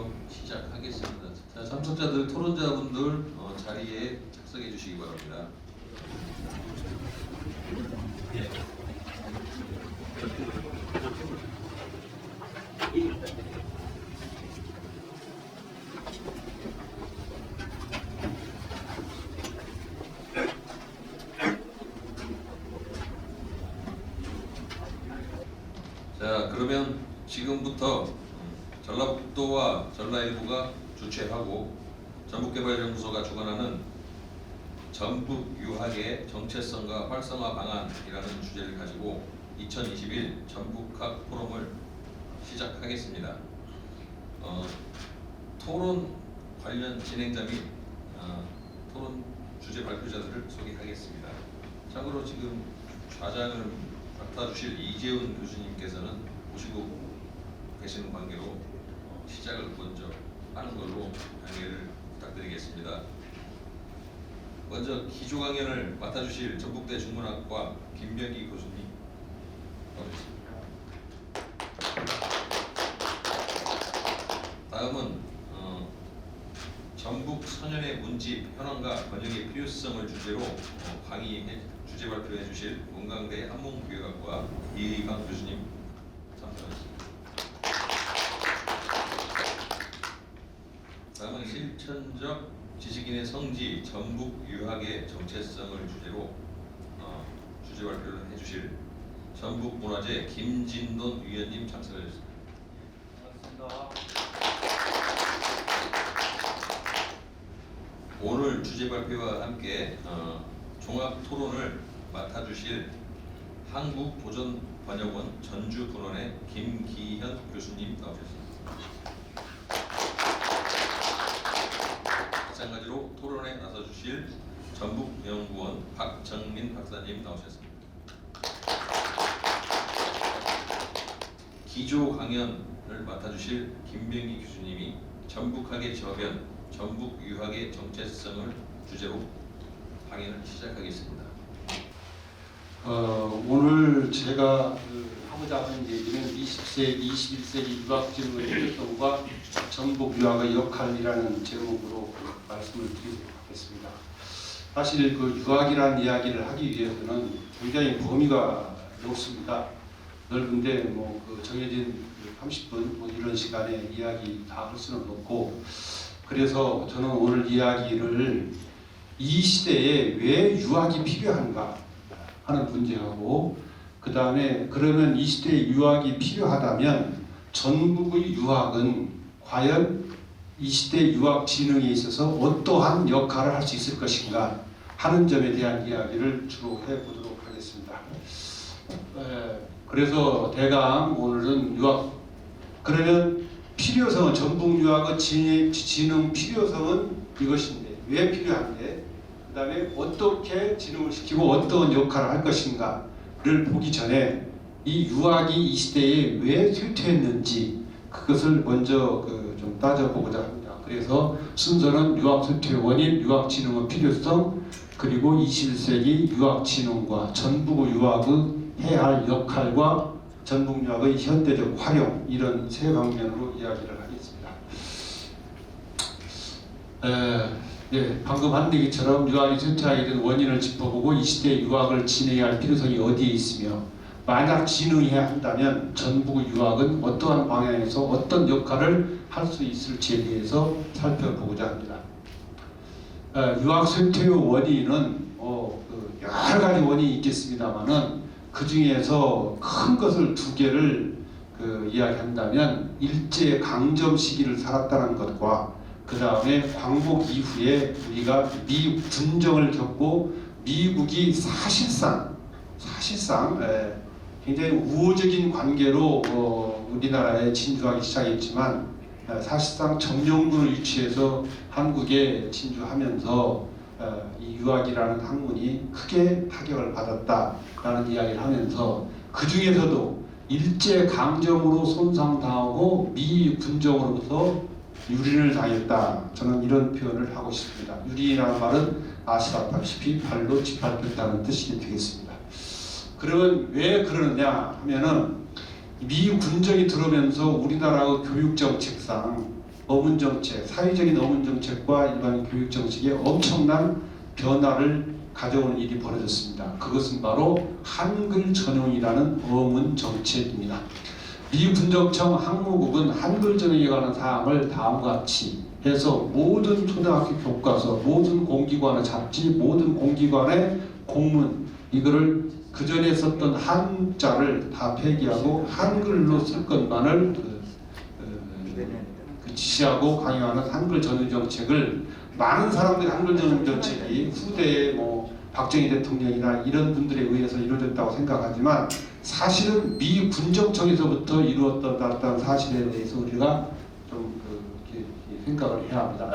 그럼 시작하겠습니다. 자, 참석자들, 토론자분들 자리에 착석해 주시기 바랍니다. 자, 그러면 지금부터 전라북도와 전라일보가 주최하고 전북개발연구소가 주관하는 전북 유학의 정체성과 활성화 방안이라는 주제를 가지고 2021 전북학 포럼을 시작하겠습니다. 토론 관련 진행자 및 토론 주제 발표자들을 소개하겠습니다. 참고로 지금 좌장을 맡아주실 이재훈 교수님께서는 모시고 계시는 관계로 시작을 먼저 하는 걸로 양해를 부탁드리겠습니다. 먼저 기조 강연을 맡아주실 전북대 중문학과 김병기 교수님 나오셨습니다. 다음은 전북 선현의 문집 현황과 번역의 필요성을 주제로 주제 발표해 주실 문광대 한문교육학과 이의강 교수님 참석하셨습니다. 다음은 실천적 지식인의 성지 전북 유학의 정체성을 주제로 주제 발표를 해주실 전북문화재 김진돈 위원님 참석하셨습니다. 반갑습니다. 오늘 주제 발표와 함께 종합 토론을 맡아주실 한국도전번역원 전주분원의 김기현 교수님 나오셨습니다. 마찬가지로 토론에 나서주실 전북연구원 박정민 박사님 나오셨습니다. 기조 강연을 맡아주실 김병기 교수님이 전북학의 저변, 전북 유학의 정체성을 주제로 강연을 시작하겠습니다. 오늘 제가 하고자 하는 얘기는 20세기, 21세기 유학진흥의 필요성과 전북 유학의 역할이라는 제목으로 말씀을 드리도록 하겠습니다. 사실 유학이라는 이야기를 하기 위해서는 굉장히 범위가 넓습니다. 넓은데 정해진 30분 이런 시간에 이야기 다 할 수는 없고, 그래서 저는 오늘 이야기를 이 시대에 왜 유학이 필요한가 하는 문제하고, 그 다음에 그러면 이 시대에 유학이 필요하다면 전북의 유학은 과연 이 시대 유학 진흥에 있어서 어떠한 역할을 할 수 있을 것인가 하는 점에 대한 이야기를 주로 해보도록 하겠습니다. 그래서 대강 오늘은 유학, 그러면 필요성은, 전북 유학의 진흥 필요성은 이것인데 왜 필요한데, 그 다음에 어떻게 진흥을 시키고 어떤 역할을 할 것인가를 보기 전에 이 유학이 이 시대에 왜 쇠퇴했는지 그것을 먼저 좀 따져보고자 합니다. 그래서 순서는 유학 쇠퇴의 원인, 유학 진흥의 필요성, 그리고 21세기 유학 진흥과 전북의 유학의 해야 할 역할과 전북 유학의 현대적 활용, 이런 세 방면으로 이야기를 하겠습니다. 방금 한 얘기처럼 유학이 쇠퇴하게 된 원인을 짚어보고 이 시대의 유학을 진행해야 할 필요성이 어디에 있으며, 만약 진흥해야 한다면 전북의 유학은 어떠한 방향에서 어떤 역할을 할 수 있을지에 대해서 살펴보고자 합니다. 유학 쇠퇴의 원인은 여러 가지 원인이 있겠습니다만은 그 중에서 큰 것을 두 개를 이야기한다면, 일제 강점 시기를 살았다는 것과 그 다음에 광복 이후에 우리가 미국 분정을 겪고 미국이 사실상 굉장히 우호적인 관계로 우리나라에 진주하기 시작했지만, 사실상 점령군을 유치해서 한국에 진주하면서 이 유학이라는 학문이 크게 타격을 받았다라는 이야기를 하면서, 그 중에서도 일제 강점으로 손상당하고 미 군정으로부터 유린을 당했다. 저는 이런 표현을 하고 싶습니다. 유린이라는 말은 아시다시피 발로 짓밟혔다는 뜻이 되겠습니다. 그러면 왜 그러느냐 하면은, 미 군정이 들어오면서 우리나라의 교육 정책상 어문 정책, 사회적인 어문 정책과 일반 교육 정책에 엄청난 변화를 가져오는 일이 벌어졌습니다. 그것은 바로 한글 전용이라는 어문 정책입니다. 미 군정청 학무국은 한글 전용에 관한 사항을 다음과 같이 해서 모든 초등학교 교과서, 모든 공기관의 잡지, 모든 공기관의 공문 이거를 그 전에 썼던 한자를 다 폐기하고 한글로 쓸 것만을 지시하고 강요하는 한글 전용 정책을 많은 사람들이 한글 전용 정책이 후대에 뭐 박정희 대통령이나 이런 분들에 의해서 이루어졌다고 생각하지만 사실은 미 군정청에서부터 이루어졌다는 사실에 대해서 우리가 좀 생각을 해야 합니다.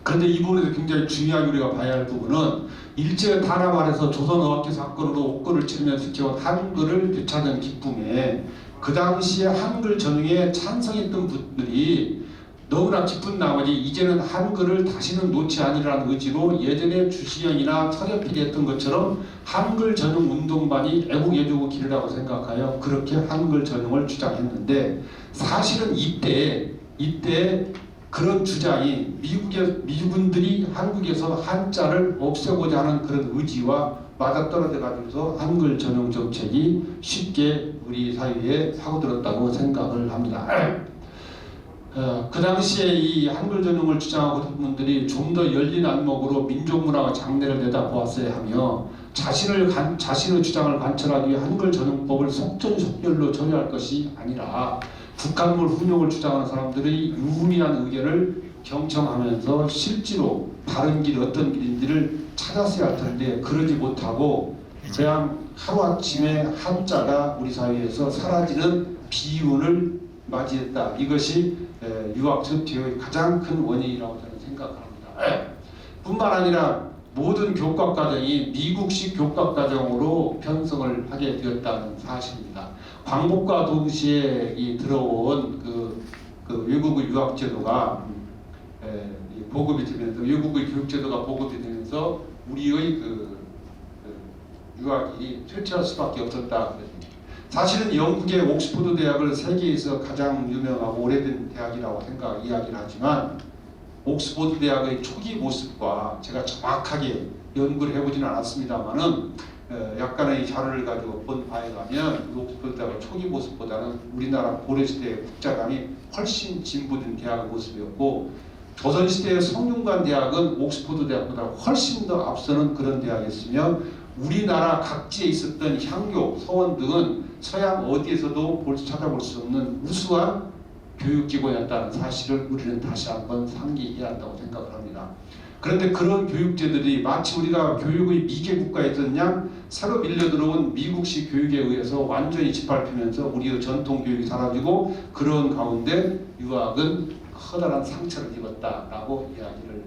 그런데 이 부분에서 굉장히 중요하게 우리가 봐야 할 부분은 일제 탄압 아래서 조선어학교 사건으로 옥고를 치르면서 지켜온 한글을 되찾은 기쁨에 그 당시에 한글 전용에 찬성했던 분들이 너무나 기쁜 나머지 이제는 한글을 다시는 놓지 않으라는 의지로 예전에 주시영이나 서재필이 했던 것처럼 한글 전용 운동반이 애국애조고 길이라고 생각하여 그렇게 한글 전용을 주장했는데 사실은 이때 그런 주장이 미군들이 한국에서 한자를 없애고자 하는 그런 의지와 맞아떨어져 가지고서 한글 전용 정책이 쉽게 우리 사회에 파고들었다고 생각을 합니다. 그 당시에 이 한글 전용을 주장하고 있는 분들이 좀 더 열린 안목으로 민족문화와 장래를 내다보았어야 하며 자신의 주장을 관철하기 위해 한글 전용법을 속전속결로 처리할 것이 아니라 북한물 훈용을 주장하는 사람들의 유훈이한 의견을 경청하면서 실제로 바른 길이 어떤 길인지를 찾았어야 할 텐데 그러지 못하고 그냥 하루아침에 한자가 우리 사회에서 사라지는 비운을 맞이했다. 이것이 유학 전투의 가장 큰 원인이라고 저는 생각합니다. 뿐만 아니라 모든 교과과정이 미국식 교과과정으로 편성을 하게 되었다는 사실입니다. 광복과 동시에 들어온 그 외국의 유학 제도가 보급이 되면서 외국의 교육 제도가 보급이 되면서 우리의 유학이 쇠퇴할 수밖에 없었다. 사실은 영국의 옥스퍼드 대학을 세계에서 가장 유명하고 오래된 대학이라고 이야기를 하지만 옥스퍼드 대학의 초기 모습과 제가 정확하게 연구를 해보지는 않았습니다만은 약간의 자료를 가지고 본 바에 가면 옥스퍼드 대학의 초기 모습보다는 우리나라 고려시대의 국자감이 훨씬 진보된 대학의 모습이었고 조선시대의 성균관 대학은 옥스퍼드 대학보다 훨씬 더 앞서는 그런 대학이었으며 우리나라 각지에 있었던 향교, 서원 등은 서양 어디에서도 찾아볼 수 없는 우수한 교육기관이었다는 사실을 우리는 다시 한번 상기해야 한다고 생각을 합니다. 그런데 그런 교육제들이 마치 우리가 교육의 미개 국가에 있던 양 새로 밀려들어온 미국식 교육에 의해서 완전히 짓밟히면서 우리의 전통 교육이 사라지고 그런 가운데 유학은 커다란 상처를 입었다라고 이야기를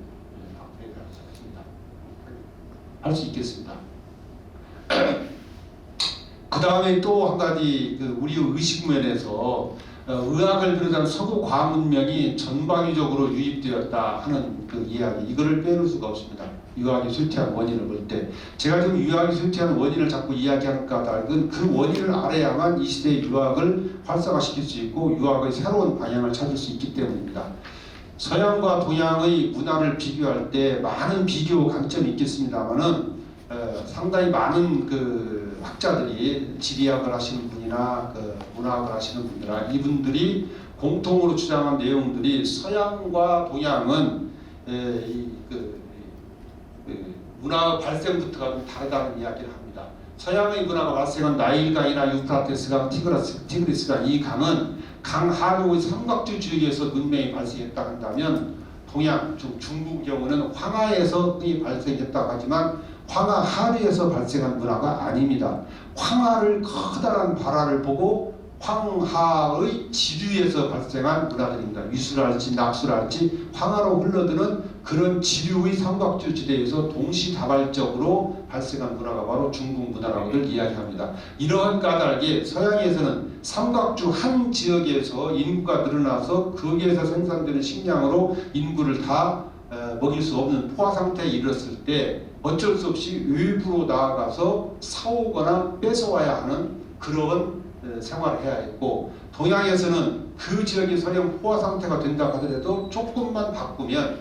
할 수 있겠습니다. 그 다음에 또 한 가지 우리의 의식면에서 의학을 비롯한 서구 과학 문명이 전방위적으로 유입되었다 하는 그 이야기 이거를 빼놓을 수가 없습니다. 유학이 쇠퇴한 원인을 볼 때 제가 지금 유학이 쇠퇴한 원인을 자꾸 이야기하는 까닭은 그 원인을 알아야만 이 시대의 유학을 활성화시킬 수 있고 유학의 새로운 방향을 찾을 수 있기 때문입니다. 서양과 동양의 문화를 비교할 때 많은 비교 강점이 있겠습니다만은 상당히 많은 그 학자들이 지리학을 하시는 분이나 문화학을 하시는 분이나 이분들이 공통으로 주장한 내용들이 서양과 동양은 문화 발생부터가 좀 다르다는 이야기를 합니다. 서양의 문화가 발생한 나일강이나 유프라테스강, 티그리스강 이 강은 강 하류의 삼각주 지역에서 문명이 발생했다 한다면 동양, 중국의 경우는 황하에서 발생했다고 하지만 황하 하류에서 발생한 문화가 아닙니다. 황하를 커다란 발화를 보고 황하의 지류에서 발생한 문화들입니다. 위수랄지 낙수랄지 황하로 흘러드는 그런 지류의 삼각주 지대에서 동시다발적으로 발생한 문화가 바로 중국 문화라고들 이야기합니다. 이러한 까닭에 서양에서는 삼각주 한 지역에서 인구가 늘어나서 거기에서 생산되는 식량으로 인구를 다 먹일 수 없는 포화 상태에 이르렀을 때 어쩔 수 없이 외부로 나아가서 사오거나 뺏어와야 하는 그런 생활을 해야 했고 동양에서는 그 지역이 설령 포화 상태가 된다 하더라도 조금만 바꾸면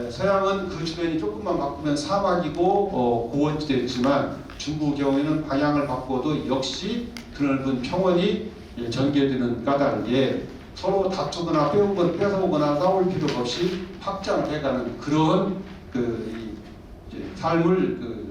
서양은 그 주변이 조금만 바꾸면 사막이고 고원지대였지만 중국 경우에는 방향을 바꿔도 역시 드넓은 평원이 전개되는 까닭에 서로 다투거나 뺏어오거나 싸울 필요가 없이 확장해가는 그런 삶을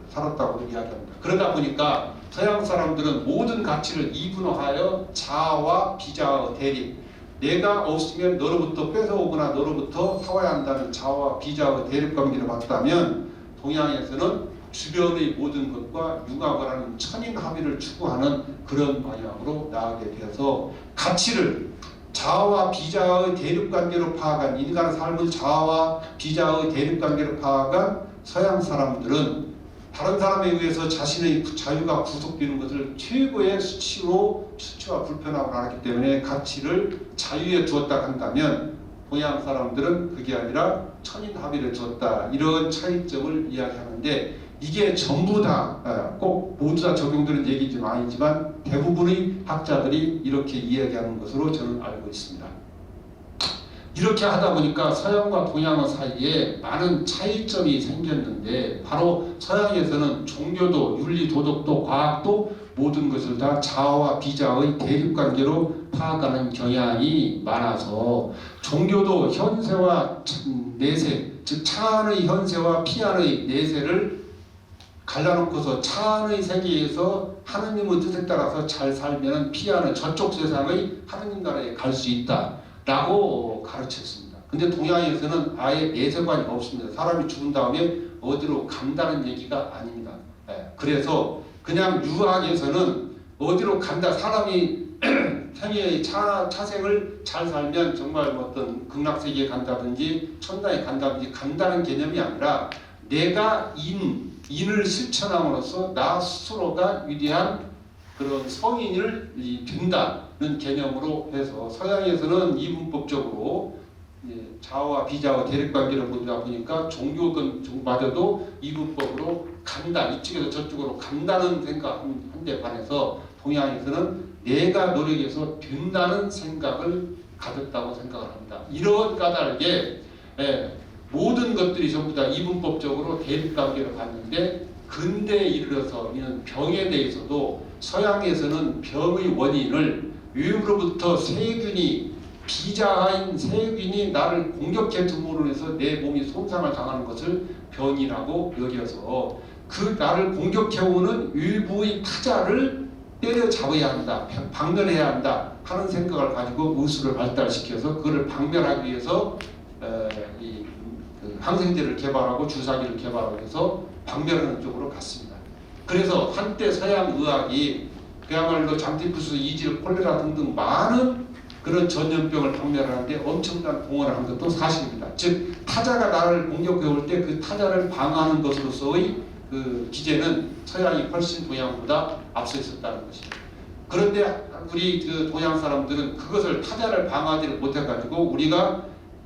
살았다고 이야기합니다. 그러다 보니까 서양 사람들은 모든 가치를 이분화하여 자아와 비자아의 대립, 내가 없으면 너로부터 뺏어오거나 너로부터 사와야 한다는 자아와 비자아의 대립 관계를 봤다면 동양에서는 주변의 모든 것과 융합을 하는 천인 합의를 추구하는 그런 방향으로 나아가게 되어서 가치를 자아와 비자아의 대립관계로 파악한 인간의 삶의 자아와 비자아의 대립관계로 파악한 서양 사람들은 다른 사람에 의해서 자신의 자유가 구속되는 것을 최고의 수치와 불편함을 알았기 때문에 가치를 자유에 두었다 한다면 동양 사람들은 그게 아니라 천인 합의를 두었다. 이런 차이점을 이야기하는데 이게 전부 다 꼭 모두 다 적용되는 얘기는 아니지만 대부분의 학자들이 이렇게 이야기하는 것으로 저는 알고 있습니다. 이렇게 하다 보니까 서양과 동양 사이에 많은 차이점이 생겼는데 바로 서양에서는 종교도 윤리 도덕도 과학도 모든 것을 다 자아와 비자아의 대립관계로 파악하는 경향이 많아서 종교도 현세와 내세 즉 차안의 현세와 피안의 내세를 갈라놓고서 차안의 세계에서 하느님의 뜻에 따라서 잘 살면 피안의 저쪽 세상의 하느님 나라에 갈 수 있다 라고 가르쳤습니다. 근데 동양에서는 아예 내세관이 없습니다. 사람이 죽은 다음에 어디로 간다는 얘기가 아닙니다. 그래서 그냥 유학에서는 어디로 간다, 사람이 생애의 차생을 잘 살면 정말 어떤 극락세계에 간다든지 천당에 간다든지 간다는 개념이 아니라 내가 인을 실천함으로써 나 스스로가 위대한 그런 성인을 된다는 개념으로 해서 서양에서는 이분법적으로 자아와 비자아와 대립관계를 보다 보니까 종교마저도 이분법으로 간다, 이쪽에서 저쪽으로 간다는 생각한데 반해서 동양에서는 내가 노력해서 된다는 생각을 가졌다고 생각을 합니다. 이런 까닭에 모든 것들이 전부 다 이분법적으로 대립관계를 갖는데 근대에 이르러서 이는 병에 대해서도 서양에서는 병의 원인을 외부로부터 세균이 비자아인 세균이 나를 공격해 tum으로 해서 내 몸이 손상을 당하는 것을 병이라고 여겨서 그 나를 공격해오는 외부의 타자를 때려잡아야 한다, 박멸해야 한다 하는 생각을 가지고 의술을 발달시켜서 그를 박멸하기 위해서 항생제를 개발하고 주사기를 개발하고 해서 박멸하는 쪽으로 갔습니다. 그래서 한때 서양 의학이 그야말로 장티푸스, 이질, 콜레라 등등 많은 그런 전염병을 박멸하는데 엄청난 공헌을 한 것도 사실입니다. 즉 타자가 나를 공격해 올 때 그 타자를 방어하는 것으로서의 그 기제는 서양이 훨씬 동양보다 앞서 있었다는 것입니다. 그런데 우리 그 동양 사람들은 그것을 타자를 방어하지를 못해가지고 우리가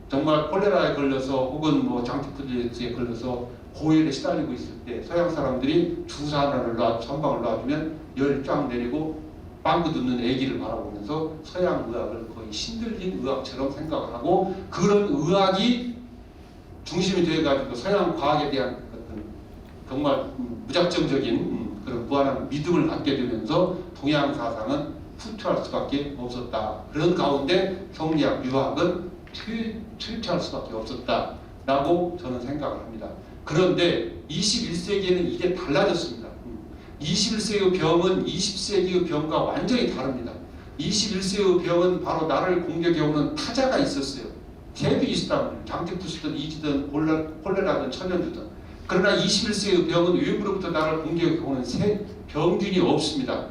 정말 콜레라에 걸려서 혹은 뭐 장티푸스에 걸려서 고열에 시달리고 있을 때 서양 사람들이 주사 하나를 선방을 놔주면 열 쫙 내리고 빵구 듣는 아기를 바라보면서 서양 의학을 거의 신들린 의학처럼 생각을 하고 그런 의학이 중심이 되어가지고 서양 과학에 대한 어떤 정말 무작정적인 그런 무한한 믿음을 갖게 되면서 동양 사상은 후퇴할 수밖에 없었다. 그런 가운데 성리학, 유학은 퇴퇴할 수밖에 없었다라고 저는 생각을 합니다. 그런데 21세기에는 이게 달라졌습니다. 21세기의 병은 20세기의 병과 완전히 다릅니다. 21세기의 병은 바로 나를 공격해오는 타자가 있었어요. 새도 있었다면 장티푸스든 이지든 콜레라든 천연두든. 그러나 21세기의 병은 외부로부터 나를 공격해오는 새 병균이 없습니다.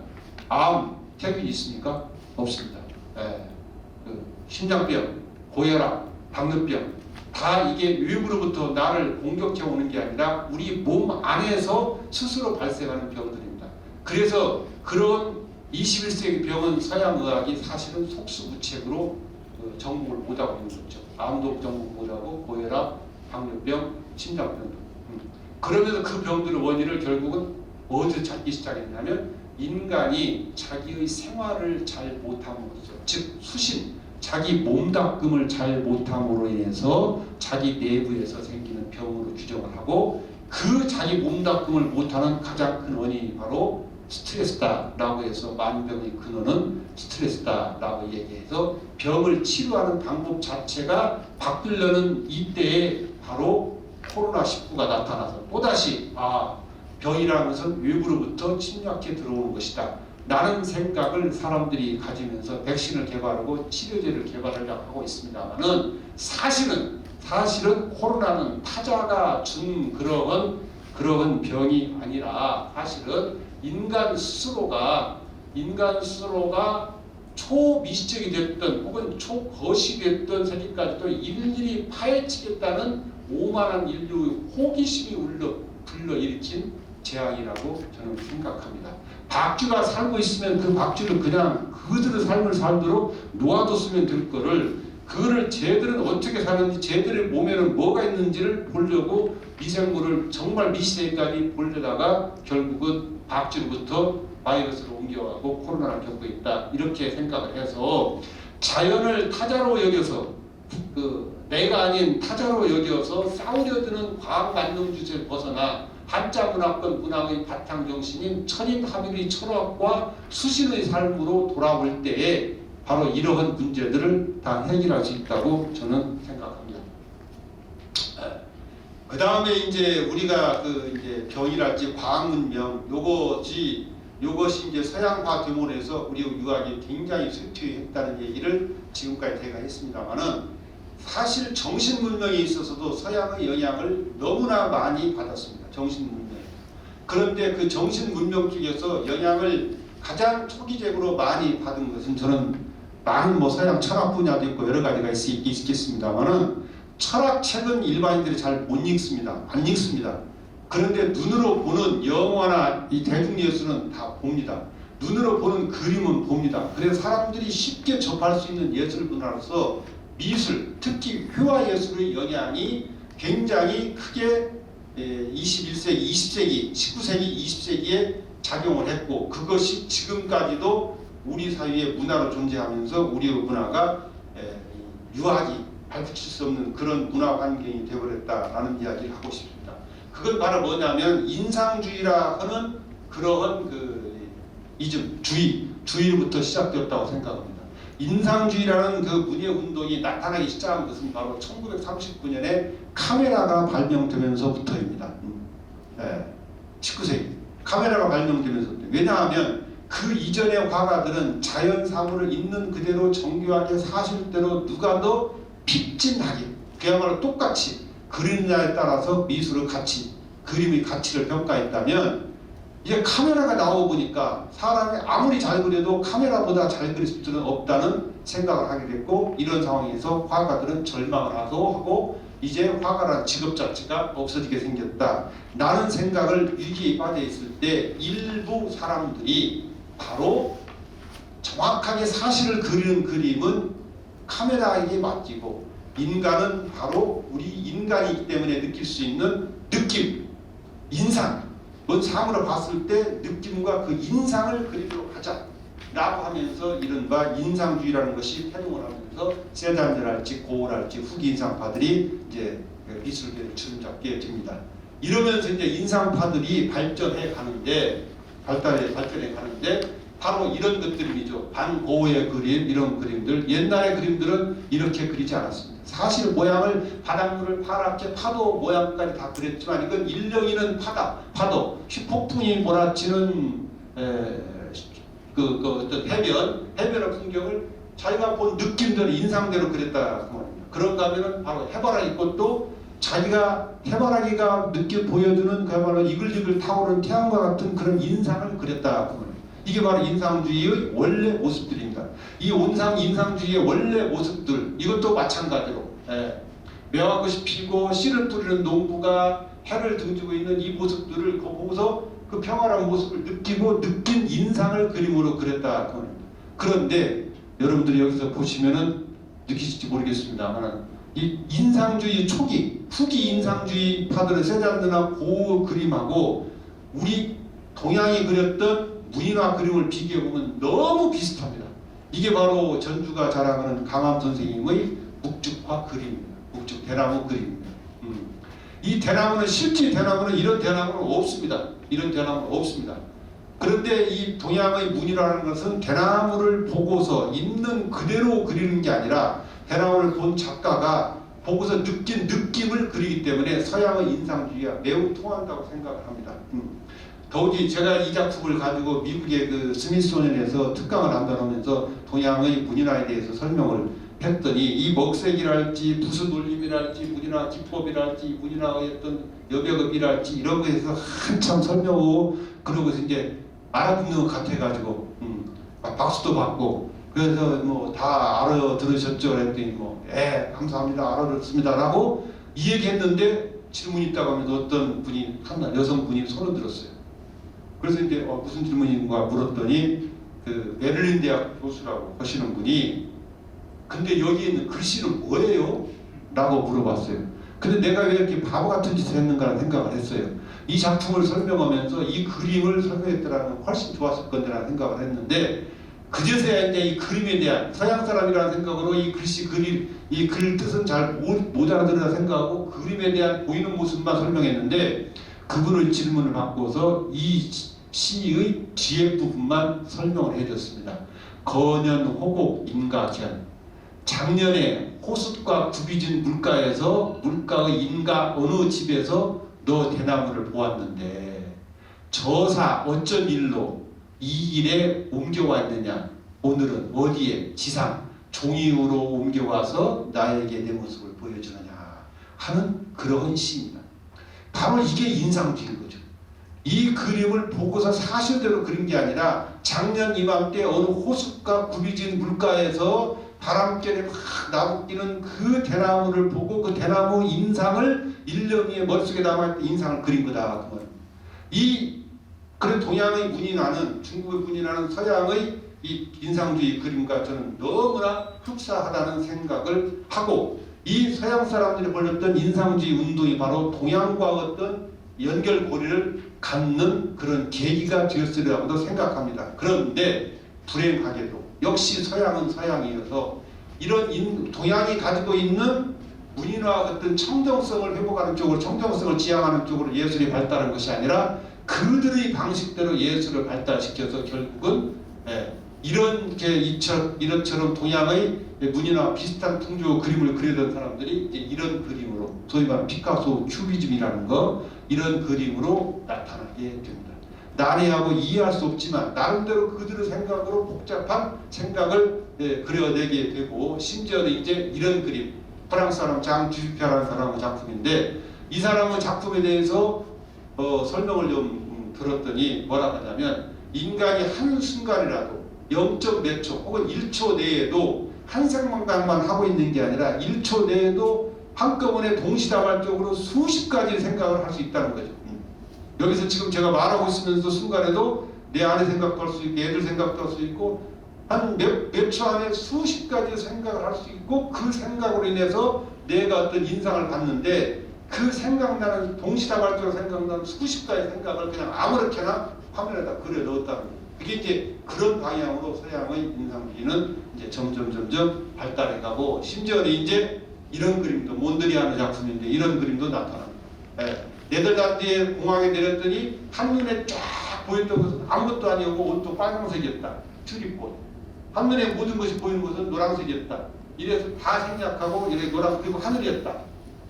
암, 태균이 있습니까? 없습니다. 심장병, 고혈압, 당뇨병 다 이게 외부로부터 나를 공격해 오는 게 아니라 우리 몸 안에서 스스로 발생하는 병들입니다. 그래서 그런 21세기 병은 서양 의학이 사실은 속수무책으로 정복을 못하고 있는 거죠. 암도 정복 못하고 고혈압, 당뇨병, 심장병. 그러면서 그 병들의 원인을 결국은 어디서 찾기 시작했냐면 인간이 자기의 생활을 잘 못함으로써, 즉 수신, 자기 몸닦음을 잘 못함으로 인해서 자기 내부에서 생기는 병으로 규정을 하고, 그 자기 몸닦음을 못하는 가장 큰 원인이 바로 스트레스다라고 해서 만병의 근원은 스트레스다라고 얘기해서 병을 치료하는 방법 자체가 바뀌려는 이때에 바로 코로나19가 나타나서 또다시 병이라는 것은 외부로부터 침략해 들어오는 것이다 라는 생각을 사람들이 가지면서 백신을 개발하고 치료제를 개발하려고 하고 있습니다만은 사실은 코로나는 타자가 준 그러한 병이 아니라 사실은 인간 스스로가 초미시적이 됐던 혹은 초거시 됐던 세계까지도 일일이 파헤치겠다는 오만한 인류의 호기심이 불러일으킨 재앙이라고 저는 생각합니다. 박쥐가 살고 있으면 그 박쥐를 그냥 그들의 삶을 살도록 놓아뒀으면 될 거를, 그거를 쟤들은 어떻게 사는지, 쟤들의 몸에는 뭐가 있는지를 보려고 미생물을 정말 미시세까지 보려다가 결국은 박쥐로부터 바이러스로 옮겨가고 코로나를 겪고 있다, 이렇게 생각을 해서 자연을 타자로 여겨서 내가 아닌 타자로 여겨서 싸우려 드는 과학 만능 주제를 벗어나 한자 문화권 문학의 바탕 정신인 천인 합일의 철학과 수신의 삶으로 돌아올 때에 바로 이러한 문제들을 다 해결할 수 있다고 저는 생각합니다. 그 다음에 이제 우리가 이제 병이랄지 과학 문명 요것이 이제 서양화 되면서 우리 유학이 굉장히 쇠퇴했다는 얘기를 지금까지 제가 했습니다만은, 사실 정신 문명에 있어서도 서양의 영향을 너무나 많이 받았습니다. 정신 문명. 그런데 그 정신 문명 쪽에서 영향을 가장 초기적으로 많이 받은 것은, 저는 많은 서양 철학 분야도 있고 여러 가지가 있겠습니다만은, 철학책은 일반인들이 잘 못 읽습니다. 안 읽습니다. 그런데 눈으로 보는 영화나 이 대중예술은 다 봅니다. 눈으로 보는 그림은 봅니다. 그래서 사람들이 쉽게 접할 수 있는 예술 문화로서 미술, 특히 회화 예술의 영향이 굉장히 크게 21세기, 20세기, 19세기, 20세기에 작용을 했고, 그것이 지금까지도 우리 사회의 문화로 존재하면서 우리의 문화가 유학이 밝힐 수 없는 그런 문화 환경이 되어버렸다라는 이야기를 하고 싶습니다. 그건 바로 뭐냐면 인상주의라 하는 그러한 이즘, 주의로부터 시작되었다고 생각합니다. 인상주의라는 그 문예운동이 나타나기 시작한 것은 바로 1939년에 카메라가 발명되면서부터입니다. 19세기 카메라가 발명되면서부터. 왜냐하면 그 이전의 화가들은 자연 사물을 있는 그대로 정교하게 사실대로 누가 더 픽진하게, 그야말로 똑같이 그리느냐에 따라서 미술의 가치, 그림의 가치를 평가했다면, 이제 카메라가 나오고 보니까 사람이 아무리 잘 그려도 카메라보다 잘 그릴 수는 없다는 생각을 하게 됐고, 이런 상황에서 화가들은 절망을 하고 이제 화가라는 직업 자체가 없어지게 생겼다 라는 생각을 위기에 빠져 있을 때, 일부 사람들이 바로 정확하게 사실을 그리는 그림은 카메라에게 맡기고, 인간은 바로 우리 인간이기 때문에 느낄 수 있는 느낌, 인상, 뭔 사물을 봤을 때 느낌과 그 인상을 그리도록 하자 라고 하면서 이른바 인상주의라는 것이 태동을 하면서 세잔들할지 고울할지 후기 인상파들이 이제 미술계를 주름잡게 됩니다. 이러면서 이제 인상파들이 발전해 가는데 바로 이런 것들이죠. 반고흐의 그림, 이런 그림들. 옛날의 그림들은 이렇게 그리지 않았습니다. 사실 모양을 바닷물을 파랗게 파도 모양까지 다 그렸지만, 이건 일렁이는 파도, 폭풍이 몰아치는 어떤 해변의 풍경을 자기가 본 느낌대로, 인상대로 그렸다 그 말입니다. 그런가 하면은 바로 해바라기 꽃도 자기가 해바라기가 느껴 보여주는 그야말로 이글이글 타오르는 태양과 같은 그런 인상을 그렸다 그 말입니다. 이게 바로 인상주의의 원래 모습들입니다. 이 인상주의의 원래 모습들, 이것도 마찬가지로 매화꽃이 피고 씨를 뿌리는 농부가 해를 등지고 있는 이 모습들을 보고서 그 평화로운 모습을 느끼고 느낀 인상을 그림으로 그렸다. 그런데 여러분들이 여기서 보시면은 느끼실지 모르겠습니다만, 이 인상주의 초기, 후기 인상주의 파들의 세잔드나 고흐 그림하고 우리 동양이 그렸던 문이나 그림을 비교해 보면 너무 비슷합니다. 이게 바로 전주가 자랑하는 강암 선생님의 묵죽화 그림입니다. 묵죽 대나무 그림입니다. 이 대나무는 실제 대나무는 이런 대나무는 없습니다. 이런 대나무는 없습니다. 그런데 이 동양의 문이라는 것은 대나무를 보고서 있는 그대로 그리는 게 아니라 대나무를 본 작가가 보고서 느낀 느낌을 그리기 때문에 서양의 인상주의가 매우 통한다고 생각을 합니다. 더욱이 제가 이 작품을 가지고 미국의 그 스미소니언에서 특강을 한다면서 동양의 문인화에 대해서 설명을 했더니 이 먹색이랄지 무슨 울림이랄지 문인화 기법이랄지 문인화의 어떤 여백업이랄지 이런 거에서 한참 설명하고 그러고서 이제 알아듣는 것 같아가지고 박수도 받고 그래서 뭐 다 알아들으셨죠? 그랬더니 감사합니다 알아듣습니다라고 이 얘기했는데 질문이 있다고 하면서 어떤 분이 한 여성분이 손을 들었어요. 그래서 이제 무슨 질문인가 물었더니 그 베를린 대학 교수라고 하시는 분이 근데 여기 있는 글씨는 뭐예요? 라고 물어봤어요. 근데 내가 왜 이렇게 바보 같은 짓을 했는가라는 생각을 했어요. 이 작품을 설명하면서 이 그림을 설명했더라면 훨씬 좋았을 건데라는 생각을 했는데 그제서야 이제 이 그림에 대한 서양 사람이라는 생각으로 이 글씨 이 글 뜻은 잘 못 알아들으라 생각하고 그림에 대한 보이는 모습만 설명했는데 그분의 질문을 바꿔서 이 시의 뒤에 부분만 설명을 해줬습니다. 거년 호곡 인가견 작년에 호숫가 굽이진 물가에서 물가의 인가 어느 집에서 너 대나무를 보았는데 저사 어쩐 일로 이 일에 옮겨와 있느냐 오늘은 어디에 지상 종이로 옮겨와서 나에게 내 모습을 보여주느냐 하는 그러한 시입니다. 바로 이게 인상주의인 거죠. 이 그림을 보고서 사실대로 그린 게 아니라 작년 이맘때 어느 호숫가 굽이진 물가에서 바람결에 막 나부끼는 그 대나무를 보고 그 대나무 인상을 1년 후에 머릿속에 남아있던 인상을 그린 거다. 그런 동양의 문인화는 중국의 문인화는 서양의 이 인상주의 그림과 저는 너무나 흡사하다는 생각을 하고 이 서양 사람들이 벌였던 인상주의 운동이 바로 동양과 어떤 연결고리를 갖는 그런 계기가 되었으리라고도 생각합니다. 그런데 불행하게도 역시 서양은 서양이어서 이런 동양이 가지고 있는 문인화 어떤 청정성을 회복하는 쪽으로 청정성을 지향하는 쪽으로 예술이 발달한 것이 아니라 그들의 방식대로 예술을 발달시켜서 결국은 이런처럼 동양의 문인화 비슷한 풍조 그림을 그리던 사람들이 이제 이런 그림으로 소위 말하는 피카소 큐비즘이라는 거 이런 그림으로 나타나게 됩니다. 난해하고 이해할 수 없지만 나름대로 그들의 생각으로 복잡한 생각을 그려내게 되고 심지어는 이제 이런 그림 프랑스 사람 장 듀피아라는 사람의 작품인데 이 사람의 작품에 대해서 설명을 좀 들었더니 뭐라고 하냐면 인간이 한순간이라도 0.몇 초 혹은 1초 내에도 한 생각만 하고 있는 게 아니라 1초 내에도 한꺼번에 동시다발적으로 수십 가지 생각을 할 수 있다는 거죠. 여기서 지금 제가 말하고 있으면서 순간에도 내 아내 생각도 할 수 있고 애들 생각도 할 수 있고 한 몇 초 안에 수십 가지 생각을 할 수 있고 그 생각으로 인해서 내가 어떤 인상을 받는데 그 생각나는 동시다발적으로 생각나는 수십 가지 생각을 그냥 아무렇게나 화면에다 그려 넣었다는 거예요. 그게 이제 그런 방향으로 서양의 인상주의는 이제 점점 발달해가고 심지어는 이제 이런 그림도 몬드리안의 작품인데 이런 그림도 나타납니다. 네덜란드에 공항에 내렸더니 한눈에 쫙 보였던 것은 아무것도 아니었고 옷도 빨간색이었다. 튤립꽃. 한눈에 모든 것이 보이는 것은 노란색이었다. 이래서 다 생략하고 이렇게 노란 그리고 하늘이었다.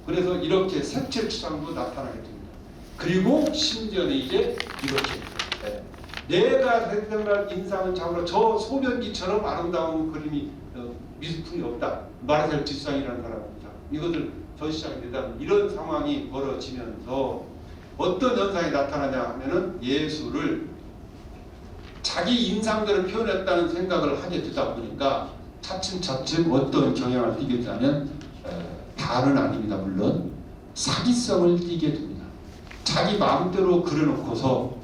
그래서 이렇게 색채 추상도 나타나게 됩니다. 그리고 심지어는 이제 이렇게 내가 생각할 인상은 참으로 저 소변기처럼 아름다운 그림이 미술품이 없다. 마르셀 듀상이라는 사람입니다. 이것을 전시장에 내다 이런 상황이 벌어지면서 어떤 현상이 나타나냐 하면은 예술을 자기 인상대로 표현했다는 생각을 하게 되다 보니까 차츰 어떤 경향을 띠게 되냐면 다는 아닙니다. 물론 사기성을 띠게 됩니다. 자기 마음대로 그려놓고서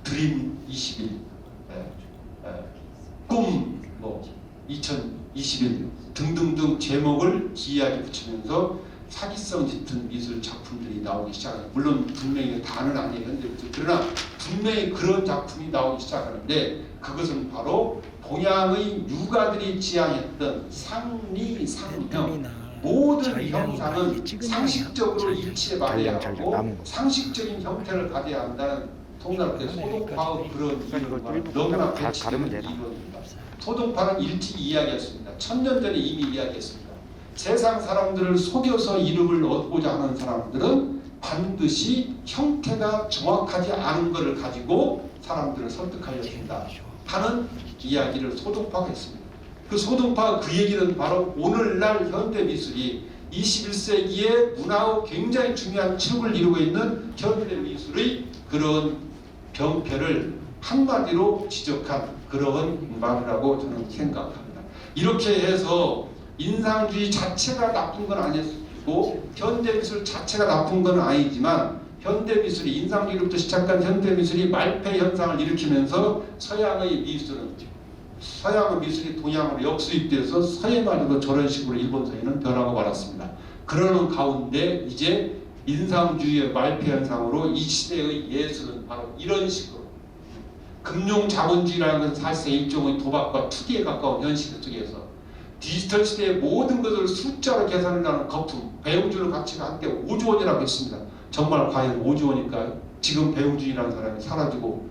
드림 21, 꿈 2021 등등등 제목을 기이하게 붙이면서 사기성 짙은 미술 작품들이 나오기 시작합니다. 물론 분명히 다는 아니에요. 현대미술. 그러나 분명히 그런 작품이 나오기 시작하는데 그것은 바로 동양의 유가들이 지향했던 상리, 상형 모든 형상은 상식적으로 일치에 맞아야 하고 상식적인 형태를 가져야 한다는 통날의 소동파의 그런 이유가 너무나 배치되는 이유입니다. 소동파는 일찍 이야기했습니다. 1000년 전에 이미 이야기했습니다. 세상 사람들을 속여서 이름을 얻고자 하는 사람들은 반드시 형태가 정확하지 않은 것을 가지고 사람들을 설득하려 한다 하는 이야기를 소동파가 했습니다. 그 소동파 그 얘기는 바로 오늘날 현대미술이 21세기의 문화의 굉장히 중요한 척을 이루고 있는 현대미술의 그런 병폐를 한마디로 지적한 그런 말이라고 저는 생각합니다. 이렇게 해서 인상주의 자체가 나쁜 건 아니고 현대미술 자체가 나쁜 건 아니지만 현대미술이 인상주의로부터 시작한 현대미술이 말폐 현상을 일으키면서 서양의 미술이 동양으로 역수입돼서 서예마저도 저런 식으로 일본 서예는 변하고 말았습니다. 그러는 가운데 이제 인상주의의 말폐 현상으로 이 시대의 예술은 바로 이런 식으로 금융자본주의라는 건 사실상 일종의 도박과 투기에 가까운 현실 속에서 디지털 시대의 모든 것을 숫자로 계산을 하는 거품, 배우주의 가치가 한때 5조 원이라고 했습니다. 정말 과연 5조 원일까요? 지금 배우주의라는 사람이 사라지고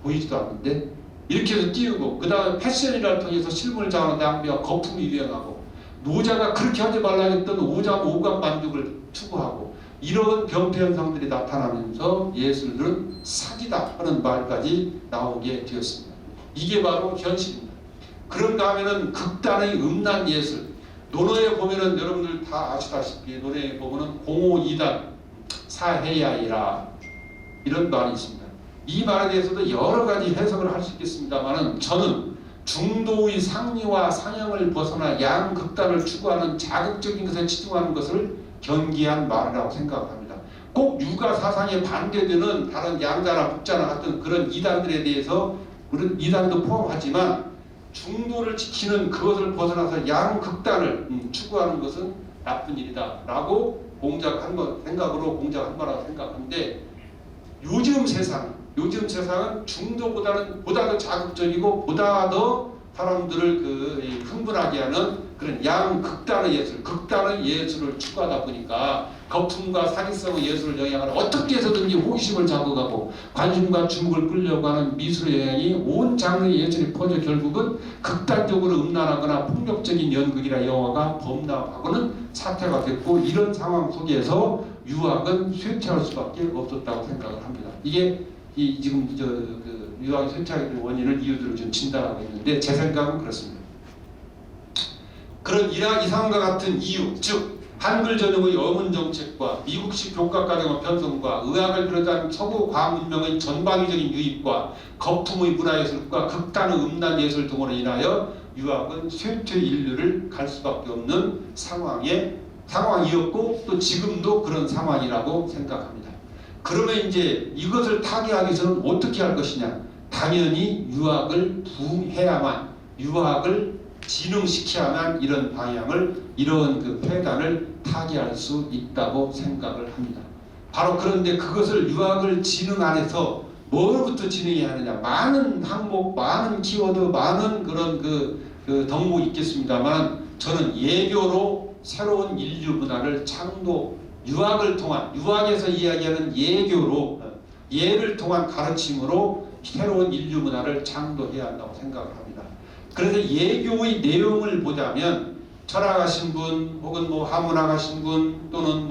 보이지도 않는데 이렇게 해서 띄우고 그 다음에 패션이라를 통해서 실물을 장하는 낭비와 거품이 유행하고 노자가 그렇게 하지 말라 했던 오감 만족을 추구하고 이런 병폐 현상들이 나타나면서 예술은 사기다 하는 말까지 나오게 되었습니다. 이게 바로 현실입니다. 그런가 하면은 극단의 음란 예술 논어에 보면은 여러분들 다 아시다시피 논어에 보면은 공오이단 사해야이라 이런 말이 있습니다. 이 말에 대해서도 여러 가지 해석을 할 수 있겠습니다만은 저는 중도의 상리와 상형을 벗어나 양극단을 추구하는 자극적인 것에 치중하는 것을 경계한 말이라고 생각합니다. 꼭 유가 사상에 반대되는 다른 양자나 북자나 같은 그런 이단들에 대해서 그런 이단도 포함하지만 중도를 지키는 그것을 벗어나서 양극단을 추구하는 것은 나쁜 일이다 라고 생각으로 공작한 거라고 생각하는데 요즘 세상은 중도보다는 보다 더 자극적이고 보다 더 사람들을 흥분하게 하는 그런 양극단의 예술, 극단의 예술을 추구하다 보니까 거품과 사기성의 예술을 영향하는 어떻게 해서든지 호기심을 자극하고 관심과 주목을 끌려고 하는 미술의 영향이 온 장르의 예술에 퍼져 결국은 극단적으로 음란하거나 폭력적인 연극이나 영화가 범람하고는 사태가 됐고 이런 상황 속에서 유학은 쇠퇴할 수밖에 없었다고 생각을 합니다. 이게 지금 유학이 쇠퇴하게 원인을 이유들을 좀 진단하고 있는데 제 생각은 그렇습니다. 그런 이상과 같은 이유, 즉 한글 전형의 어문 정책과 미국식 교과과정의 편성과 의학을 비롯한 서구 과학 문명의 전방위적인 유입과 거품의 문화예술과 극단의 음란 예술 등으로 인하여 유학은 쇠퇴 인류를 갈 수밖에 없는 상황이었고 또 지금도 그런 상황이라고 생각합니다. 그러면 이제 이것을 타개하기 위해서는 어떻게 할 것이냐? 당연히 유학을 부흥해야만, 유학을 진흥시켜야만 이런 방향을, 이런 그 폐단을 타개할 수 있다고 생각을 합니다. 바로 그런데 그것을 유학을 진흥 안에서 뭐로부터 진행해야 하느냐? 많은 항목, 많은 키워드, 많은 그런 그 덕목이 있겠습니다만 저는 예교로 새로운 인류 문화를 유학을 통한, 유학에서 이야기하는 예교로, 예를 통한 가르침으로 새로운 인류 문화를 창조해야 한다고 생각을 합니다. 그래서 예교의 내용을 보자면 철학하신 분, 혹은 한문학하신 분, 또는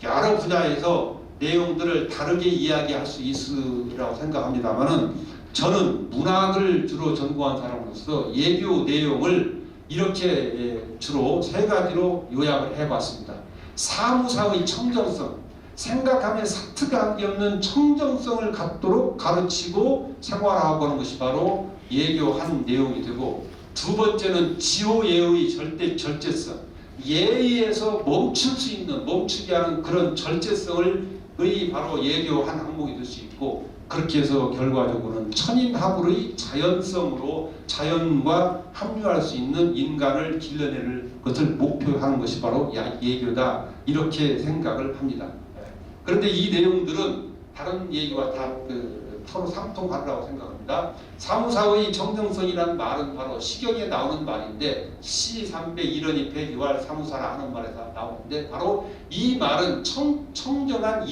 여러 분야에서 내용들을 다르게 이야기할 수 있으리라고 생각합니다만은 저는 문학을 주로 전공한 사람으로서 예교 내용을 이렇게 주로 세 가지로 요약을 해봤습니다. 사무사의 청정성, 생각하면 사특함이 없는 청정성을 갖도록 가르치고 생활하고 하는 것이 바로 예교한 내용이 되고, 두 번째는 지호예의 절제성, 예의에서 멈출 수 있는, 멈추게 하는 그런 절제성을 바로 예교한 항목이 될 수 있고, 그렇게 해서 결과적으로는 천인합을의 자연성으로 자연과 합류할 수 있는 인간을 길러내는 것을 목표하는 것이 바로 예교다, 이렇게 생각을 합니다. 그런데 이 내용들은 다른 얘기와 다 서로 상통하리라고 생각합니다. 사무사의 정정성이라는 말은 바로 시경에 나오는 말인데, 시3배 1원이 폐기활 사무사라 하는 말에서 나오는데, 바로 이 말은 청정한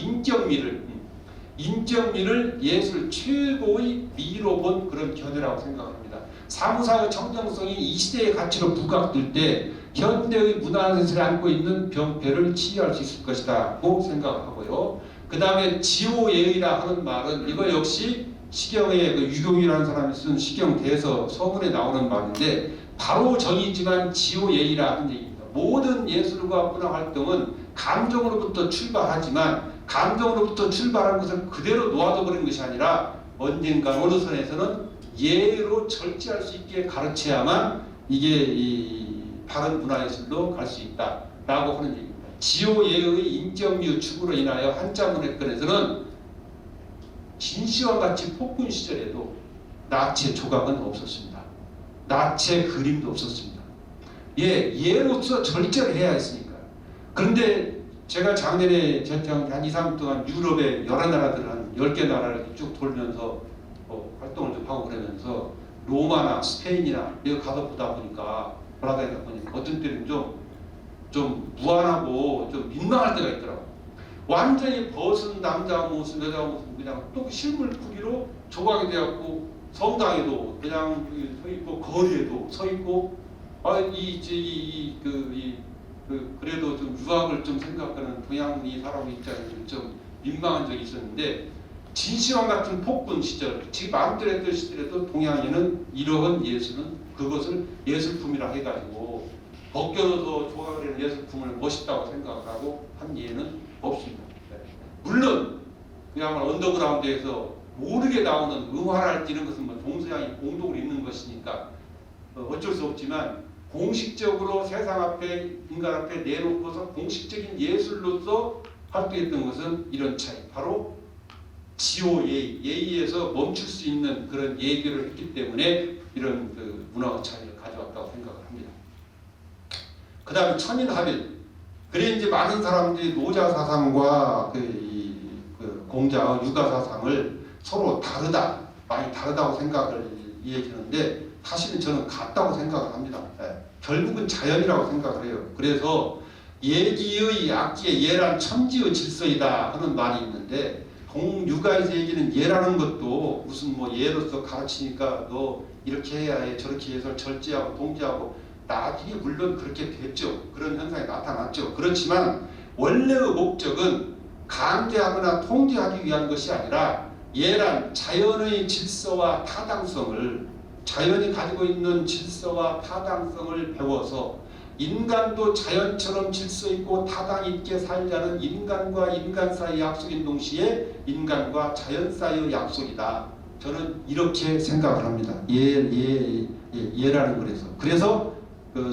인격미를 예술 최고의 미로 본 그런 견해라고 생각합니다. 사무사의 정정성이 이 시대의 가치로 부각될 때 현대의 문화예술을 안고 있는 병폐를 치유할 수 있을 것이라고 생각하고요. 그 다음에 지호예의라 하는 말은 이거 역시 시경의 유경이라는 사람이 쓴 시경 대서 서문에 나오는 말인데, 바로 정의지만 지호예의라 하는 얘기입니다. 모든 예술과 문화 활동은 감정으로부터 출발하지만 감정으로부터 출발한 것을 그대로 놓아둬버린 것이 아니라 언젠가 어느 선에서는 예로 절제할 수 있게 가르쳐야만 이게 이 바른 문화예술로 갈 수 있다라고 하는 얘기입니다. 지호예의 인격미 축으로 인하여 한자문화권에서는 진시황 같이 폭군 시절에도 나체 조각은 없었습니다. 나체 그림도 없었습니다. 예로서 절제를 해야 했으니까. 그런데 제가 작년에 한 2, 3년 동안 유럽의 여러 나라들 한 10개 나라를 쭉 돌면서 활동을 좀 하고 그러면서 로마나 스페인이나 내가 가서 보다 보니까 어떤 때는 좀 무안하고 좀 민망할 때가 있더라고요. 완전히 벗은 남자 모습, 여자 모습 그냥 또 실물 크기로 조각이 되었고, 성당에도 그냥 서 있고, 거리에도 서 있고, 그래도 좀 유학을 좀 생각하는 동양이 사람 입장에서 좀 민망한 적이 있었는데, 진시황 같은 폭군 시절, 지금 마음대로 했던 시절에도 동양에는 이러한 예술은 그것을 예술품이라 해가지고 벗겨서 조각을 하는 예술품을 멋있다고 생각하고 한 예는 없습니다. 물론 그냥 언더그라운드에서 모르게 나오는 음화랄지 이런 것은 뭐 동서양이 공동으로 있는 것이니까 어쩔 수 없지만, 공식적으로 세상 앞에 인간 앞에 내놓고서 공식적인 예술로서 활동했던 것은 이런 차이, 바로 지호예의, 예의에서 멈출 수 있는 그런 예교를 했기 때문에 이런 문화 차이를 가져왔다고 생각을 합니다. 그 다음에 천인합일. 그래 이제 많은 사람들이 노자 사상과 공자, 육아 사상을 서로 많이 다르다고 생각을 이해하는데, 사실은 저는 같다고 생각을 합니다. 결국은 자연이라고 생각을 해요. 그래서 예기의 악기의 예란 천지의 질서이다 하는 말이 있는데, 육아에서 얘기는 예라는 것도 무슨 예로서 가르치니까 너 이렇게 해야 해, 저렇게 해서 절제하고 동제하고, 나중에 물론 그렇게 됐죠. 그런 현상이 나타났죠. 그렇지만 원래의 목적은 강제하거나 통제하기 위한 것이 아니라, 예란 자연의 질서와 타당성을, 자연이 가지고 있는 질서와 타당성을 배워서 인간도 자연처럼 질서 있고 타당 있게 살자는 인간과 인간 사이의 약속인 동시에 인간과 자연 사이의 약속이다. 저는 이렇게 생각을 합니다. 예라는 그래서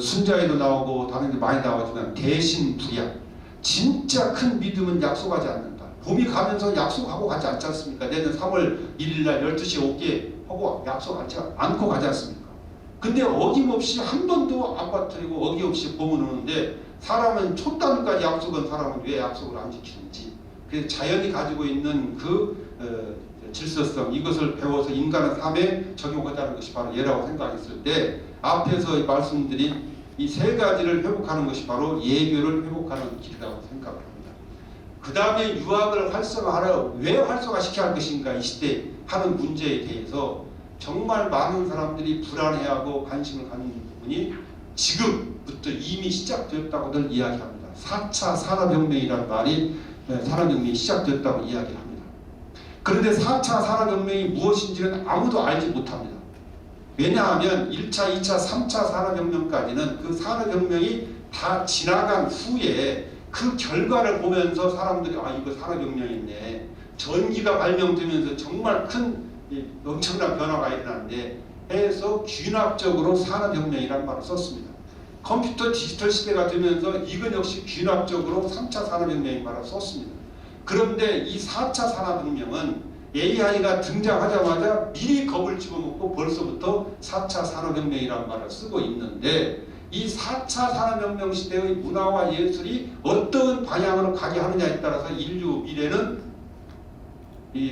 순자에도 나오고 다른 데 많이 나오지만 대신불약, 진짜 큰 믿음은 약속하지 않는다. 봄이 가면서 약속하고 가지 않지 않습니까? 내년 3월 1일날 12시에 올게 하고 약속하지 않고 가지 않습니까? 근데 어김없이 한 번도 안 빠뜨리고 어김없이 봄은 오는데, 사람은 촛단까지 약속한 사람은 왜 약속을 안 지키는지, 그래서 자연이 가지고 있는 질서성, 이것을 배워서 인간의 삶에 적용하자는 것이 바로 예라고 생각했을 때, 앞에서 말씀드린 이 세 가지를 회복하는 것이 바로 예교를 회복하는 길이라고 생각을 합니다. 그 다음에 유학을 왜 활성화시켜야 할 것인가, 이 시대 하는 문제에 대해서 정말 많은 사람들이 불안해하고 관심을 갖는 부분이 지금부터 이미 시작되었다고들 이야기합니다. 4차 산업혁명이라는 말이 산업혁명이 시작되었다고 이야기합니다. 그런데 4차 산업혁명이 무엇인지는 아무도 알지 못합니다. 왜냐하면 1차, 2차, 3차 산업혁명까지는 그 산업혁명이 다 지나간 후에 그 결과를 보면서 사람들이 이거 산업혁명이네, 전기가 발명되면서 정말 큰 엄청난 변화가 일어나는데 해서 균합적으로 산업혁명이라는 말을 썼습니다. 컴퓨터 디지털 시대가 되면서 이건 역시 균합적으로 3차 산업혁명의 말을 썼습니다. 그런데 이 4차 산업혁명은 AI가 등장하자마자 미리 겁을 집어먹고 벌써부터 4차 산업혁명이라는 말을 쓰고 있는데 이 4차 산업혁명 시대의 문화와 예술이 어떤 방향으로 가게 하느냐에 따라서 인류 미래는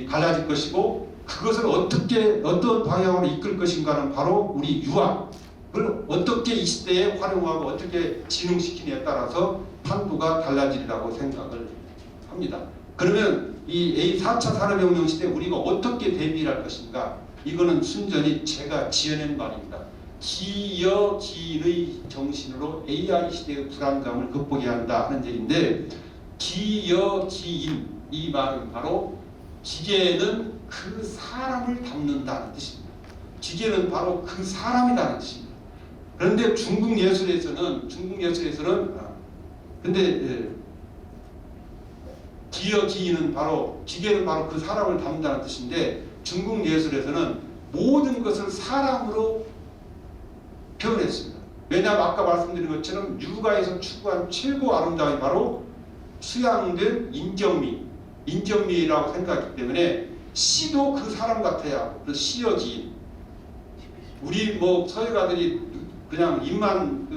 갈라질 것이고 그것을 어떤 방향으로 이끌 것인가는 바로 우리 유학을 어떻게 이 시대에 활용하고 어떻게 진흥시키느냐에 따라서 판도가 달라지리라고 생각을 합니다. 그러면 이 4차 산업혁명 시대에 우리가 어떻게 대비를 할 것인가? 이거는 순전히 제가 지어낸 말입니다. 기여기인의 정신으로 AI 시대의 불안감을 극복해야 한다 하는 얘기인데 기여기인 이 말은 바로 기계는 그 사람을 담는다는 뜻입니다. 기계는 바로 그 사람이라는 뜻입니다. 그런데 중국 예술에서는 기여기인은 바로 기계는 바로 그 사람을 담는다는 뜻인데 중국 예술에서는 모든 것을 사람으로 표현했습니다. 왜냐하면 아까 말씀드린 것처럼 유가에서 추구한 최고 아름다움이 바로 수양된 인격미라고 생각하기 때문에 시도 그 사람 같아야 그 시여기인. 우리 뭐 서예가들이 그냥 입만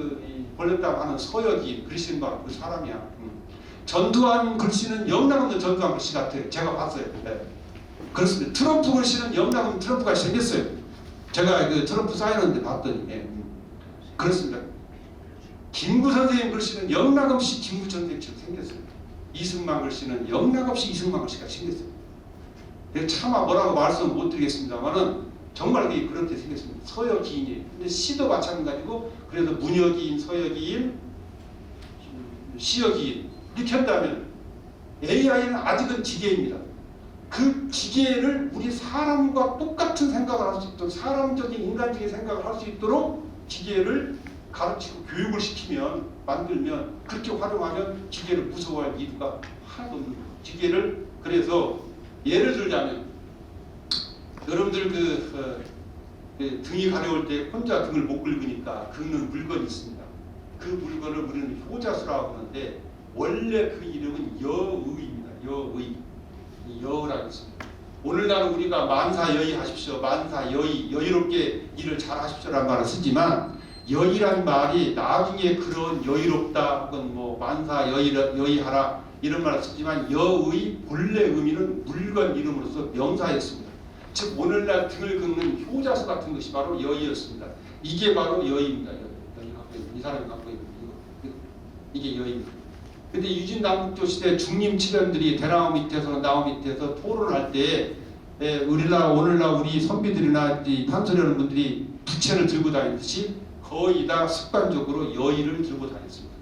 벌렸다고 하는 서여기인 글씨는 바로 그 사람이야. 전두환 글씨는 영락없는 전두환 글씨 같아요. 제가 봤어요. 네. 그렇습니다. 트럼프 글씨는 영락없는 트럼프가 생겼어요. 제가 그 트럼프 사인하는데 봤더니 그렇습니다. 김구 선생님 글씨는 영락없이 김구 선생님처럼 생겼어요. 이승만 글씨는 영락없이 이승만 글씨가 생겼어요. 차마 뭐라고 말씀 못 드리겠습니다만은 정말 그렇게 생겼습니다. 서여기인이에요. 근데 시도 마찬가지고 그래서 문여기인, 서여기인, 시여기인 이렇게 한다면 AI는 아직은 기계입니다. 그 기계를 우리 사람과 똑같은 생각을 할 수 있도록 사람적인 인간적인 생각을 할 수 있도록 기계를 가르치고 교육을 시키면 만들면 그렇게 활용하면 기계를 무서워할 이유가 하나도 없는 거예요. 기계를 그래서 예를 들자면 여러분들 등이 가려울 때 혼자 등을 못 긁으니까 긁는 물건이 있습니다. 그 물건을 우리는 효자수라고 하는데 원래 그 이름은 여의입니다. 여의라고 있습니다. 오늘날은 우리가 만사여의 하십시오. 만사여의 여유롭게 일을 잘 하십시오라는 말을 쓰지만 여의란 말이 나중에 그런 여유롭다 혹은 뭐 만사여의하라 이런 말을 쓰지만 여의 본래 의미는 물건 이름으로서 명사였습니다. 즉 오늘날 등을 긁는 효자수 같은 것이 바로 여의였습니다. 이게 바로 여의입니다. 이 사람이 갖고 있는 이게 여의입니다. 근데 유진남북조 시대 중림치련들이 대나무 밑에서 나무 밑에서 토론을 할 때 오늘날 우리 선비들이나 판소리하는 분들이 부채를 들고 다니듯이 거의 다 습관적으로 여의를 들고 다녔습니다.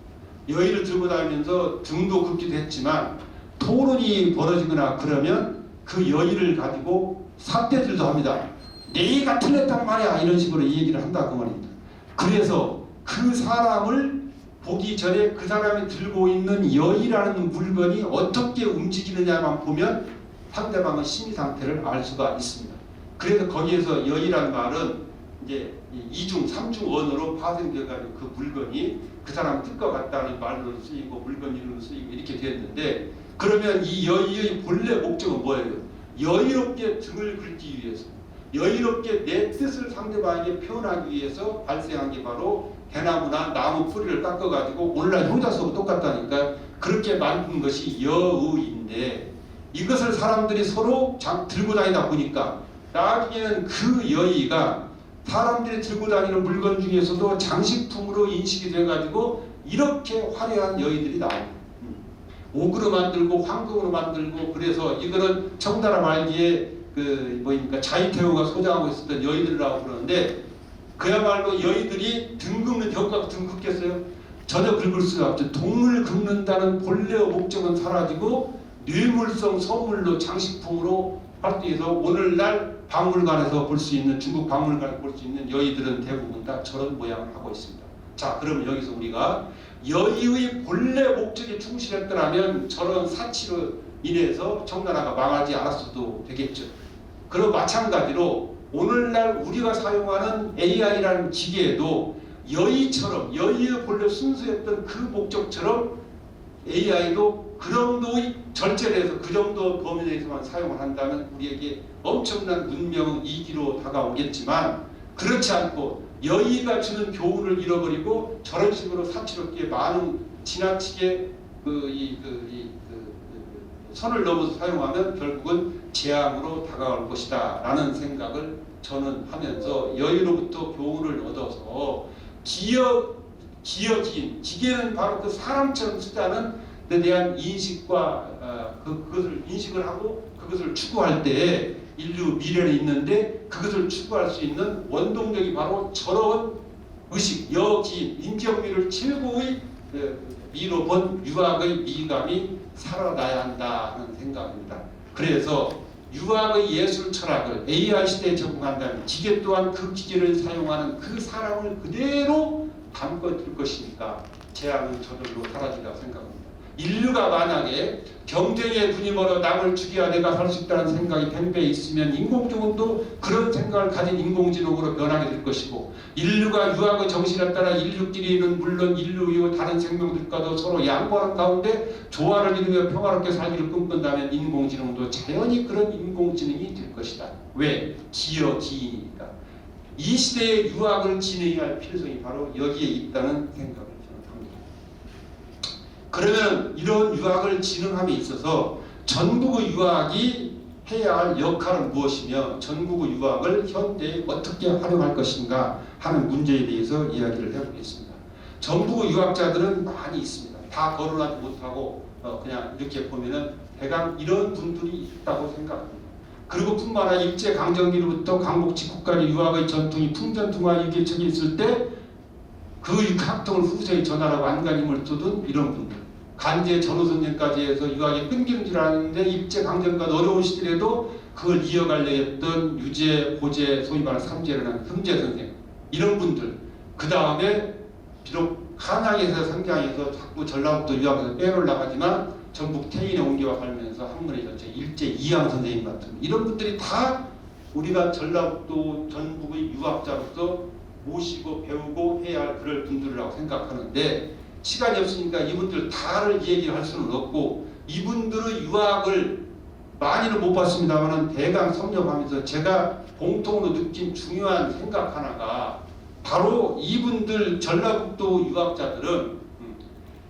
여의를 들고 다니면서 등도 긁기도 했지만 토론이 벌어지거나 그러면 그 여의를 가지고 삿대질도 합니다. 내가 틀렸단 말이야 이런 식으로 이 얘기를 한다고 말입니다. 그래서 그 사람을 보기 전에 그 사람이 들고 있는 여의라는 물건이 어떻게 움직이느냐만 보면 상대방의 심리 상태를 알 수가 있습니다. 그래서 거기에서 여의라는 말은 이제 2중, 3중 원어로 파생되어가지고 그 물건이 그 사람 뜻과 같다는 말로 쓰이고 물건 이름으로 쓰이고 이렇게 되었는데 그러면 이 여의의 본래 목적은 뭐예요? 여유롭게 등을 긁기 위해서 여유롭게 내 뜻을 상대방에게 표현하기 위해서 발생한 게 바로 대나무나 나무 뿌리를 깎아가지고 오늘날 효자수하고 똑같다니까 그렇게 만든 것이 여의인데 이것을 사람들이 서로 들고 다니다 보니까 나중에는 그 여의가 사람들이 들고 다니는 물건 중에서도 장식품으로 인식이 돼가지고 이렇게 화려한 여의들이 나옵니다. 옥으로 만들고 황금으로 만들고 그래서 이거는 청나라 말기에 자이태호가 소장하고 있었던 여의들이라고 그러는데 그야말로 여의들이 등 긁는 효과가 등 긁겠어요? 전혀 긁을 수가 없죠. 동물 긁는다는 본래의 목적은 사라지고 뇌물성 선물로 장식품으로 활동해서 오늘날 박물관에서 볼 수 있는 중국 박물관에서 볼 수 있는 여의들은 대부분 다 저런 모양을 하고 있습니다. 자, 그러면 여기서 우리가 여의의 본래 목적에 충실했더라면 저런 사치로 인해서 청나라가 망하지 않았어도 되겠죠. 그리고 마찬가지로 오늘날 우리가 사용하는 AI라는 기계에도 여의의 본래 순수했던 그 목적처럼 AI도 그 정도의 절제를 해서 그 정도 범위 내에서만 사용을 한다면 우리에게 엄청난 문명은 이기로 다가오겠지만, 그렇지 않고 여의가 주는 교훈을 잃어버리고 저런 식으로 사치롭게 많은 지나치게 선을 넘어서 사용하면 결국은 재앙으로 다가올 것이다 라는 생각을 저는 하면서, 여의로부터 교훈을 얻어서 기어긴 기계는 바로 그 사람처럼 쓰다는 데 대한 인식과 그것을 인식을 하고 그것을 추구할 때 인류 미래는 있는데, 그것을 추구할 수 있는 원동력이 바로 저런 의식, 여기 인격미를 최고의 미로 본 유학의 미감이 살아나야 한다는 생각입니다. 그래서 유학의 예술 철학을 AI 시대에 적응한다면 기계 또한 그 기계를 사용하는 그 사람을 그대로 담궈둘 것이니까 재앙은 저절로 사라진다고 생각합니다. 인류가 만약에 경쟁의 군이 멀어 남을 죽여야 내가 살 수 있다는 생각이 팽배해 있으면 인공지능도 그런 생각을 가진 인공지능으로 변하게 될 것이고, 인류가 유학의 정신에 따라 인류끼리는 물론 인류 이후 다른 생명들과도 서로 양보하는 가운데 조화를 이루며 평화롭게 살기를 꿈꾼다면 인공지능도 자연히 그런 인공지능이 될 것이다. 왜? 기어기이니까. 이 시대의 유학을 진행해야 할 필요성이 바로 여기에 있다는 생각을 그러면 이런 유학을 진행함에 있어서 전국의 유학이 해야 할 역할은 무엇이며 전국의 유학을 현대에 어떻게 활용할 것인가 하는 문제에 대해서 이야기를 해보겠습니다. 전국의 유학자들은 많이 있습니다. 다 거론하지 못하고 그냥 이렇게 보면은 대강 이런 분들이 있다고 생각합니다. 그리고 뿐만 아니라 일제강점기로부터 강복 직후까지 유학의 전통이 풍전통화 유계척에 있을 때 그 학통을 후세에 전하라고 안간힘을 쏟은 이런 분들, 간제 전후선생까지 해서 유학이 끊기는 줄 알았는데 일제강점기가 어려운 시절에도 그걸 이어가려 했던 유제, 보제, 소위 말하는 삼제라는 흠제 선생, 이런 분들, 그 다음에 비록 한양에서 상장에서 자꾸 전라북도 유학에서 빼놓으려고 하지만 전북 태인에 옮겨와 가면서 한문에 전체 일제 이양 선생님 같은 이런 분들이 다 우리가 전라북도 전북의 유학자로서 모시고 배우고 해야 할 그럴 분들이라고 생각하는데, 시간이 없으니까 이분들 다를 얘기를 할 수는 없고, 이분들의 유학을 많이는 못 봤습니다만 대강 섭렵하면서 제가 공통으로 느낀 중요한 생각 하나가, 바로 이분들 전라북도 유학자들은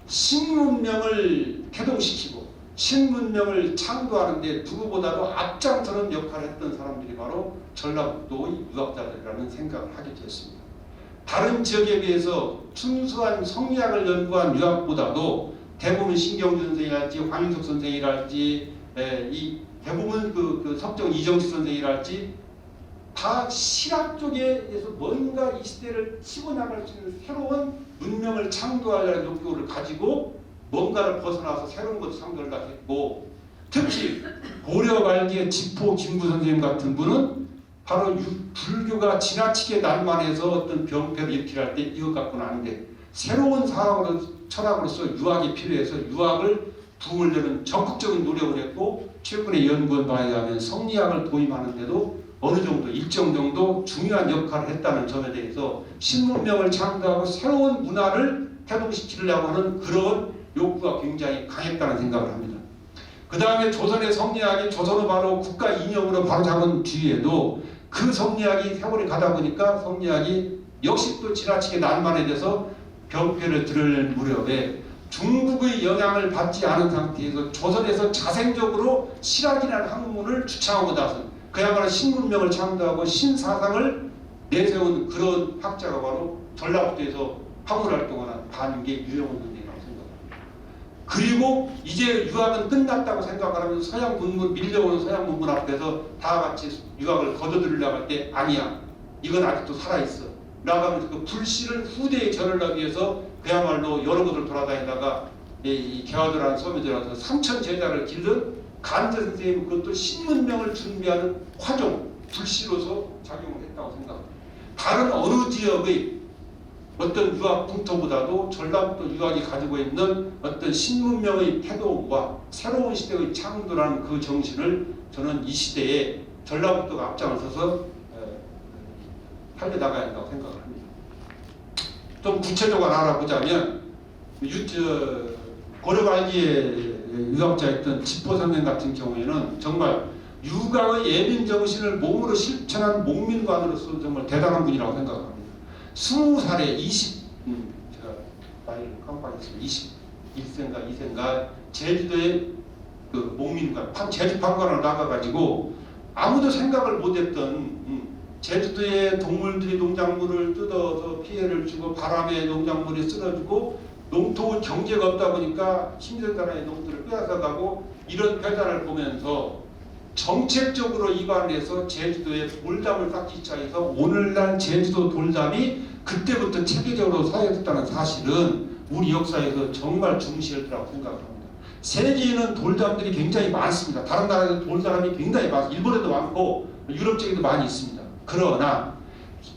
신문명을 태동시키고 신문명을 창조하는데 누구보다도 앞장서는 역할을 했던 사람들이 바로 전라북도의 유학자들이라는 생각을 하게 되었습니다. 다른 지역에 비해서 순수한 성리학을 연구한 유학보다도 대부분 신경주 선생이랄지 황인석 선생이랄지 이 대부분 그 석정 이정식 선생이랄지 다 실학 쪽에서 뭔가 이 시대를 치고 나갈 수 있는 새로운 문명을 창조하려는 욕구를 가지고 뭔가를 벗어나서 새로운 것을 창조하려고 했고, 특히 고려 말기의 지포 김구 선생님 같은 분은 바로 불교가 지나치게 난만해서 어떤 병폐를 일으킬 때 이것 갖고는 안 돼. 새로운 철학으로서 유학이 필요해서 유학을 붐을 내는 적극적인 노력을 했고, 최근에 연구한 바에 의하면 성리학을 도입하는데도 어느 정도 일정 정도 중요한 역할을 했다는 점에 대해서 신문명을 창조하고 새로운 문화를 태동시키려고 하는 그런 욕구가 굉장히 강했다는 생각을 합니다. 그 다음에 조선의 성리학이 조선을 바로 국가 이념으로 바로 잡은 뒤에도 그 성리학이 세월이 가다 보니까 성리학이 역시 또 지나치게 난만해져서 병폐를 드러낼 무렵에 중국의 영향을 받지 않은 상태에서 조선에서 자생적으로 실학이라는 학문을 주창하고 나선 그야말로 신문명을 창조하고 신사상을 내세운 그런 학자가 바로 전라북도에서 학문활동하는 반개 유영훈 선생이라고 생각합니다. 그리고 이제 유학은 끝났다고 생각하면서 서양 문문 밀려오는 서양 문문 앞에서 다 같이 유학을 거둬들이려고 할 때 아니야, 이건 아직도 살아있어 라고 하면서 그 불씨를 후대에 전하기 위해서 그야말로 여러 곳을 돌아다니다가 이 개화도라는 섬에 들어가서 3천 제자를 기른 간제 선생님, 그것도 신문명을 준비하는 화종, 불씨로서 작용을 했다고 생각합니다. 다른 어느 지역의 어떤 유학 풍토보다도 전라북도 유학이 가지고 있는 어떤 신문명의 태동과 새로운 시대의 창조라는 그 정신을 저는 이 시대에 전라북도가 앞장을 서서 살려나가야 한다고 생각을 합니다. 좀 구체적으로 알아보자면 고려 말기에 유학자였던 지포 선생 같은 경우에는 정말 유강의 예민 정신을 몸으로 실천한 목민관으로서 정말 대단한 분이라고 생각합니다. 20살에 제가 나이를 깜빡했습니다. 21세인가 2세인가 제주도에 그 목민관 제주 판관을 나가가지고 아무도 생각을 못했던 제주도의 동물들이 농작물을 뜯어서 피해를 주고 바람에 농작물이 쓰러지고 농토 경제가 없다 보니까 힘들다라의 농토를 빼앗아가고 이런 배달을 보면서 정책적으로 입안해서 제주도에 돌담을 쌓기 시작해서 오늘날 제주도 돌담이 그때부터 체계적으로 사용됐다는 사실은 우리 역사에서 정말 중시했다고 생각합니다. 세계에는 돌담들이 굉장히 많습니다. 다른 나라에도 돌담이 굉장히 많습니다. 일본에도 많고 유럽 쪽에도 많이 있습니다. 그러나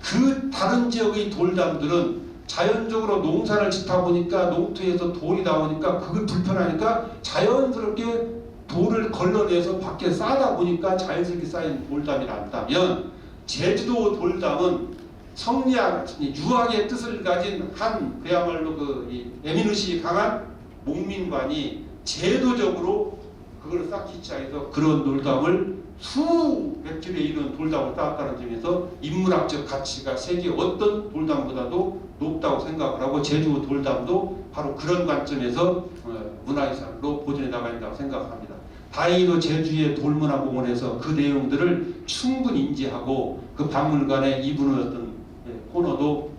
그 다른 지역의 돌담들은 자연적으로 농사를 짓다 보니까 농토에서 돌이 나오니까 그게 불편하니까 자연스럽게 돌을 걸러내서 밖에 쌓다 보니까 자연스럽게 쌓인 돌담이 난다면 제주도 돌담은 성리학, 유학의 뜻을 가진 한 그야말로 에미누시 강한 목민관이 제도적으로 그걸 쌓기 시작해서 그런 돌담을 수백 킬에 이르는 돌담을 쌓았다는 점에서 인문학적 가치가 세계 어떤 돌담보다도 높다고 생각을 하고 제주 돌담도 바로 그런 관점에서 문화유산으로 보존해 나가야 된다고 생각합니다. 다행히도 제주의 돌문화공원에서 그 내용들을 충분히 인지하고 그 박물관에 이분의 어떤 코너도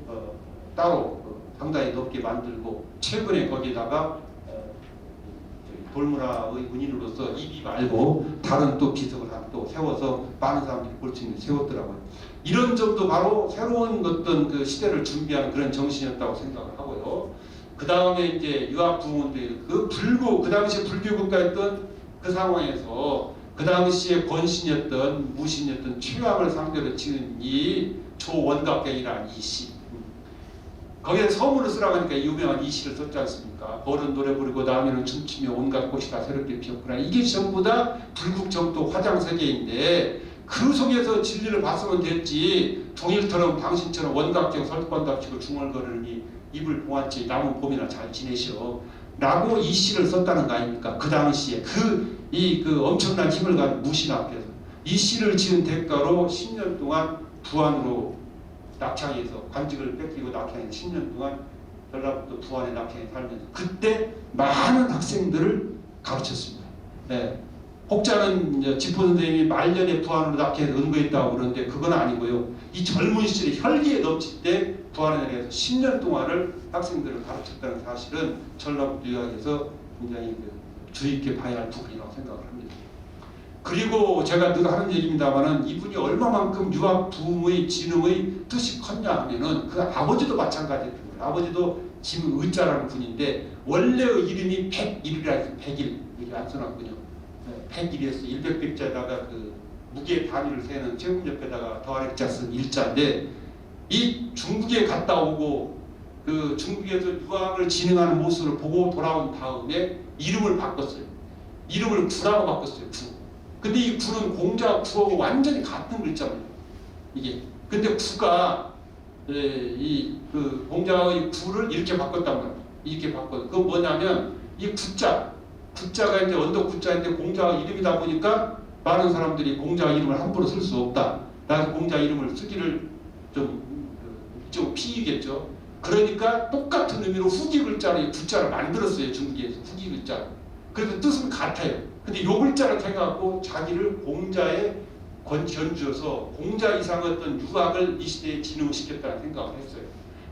따로 상당히 높게 만들고 최근에 거기다가 돌문화의 문인으로서 입이 말고 다른 또 비석을 또 세워서 많은 사람들이 볼 수 있는 세웠더라고요. 이런 점도 바로 새로운 어떤 그 시대를 준비하는 그런 정신이었다고 생각을 하고요. 그 다음에 이제 유학 부흥원들 그 당시에 불교 국가였던 그 상황에서 그 당시에 권신이었던 무신이었던 최왕을 상대로 치는 이 조원각경이라는 이 시. 거기에 서문을 쓰라고 하니까 유명한 이 시를 썼지 않습니까? 벌은 노래 부르고 나무는 춤추며 온갖 꽃이 다 새롭게 피었구나. 이게 전부 다 불국정도 화장세계인데 그 속에서 진리를 봤으면 됐지 종일처럼 당신처럼 원각경 설득관답치고 중얼거리니 입을 봉한채 남은 봄이나 잘 지내시오 라고 이 시를 썼다는 거 아닙니까? 그 당시에 그 엄청난 힘을 가진 무신 앞에서 이 시를 지은 대가로 10년 동안 부안으로 낙향에서 관직을 뺏기고 낙향에서 10년 동안 전라북도 부안의 낙향에 살면서 그때 많은 학생들을 가르쳤습니다. 네. 혹자는 지포 선생님이 말년에 부안으로 낙향에서 은거했다고 그러는데 그건 아니고요. 이 젊은 시절에 혈기에 넘칠 때 부안에 내려서 10년 동안을 학생들을 가르쳤다는 사실은 전라북도 유학에서 굉장히 주의 있게 봐야 할 부분이라고 생각을 합니다. 그리고 제가 늘 하는 얘기입니다만은 이분이 얼마만큼 유학 부흥의 진흥의 뜻이 컸냐 하면은 그 아버지도 마찬가지였던 거예요. 아버지도 지금 의자라는 분인데 원래의 이름이 101이라 해서 100일 이렇게 안 써놨군요. 100일에서 100백자에다가 그 무게 단위를 세는 제곱 옆에다가 더하기 자 쓴 일자인데 이 중국에 갔다 오고 그 중국에서 유학을 진행하는 모습을 보고 돌아온 다음에 이름을 바꿨어요. 이름을 구라고 바꿨어요. 구. 근데 이 구는 공자 구하고 완전히 같은 글자입니다. 이게. 근데 구가 그 공자의 구를 이렇게 바꿨단 말이에요. 이렇게 바꿔. 그건 뭐냐면 이 구자가 이제 언덕 구자인데 공자 이름이다 보니까 많은 사람들이 공자 이름을 함부로 쓸 수 없다. 나도 공자 이름을 쓰기를 좀 피이겠죠. 그러니까 똑같은 의미로 후기 글자로 구자를 만들었어요. 중국에서 후기 글자. 그래서 뜻은 같아요. 근데 요 글자를 해갖고 자기를 공자에 견주어서 공자 이상의 어떤 유학을 이 시대에 진흥시켰다는 생각을 했어요.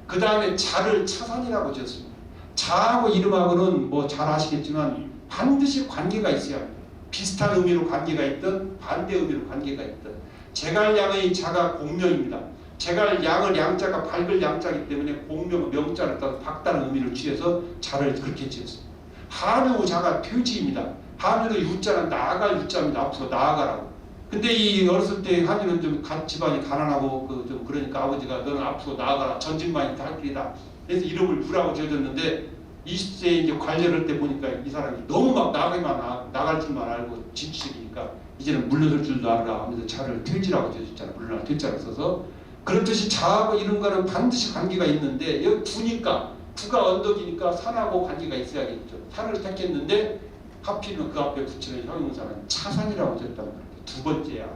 그 다음에 자를 차산이라고 지었습니다. 자하고 이름하고는 뭐 잘 아시겠지만 반드시 관계가 있어야 합니다. 비슷한 의미로 관계가 있든 반대 의미로 관계가 있든 제갈량의 자가 공명입니다. 제갈량을 양자가 밝을 양자이기 때문에 공명 명자를 따서 박다는 의미를 취해서 자를 그렇게 지었습니다. 한유 자가 퇴지입니다. 한유의 유자는 나아갈 유자입니다. 앞으로 나아가라고. 근데 이 어렸을 때 한유는 좀 집안이 가난하고 좀 그러니까 아버지가 너는 앞으로 나아가라. 전진만이 갈 길이다. 그래서 이름을 유라고 지어줬는데 20세에 이제 관례를 때 보니까 이 사람이 너무 막 나갈 줄만 알고 진취적이니까 이제는 물러설 줄도 알아 하면서 자를 퇴지라고 지어줬잖아요. 물러날 퇴자를 써서. 그렇듯이 자하고 이런 거는 반드시 관계가 있는데 여기 구니까 부가 언덕이니까 산하고 관계가 있어야겠죠. 산을 택했는데 하필이면 그 앞에 붙이는 형용사는 차산이라고 했단 말이에요. 두 번째야.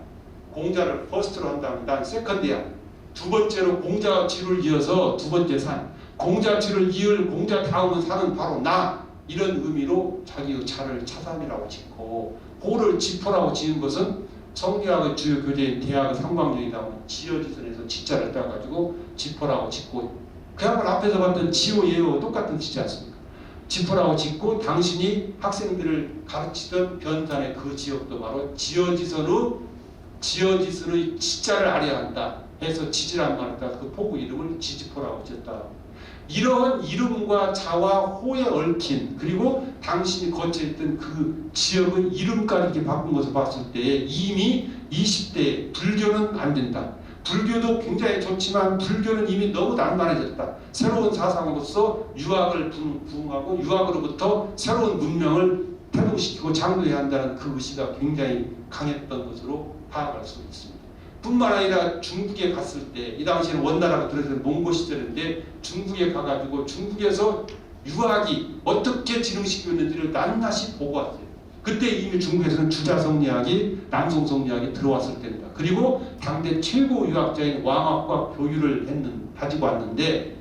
공자를 퍼스트로 한다면 난 세컨드야. 두 번째로 공자 지를 이어서 두 번째 산. 공자 지를 이을 공자 다음은 산은 바로 나. 이런 의미로 자기의 차를 차산이라고 짓고 호를 지포라고 지은 것은 성리학의 주요 교재인 대학의 상방정이다 보면 지어지선에서 지자를 따가지고 지포라고 짓고 그야말로 앞에서 봤던 지오 예오 똑같은 짓지 않습니까? 지포라고 짓고 당신이 학생들을 가르치던 변산의 그 지역도 바로 지어지선의 지자를 알아야 한다 해서 지지란 말이다. 그 포구 이름을 지지포라고 지었다. 이러한 이름과 자와 호에 얽힌 그리고 당신이 거쳐있던 그 지역의 이름까지 이렇게 바꾼 것을 봤을 때 이미 20대에 불교는 안 된다. 불교도 굉장히 좋지만 불교는 이미 너무 난만해졌다. 새로운 사상으로서 유학을 부흥하고 유학으로부터 새로운 문명을 태동시키고 장도해야 한다는 그 의지가 굉장히 강했던 것으로 파악할 수 있습니다. 뿐만 아니라 중국에 갔을 때 이 당시에는 원나라가 들어서 몽고 시절인데 중국에 가가지고 중국에서 유학이 어떻게 진흥시키고 있는지를 낱낱이 보고 왔어요. 그때 이미 중국에서는 주자성리학이 남송성리학이 들어왔을 때입니다. 그리고 당대 최고 유학자인 왕학과 교류를 가지고 왔는데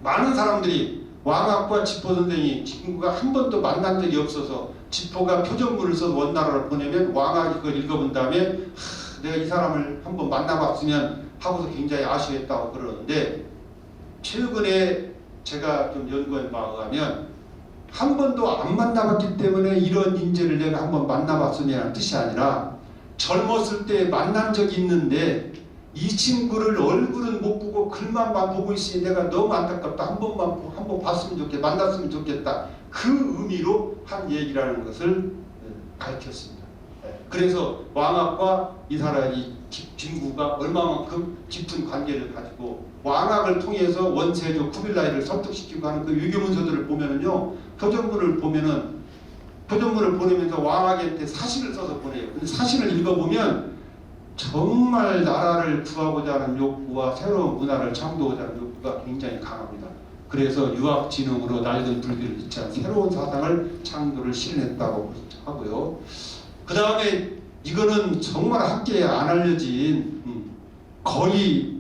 많은 사람들이 왕학과 지포 선생이 친구가 한 번도 만난 적이 없어서 지포가 표전문을 써서 원나라로 보내면 왕학이 그걸 읽어본 다음에 내가 이 사람을 한번 만나봤으면 하고서 굉장히 아쉬워했다고 그러는데 최근에 제가 좀 연구해 봐가면 한 번도 안 만나봤기 때문에 이런 인재를 내가 한번 만나봤으면 뜻이 아니라 젊었을 때 만난 적이 있는데 이 친구를 얼굴은 못 보고 글만 보고 있으니 내가 너무 안타깝다. 한 번 봤으면 좋겠다. 만났으면 좋겠다. 그 의미로 한 얘기라는 것을 가르쳤습니다. 그래서 왕학과 이 사람이 김구가 얼마만큼 깊은 관계를 가지고 왕학을 통해서 원세조 쿠빌라이를 설득시키고 하는 그 유교문서들을 보면은요 표전문을 보내면서 왕학한테 사시를 써서 보내요. 근데 사시를 읽어보면 정말 나라를 구하고자 하는 욕구와 새로운 문화를 창조하고자 하는 욕구가 굉장히 강합니다. 그래서 유학진흥으로 낡은 불교를 지찬 새로운 사상을 창조를 실현했다고 하고요. 그 다음에 이거는 정말 학계에 안 알려진 거의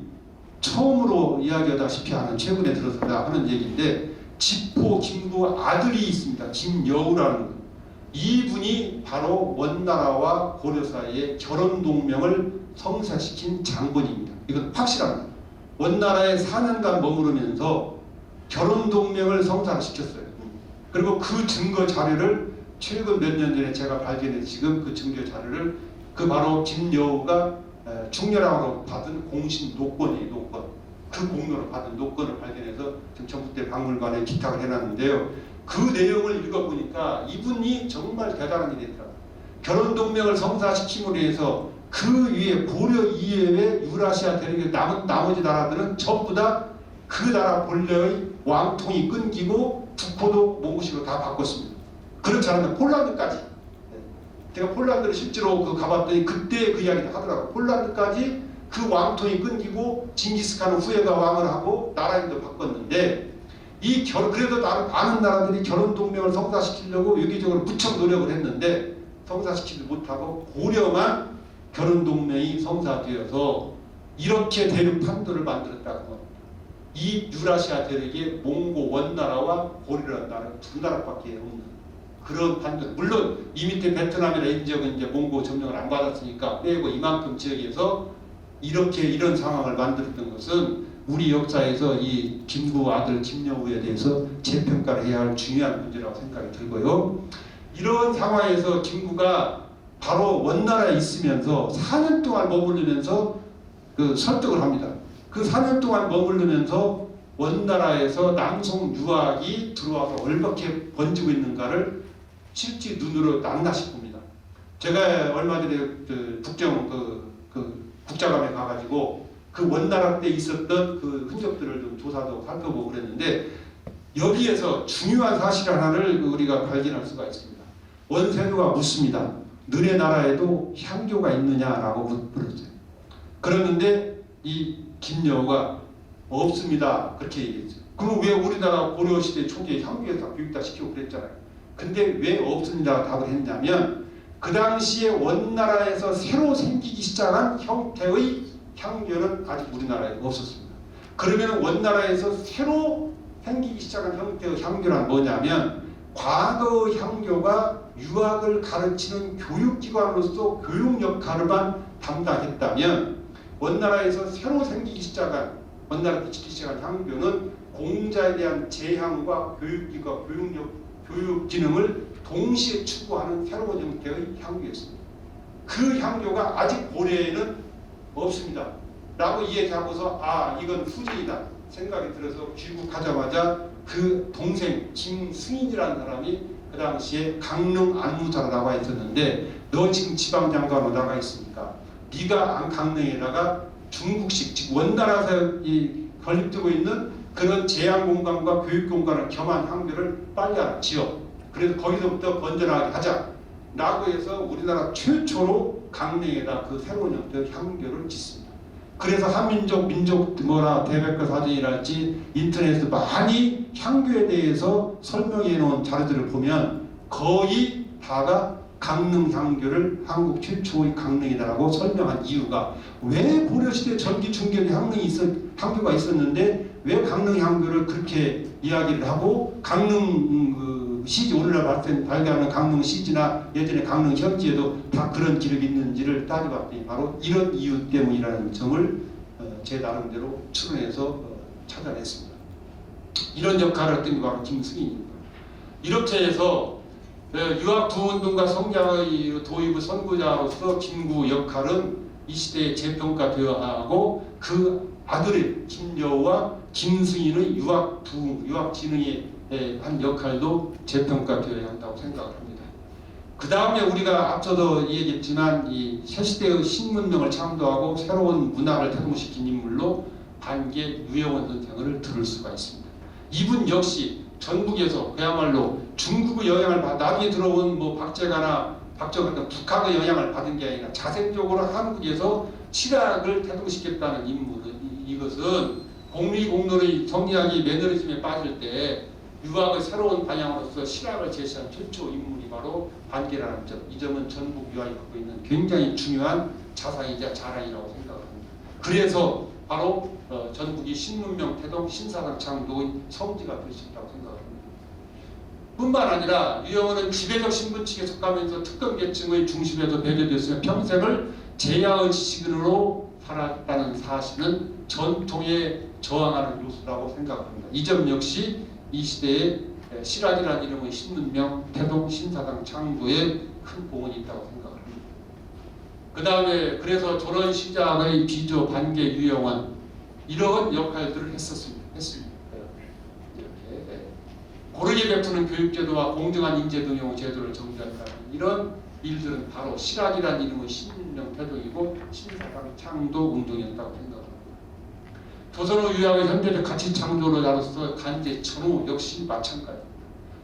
처음으로 이야기하다시피 하는 최근에 들어서 하는 얘기인데 지포 김구 아들이 있습니다. 김여우라는 분. 이분이 바로 원나라와 고려 사이의 결혼 동맹을 성사시킨 장본입니다. 이건 확실합니다. 원나라에 4년간 머무르면서 결혼 동맹을 성사시켰어요. 그리고 그 증거 자료를 최근 몇 년 전에 제가 발견해서 지금 그 증거 자료를 그 바로 김여우가 중려랑으로 받은 공신 노건이에요. 노건. 그 공로로 받은 노건을 발견해서 지금 전북대 박물관에 기탁을 해놨는데요. 그 내용을 읽어보니까 이분이 정말 대단한 일이 있더라고요. 결혼동맹을 성사시킴으로 해서 그 위에 고려 이외의 유라시아 대륙의 나머지 나라들은 전부 다 그 나라 본래의 왕통이 끊기고 국호도 몽고식으로 다 바꿨습니다. 그렇지 않으면 폴란드까지. 제가 폴란드를 실제로 가봤더니 그때 그 이야기를 하더라고요. 폴란드까지 그 왕통이 끊기고 징기스칸은 후예가 왕을 하고 나라인도 바꿨는데 그래도 많은 나라들이 결혼 동맹을 성사시키려고 유기적으로 무척 노력을 했는데 성사시키지 못하고 고려만 결혼 동맹이 성사되어서 이렇게 대륙 판도를 만들었다고 합니다. 이 유라시아 대륙에 몽고 원나라와 고려라는 나라 두 나라밖에 없는 그런 판도. 물론 이 밑에 베트남이나 이 지역은 이제 몽고 점령을 안 받았으니까 빼고 이만큼 지역에서 이런 상황을 만들었던 것은 우리 역사에서 이 김구 아들 김여우에 대해서 재평가를 해야 할 중요한 문제라고 생각이 들고요. 이런 상황에서 김구가 바로 원나라에 있으면서 4년 동안 머무르면서 설득을 합니다. 그 4년 동안 머무르면서 원나라에서 남송 유학이 들어와서 얼마게 번지고 있는가를 실제 눈으로 낱낱이 봅니다. 제가 얼마 전에 북경 국자감에 가가지고 그 원나라 때 있었던 그 흔적들을 좀 조사도 살펴보고 그랬는데 여기에서 중요한 사실 하나를 우리가 발견할 수가 있습니다. 원세조가 묻습니다. 너네 나라에도 향교가 있느냐라고 물었어요. 그러는데 이 김여우가 없습니다. 그렇게 얘기했죠. 그럼 왜 우리나라 고려시대 초기에 향교에서 교육다 시키고 그랬잖아요. 근데 왜 없습니다 답을 했냐면 그 당시에 원나라에서 새로 생기기 시작한 형태의 향교는 아직 우리나라에 없었습니다. 그러면 원나라에서 새로 생기기 시작한 형태의 향교란 뭐냐면 과거 향교가 유학을 가르치는 교육기관으로서 교육 역할을만 담당했다면 원나라에서 새로 생기기 시작한 원나라 비치기 시작한 향교는 공자에 대한 재향과 교육기관, 교육 기능을 동시에 추구하는 새로운 형태의 향교였습니다. 그 향교가 아직 고려에는 없습니다. 라고 이야기하고서 아 이건 후진이다 생각이 들어서 귀국하자마자 그 동생 김승인이라는 사람이 그 당시에 강릉 안무사로 나와 있었는데 너 지금 지방장관으로 나가 있으니까 네가 강릉에다가 중국식 즉 원나라에서 건립되고 있는 그런 제향공간과 교육공간을 겸한 향교를 빨리 지어. 그래서 거기서부터 번져나가게 하자 라고 해서 우리나라 최초로 강릉에다 그 새로운 형태의 향교를 짓습니다. 그래서 한민족 민족 대백과 사전이랄지 인터넷에서 많이 향교에 대해서 설명해 놓은 자료들을 보면 거의 다가 강릉 향교를 한국 최초의 강릉이다라고 설명한 이유가 왜 고려시대 전기 중경에 향교가 있었는데 왜 강릉 향교를 그렇게 이야기를 하고 강릉 시지 오늘날 발견하는 강릉 시지나 예전에 강릉 현지에도 다 그런 기록이 있는지를 따져봤더니 바로 이런 이유 때문이라는 점을 제 나름대로 추론해서 찾아냈습니다. 이런 역할을 했던 게 바로 김승인입니다. 이렇게 해서 유학 부운동과 성장의 도입의 선구자로서 김구 역할은 이 시대에 재평가되어야 하고 그 아들의 김여우와 김승인의 유학 진흥의 한 역할도 재평가되어야 한다고 생각을 합니다. 그 다음에 우리가 앞서도 얘기했지만 이 새시대의 신문명을 창조하고 새로운 문화를 태동시킨 인물로 반개 유영원 선생을 들을 수가 있습니다. 이분 역시 전국에서 그야말로 중국의 영향을 나중에 들어온 박제가나 박정희가 북한의 영향을 받은 게 아니라 자생적으로 한국에서 실학을 태동시켰다는 인물은 이것은 공리공론의 성리학이 매너리즘에 빠질 때 유학의 새로운 방향으로서 실학을 제시한 최초 인물이 바로 반개라는 점. 이 점은 전국 유학이 갖고 있는 굉장히 중요한 자상이자 자랑이라고 생각합니다. 그래서 바로 전국이 신문명 태동 신사상 창조의 성지가 될 수 있다고 생각합니다. 뿐만 아니라 유영은은 지배적 신분층에 속하면서 특권 계층의 중심에서 배제되었으며 평생을 제야의 지식인으로 살았다는 사실은 전통에 저항하는 요소라고 생각합니다. 이 점 역시 이 시대에 실학이라는 이름의 신문명 태동 신사상 창조에 큰 공헌이 있다고 생각합니다. 그 다음에 그래서 조선 시장의 비조 반개 유영은 이런 역할들을 했습니다. 이렇게 고르게 베푸는 교육제도와 공정한 인재등용 제도를 정비한다는 이런 일들은 바로 실학이라는 이름의 신문명 태동이고 신사상 창조 운동이었다고 생각합니다. 조선의 유학의 현대적 가치 창조로자로서 간제 천호 역시 마찬가지입니다.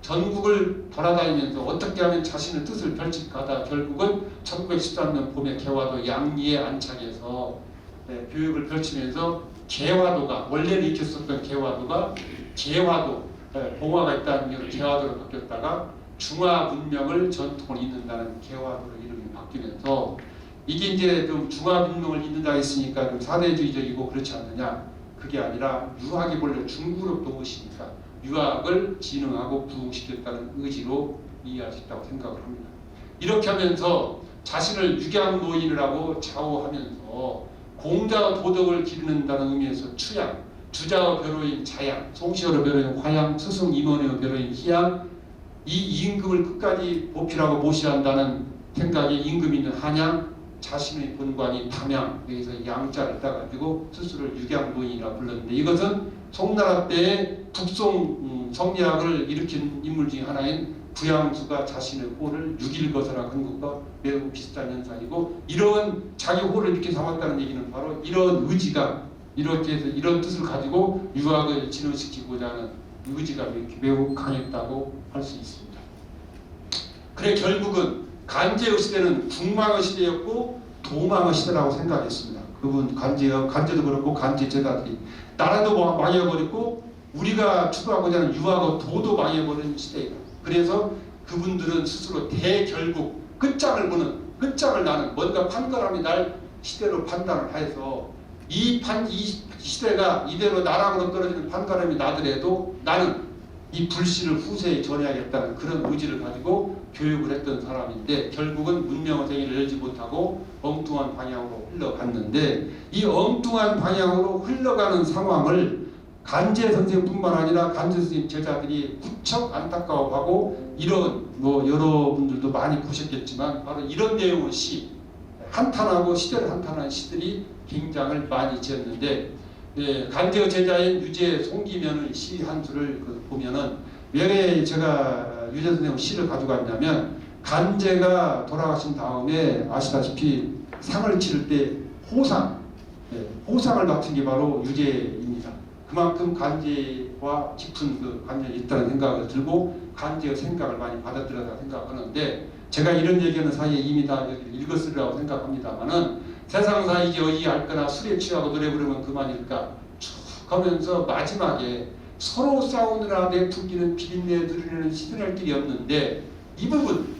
전국을 돌아다니면서 어떻게 하면 자신의 뜻을 펼칠까 결국은 1913년 봄에 개화도 양리에 안착해서 교육을 펼치면서 개화도가 원래는 익혔었던 개화도가 개화도 봉화가 있다는 이유로 개화도로 바뀌었다가 중화 문명을 전통을 잇는다는 개화도로 이름이 바뀌면서 이게 이제 좀 중화 문명을 잇는다 했으니까 좀 사대주의적이고 그렇지 않느냐. 그게 아니라 유학이 원래 중국으로부터 오시니까 유학을 진흥하고 부흥시켰다는 의지로 이해할 수 있다고 생각을 합니다. 이렇게 하면서 자신을 육양노인이라고 좌우하면서 공자의 도덕을 기르는다는 의미에서 추양, 주자의 배로인 자양, 송시어의 배로인 화양, 스승 임원의 배로인 희양, 이 임금을 끝까지 보필하고 모셔야 한다는 생각에 임금 있는 한양, 자신의 본관이 담양, 여기서 양자를 따가지고 스스로를 육양노인이라 불렀는데 이것은 송나라 때의 북송 성리학을 일으킨 인물 중에 하나인 부양수가 자신의 호를 6.1거사라고 한 것과 매우 비슷한 현상이고 이런 자기 호를 이렇게 삼았다는 얘기는 바로 이런 의지가 이렇게 해서 이런 뜻을 가지고 유학을 진흥시키고자 하는 의지가 매우 강했다고 할 수 있습니다. 그래 결국은 간제의 시대는 국망의 시대였고 도망의 시대라고 생각했습니다. 그분 간제도 그렇고 간제 제자들이 나라도 망해버렸고 우리가 추구하고자 하는 유하고 도도 망해버린 시대예요. 그래서 그분들은 스스로 대결국 끝장을 나는 뭔가 판가람이 날 시대로 판단을 해서 이 시대가 이대로 나락으로 떨어지는 판가람이 나더라도 나는 이 불씨를 후세에 전해야겠다는 그런 의지를 가지고 교육을 했던 사람인데 결국은 문명의 생일을 열지 못하고 엉뚱한 방향으로 흘러갔는데 이 엉뚱한 방향으로 흘러가는 상황을 간제 선생뿐만 아니라 간제 선생님 제자들이 무척 안타까워하고 이런 여러분들도 많이 보셨겠지만 바로 이런 내용의 한탄하고 시대를 한탄하는 시들이 굉장히 많이 지었는데 간제 제자인 유재 송기면의 시 한 수를 보면은 왜 제가 유재 선생님 시를 가져갔냐면 간제가 돌아가신 다음에 아시다시피 상을 치를 때 호상을 맡은 게 바로 유재입니다. 그만큼 간제와 깊은 관련이 있다는 생각을 들고 간제의 생각을 많이 받아들였다고 생각하는데 제가 이런 얘기하는 사이에 이미 다 읽었으리라고 생각합니다만은 세상사 이제 어디 앓거나 술에 취하고 노래 부르면 그만일까 쭉 하면서 마지막에 서로 싸우느라 내품기는 비린내 들이는 시들할 길이 없는데 이 부분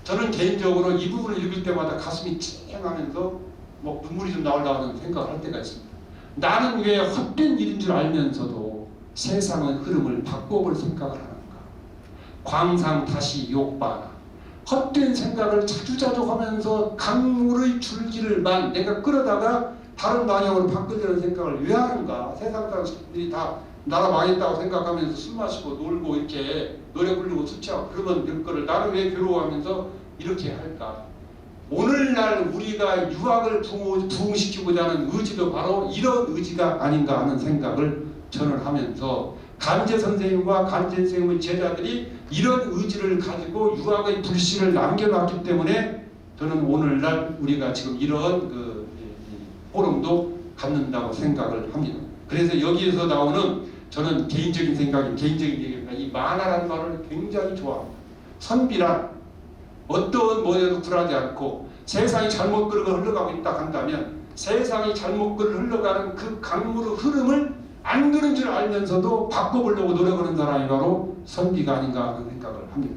저는 개인적으로 이 부분을 읽을 때마다 가슴이 찡하면서 눈물이 좀 나오려고 하는 생각을 할 때가 있습니다. 나는 왜 헛된 일인 줄 알면서도 세상의 흐름을 바꿔볼 생각을 하는가. 광상 다시 욕바나 헛된 생각을 자주자주 하면서 강물의 줄기를만 내가 끌어다가 다른 방향으로 바꾸려는 생각을 왜 하는가. 세상 사람들이 다 나라 망했다고 생각하면서 술 마시고 놀고 이렇게 노래 부르고 술 취하고 그러면 될 거를 나는 왜 괴로워하면서 이렇게 할까. 오늘날 우리가 유학을 부흥시키고자 하는 의지도 바로 이런 의지가 아닌가 하는 생각을 저는 하면서 간제 선생님과 간제 선생님의 제자들이 이런 의지를 가지고 유학의 불씨를 남겨놨기 때문에 저는 오늘날 우리가 지금 이런 포럼도 갖는다고 생각을 합니다. 그래서 여기에서 나오는 저는 개인적인 얘기입니다. 이 만화라는 말을 굉장히 좋아합니다. 선비란 어떤 모여도 굴하지 않고 세상이 잘못 흘러가고 있다 한다면 세상이 잘못 흘러가는 그 강물의 흐름을 안 그런 줄 알면서도 바꿔보려고 노력하는 사람이 바로 선비가 아닌가 하는 생각을 합니다.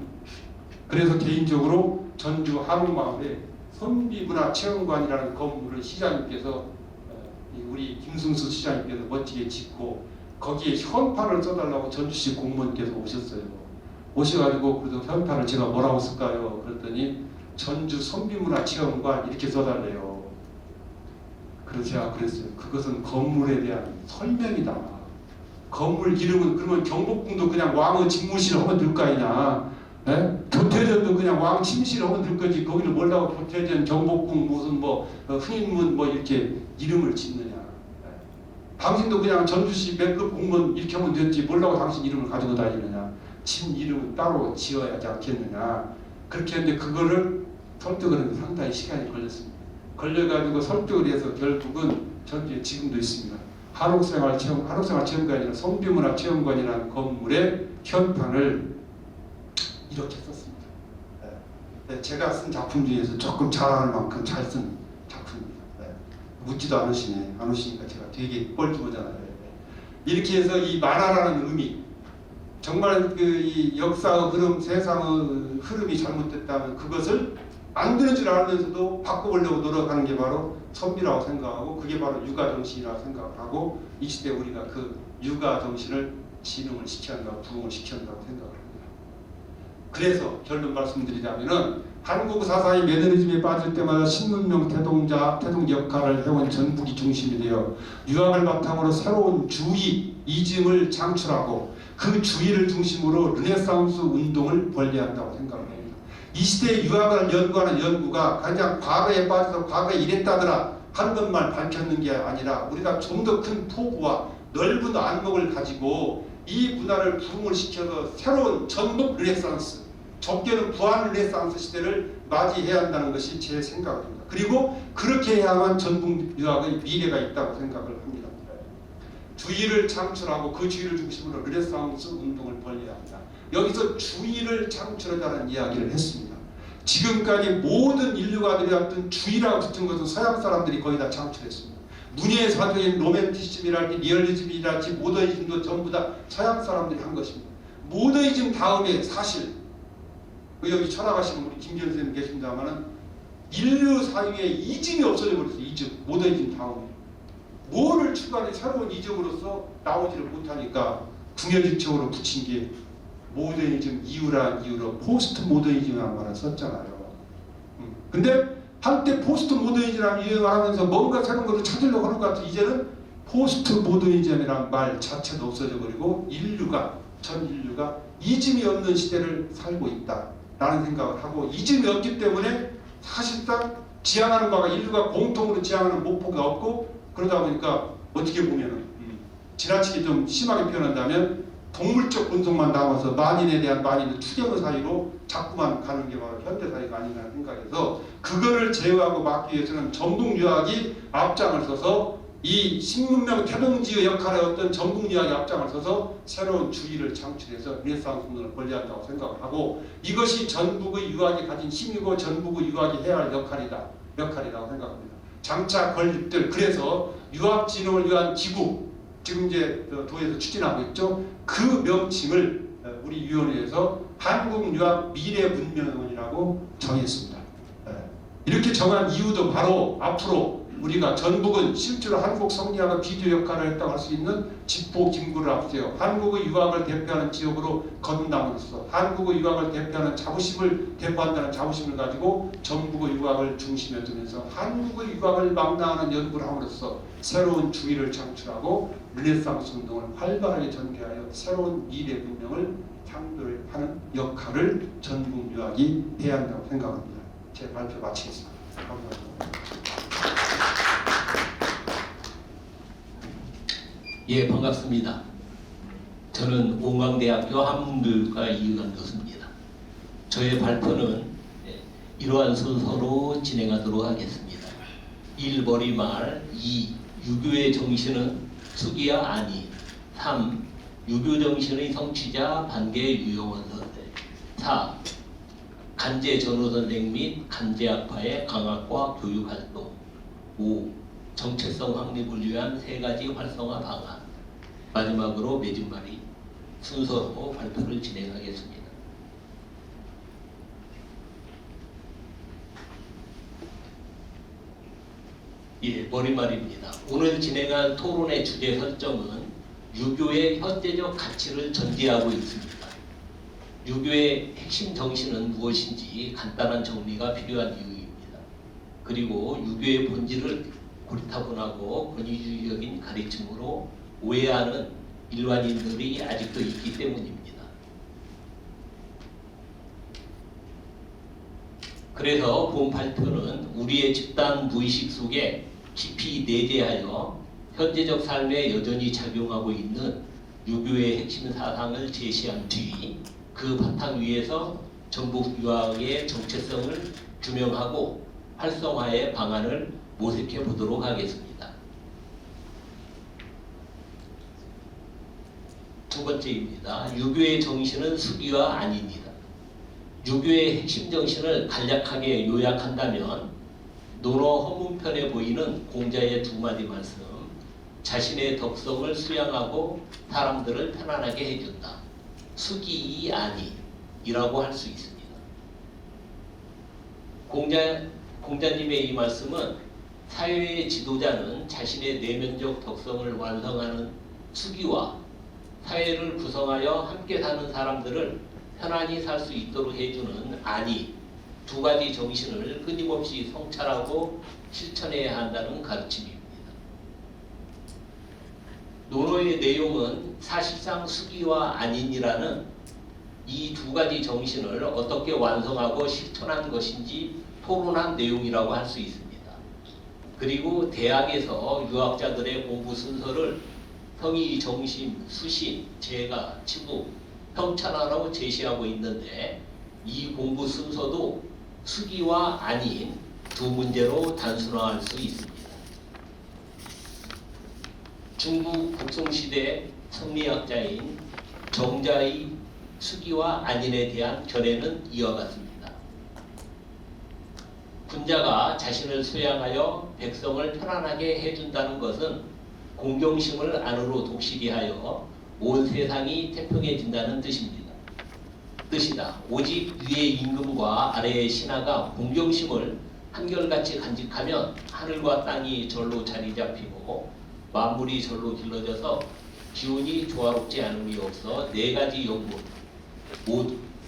그래서 개인적으로 전주 한옥마을에 선비문화체험관이라는 건물을 시장님께서 우리 김승수 시장님께서 멋지게 짓고 거기에 현판을 써달라고 전주시 공무원께서 오셨어요. 오셔가지고 그래서 현판을 제가 뭐라고 쓸까요? 그랬더니 전주 선비문화체험관 이렇게 써달래요. 그래서 제가 그랬어요. 그것은 건물에 대한 설명이다. 건물 이름은 그러면 경복궁도 그냥 왕의 집무실 하면 될 거 아니냐. 교태전도 그냥 왕 침실 하면 될 거지. 거기를 뭘라고 교태전, 경복궁 무슨 흥인문 이렇게 이름을 짓느냐. 당신도 그냥 전주시 맨급 공무원 이렇게 하면 됐지. 뭘라고 당신 이름을 가지고 다니느냐. 진 이름은 따로 지어야 하지 않겠느냐. 그렇게 했는데 그거를 설득하는 데 상당히 시간이 걸렸습니다. 걸려가지고 설득을 해서 결국은 전주에 지금도 있습니다. 한옥생활체험관이 아니라 선비문화체험관이라는 건물의 현판을 이렇게 썼습니다. 제가 쓴 작품 중에서 조금 잘하는 만큼 잘 쓴 작품입니다. 묻지도 않으시니까 제가 되게 뻘쭘하잖아요. 이렇게 해서 이 만화라는 의미, 정말 이 역사의 흐름, 세상의 흐름이 잘못됐다면 그것을 안 되는 줄 알면서도 바꿔보려고 노력하는 게 바로 선비라고 생각하고 그게 바로 육아정신이라고 생각을 하고 이 시대에 우리가 그 육아정신을 진흥을 시켜야 한다고 부흥을 시켜야 한다고 생각을 합니다. 그래서 결론 말씀드리자면은 한국 사상이 매너리즘에 빠질 때마다 신문명 태동자 역할을 해온 전북이 중심이 되어 유학을 바탕으로 새로운 주의, 이즘을 창출하고 그 주의를 중심으로 르네상스 운동을 벌려한다고 생각을 합니다. 이 시대의 유학을 연구하는 연구가 가장 과거에 빠져서 과거에 이랬다더라 하는 것만 밝혔는 게 아니라 우리가 좀 더 큰 포부와 넓은 안목을 가지고 이 문화를 부흥을 시켜서 새로운 전북 르네상스, 좁게는 부안 르네상스 시대를 맞이해야 한다는 것이 제 생각입니다. 그리고 그렇게 해야만 전북 유학의 미래가 있다고 생각을 합니다. 주의를 창출하고 그 주의를 중심으로 르네상스 운동을 벌여야 합니다. 여기서 주의를 창출하자는 이야기를 했습니다. 지금까지 모든 인류가 들여왔던 주의라고 붙은 것은 서양 사람들이 거의 다 창출했습니다. 문예의 사조인 로맨티시즘이랄지 리얼리즘이랄지 모더니즘도 전부 다 서양 사람들이 한 것입니다. 모더니즘 다음에 사실 여기 철학하시는 우리 김기현 선생님 계십니다마는 인류 사회에 이즘이 없어져 버렸어요. 이즘 모더니즘 다음에 뭐를 추가하는 새로운 이즘으로서 나오지를 못하니까 궁여지책으로 붙인 게 모더니즘 이후란 이유로 포스트 모더니즘이라는 말을 썼잖아요. 근데 한때 포스트 모더니즘이라는 유행을 하면서 뭔가 새로운 것을 찾으려고 하는 것 같아요. 이제는 포스트 모더니즘이라는 말 자체도 없어져 버리고 전 인류가 이즘이 없는 시대를 살고 있다라는 생각을 하고, 이즘이 없기 때문에 사실상 지향하는 바가 인류가 공통으로 지향하는 목표가 없고, 그러다 보니까 어떻게 보면은 지나치게 좀 심하게 표현한다면 동물적 본성만 남아서 만인에 대한 만인의 투쟁의 사이로 자꾸만 가는 게 바로 현대사회가 아닌가 생각해서, 그거를 제어하고 막기 위해서는 전북유학이 앞장을 서서 이 신문명 태동지의 역할에 어떤 전북유학이 앞장을 서서 새로운 주의를 창출해서 르네상스 운동을 권리한다고 생각을 하고, 이것이 전북의 유학이 가진 힘이고 전북의 유학이 해야 할 역할이라고 생각합니다. 장차 건립들, 그래서 유학진흥을 위한 기구, 지금 이제 도에서 추진하고 있죠. 그 명칭을 우리 위원회에서 한국유학미래문명원이라고 정했습니다. 이렇게 정한 이유도 바로 앞으로 우리가 전북은 실제로 한국 성리학의 비교 역할을 했다고 할 수 있는 집보 김구를 앞세워 한국의 유학을 대표하는 지역으로 거듭남으로써 한국의 유학을 대표하는 자부심을 대표한다는 자부심을 가지고 전북의 유학을 중심에 두면서 한국의 유학을 망라하는 연구를 함으로써 새로운 주의를 창출하고 르네상스 운동을 활발하게 전개하여 새로운 미래 문명을 창조하는 역할을 전북 유학이 해야 한다고 생각합니다. 제 발표 마치겠습니다. 감사합니다. 예, 반갑습니다. 저는 옹광대학교 한문교육과 이유관 교수입니다. 저의 발표는 이러한 순서로 진행하도록 하겠습니다. 1. 머리말 2. 유교의 정신은 수기야 아니 3. 유교 정신의 성취자 반개 유영원 선생 4. 간제 전호 선생 및 간제학파의 강학과 교육활동 5. 정체성 확립을 위한 3가지 활성화 방안. 마지막으로 매진말이 순서로 발표를 진행하겠습니다. 예, 머리말입니다. 오늘 진행한 토론의 주제 설정은 유교의 현대적 가치를 전제하고 있습니다. 유교의 핵심 정신은 무엇인지 간단한 정리가 필요한 이유입니다. 그리고 유교의 본질을 고리타분하고 권위주의적인 가르침으로 오해하는 일반인들이 아직도 있기 때문입니다. 그래서 본 발표는 우리의 집단 무의식 속에 깊이 내재하여 현재적 삶에 여전히 작용하고 있는 유교의 핵심 사상을 제시한 뒤 그 바탕 위에서 전북 유학의 정체성을 규명하고 활성화의 방안을 모색해 보도록 하겠습니다. 두 번째입니다. 유교의 정신은 수기와 아닙니다. 유교의 핵심 정신을 간략하게 요약한다면 논어 허문편에 보이는 공자의 2마디 말씀, 자신의 덕성을 수양하고 사람들을 편안하게 해준다. 수기 아니이라고 할 수 있습니다. 공자님의 이 말씀은 사회의 지도자는 자신의 내면적 덕성을 완성하는 수기와 사회를 구성하여 함께 사는 사람들을 편안히 살 수 있도록 해주는 아니, 2가지 정신을 끊임없이 성찰하고 실천해야 한다는 가르침입니다. 논어의 내용은 사실상 수기와 아닌이라는 이 2가지 정신을 어떻게 완성하고 실천한 것인지 토론한 내용이라고 할 수 있습니다. 그리고 대학에서 유학자들의 공부 순서를 성의, 정심, 수신, 재가, 치부, 평찬화로 제시하고 있는데 이 공부 순서도 수기와 아닌 2문제로 단순화할 수 있습니다. 중국 국송시대 성리학자인 정자의 수기와 아닌에 대한 견해는 이와 같습니다. 군자가 자신을 수양하여 백성을 편안하게 해준다는 것은 공경심을 안으로 독실히 하여 온 세상이 태평해진다는 뜻이다. 오직 위의 임금과 아래의 신하가 공경심을 한결같이 간직하면 하늘과 땅이 절로 자리 잡히고 만물이 절로 길러져서 기운이 조화롭지 않음이 없어 네 가지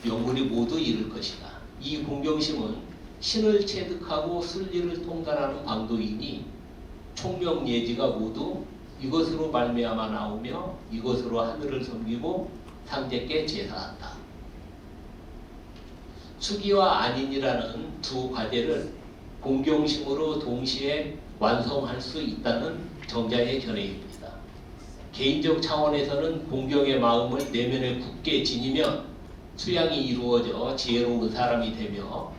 영물이 모두 이룰 것이다. 이 공경심은 신을 체득하고 순리를 통달하는 방도이니 총명예지가 모두 이것으로 말미암아 나오며 이것으로 하늘을 섬기고 상제께 제사한다. 수기와 안인이라는 두 과제를 공경심으로 동시에 완성할 수 있다는 정자의 견해입니다. 개인적 차원에서는 공경의 마음을 내면에 굳게 지니면 수양이 이루어져 지혜로운 사람이 되며,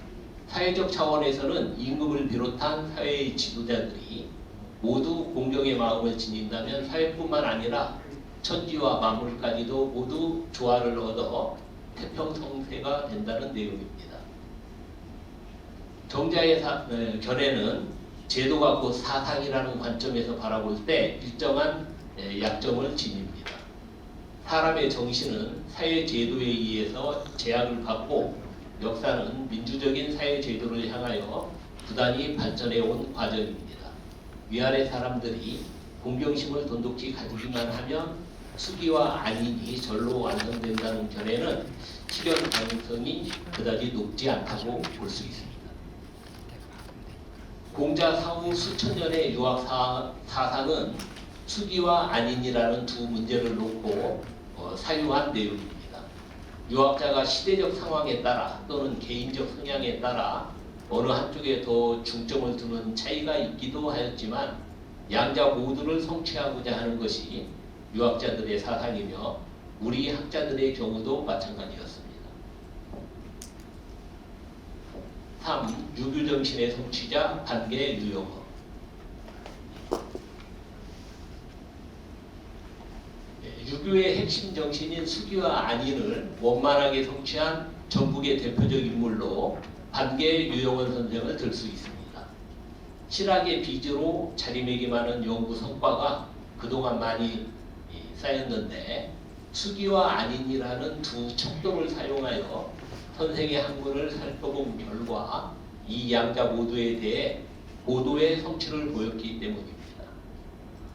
사회적 차원에서는 임금을 비롯한 사회의 지도자들이 모두 공경의 마음을 지닌다면 사회뿐만 아니라 천지와 만물까지도 모두 조화를 얻어 태평성세가 된다는 내용입니다. 정자의 견해는 제도가 곧 사상이라는 관점에서 바라볼 때 일정한 약점을 지닙니다. 사람의 정신은 사회 제도에 의해서 제약을 받고 역사는 민주적인 사회 제도를 향하여 부단히 발전해 온 과정입니다. 위아래 사람들이 공경심을 돈독히 가지기만 하면 수기와 안인이 절로 완성된다는 견해는 실현 가능성이 그다지 높지 않다고 볼 수 있습니다. 공자 사후 수천 년의 유학 사상은 수기와 안인이라는 두 문제를 놓고 사유한 내용입니다. 유학자가 시대적 상황에 따라 또는 개인적 성향에 따라 어느 한쪽에 더 중점을 두는 차이가 있기도 하였지만 양자 모두를 성취하고자 하는 것이 유학자들의 사상이며 우리 학자들의 경우도 마찬가지였습니다. 3. 유교정신의 성취자 반계 유영어. 유교의 핵심 정신인 수기와 안인을 원만하게 성취한 전국의 대표적 인물로 반계 유영원 선생을 들 수 있습니다. 실학의 빚으로 자리매김하는 연구 성과가 그동안 많이 쌓였는데 수기와 안인이라는 두 척도를 사용하여 선생의 학문을 살펴본 결과 이 양자 모두에 대해 고도의 성취를 보였기 때문입니다.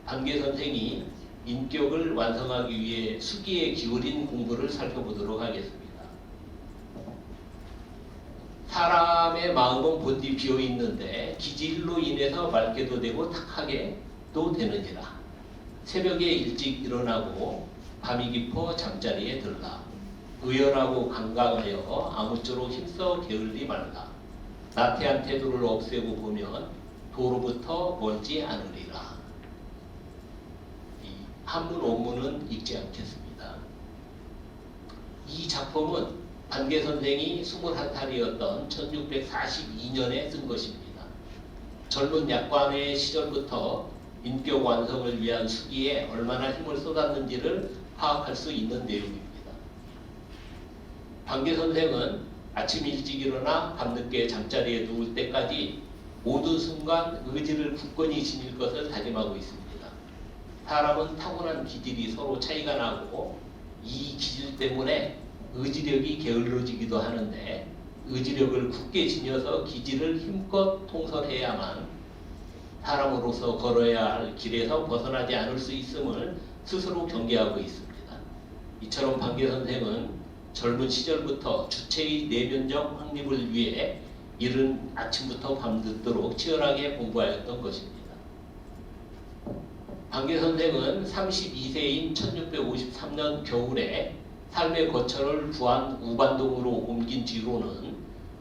반계 선생이 인격을 완성하기 위해 수기에 기울인 공부를 살펴보도록 하겠습니다. 사람의 마음은 본디 비어 있는데 기질로 인해서 맑게도 되고 탁하게도 되느니라. 새벽에 일찍 일어나고 밤이 깊어 잠자리에 들라. 의연하고 강강하여 아무쪼록 힘써 게을리 말라. 나태한 태도를 없애고 보면 도로부터 멀지 않으리라. 이 한문 원문은 읽지 않겠습니다. 이 작품은 반계 선생이 21살이었던 1642년에 쓴 것입니다. 젊은 약관의 시절부터 인격 완성을 위한 수기에 얼마나 힘을 쏟았는지를 파악할 수 있는 내용입니다. 반계 선생은 아침 일찍 일어나 밤늦게 잠자리에 누울 때까지 모든 순간 의지를 굳건히 지닐 것을 다짐하고 있습니다. 사람은 타고난 기질이 서로 차이가 나고 이 기질 때문에 의지력이 게을러지기도 하는데 의지력을 굳게 지녀서 기질을 힘껏 통솔해야만 사람으로서 걸어야 할 길에서 벗어나지 않을 수 있음을 스스로 경계하고 있습니다. 이처럼 반계 선생은 젊은 시절부터 주체의 내면적 확립을 위해 이른 아침부터 밤늦도록 치열하게 공부하였던 것입니다. 반계 선생은 32세인 1653년 겨울에 삶의 거처를 부안 우반동으로 옮긴 뒤로는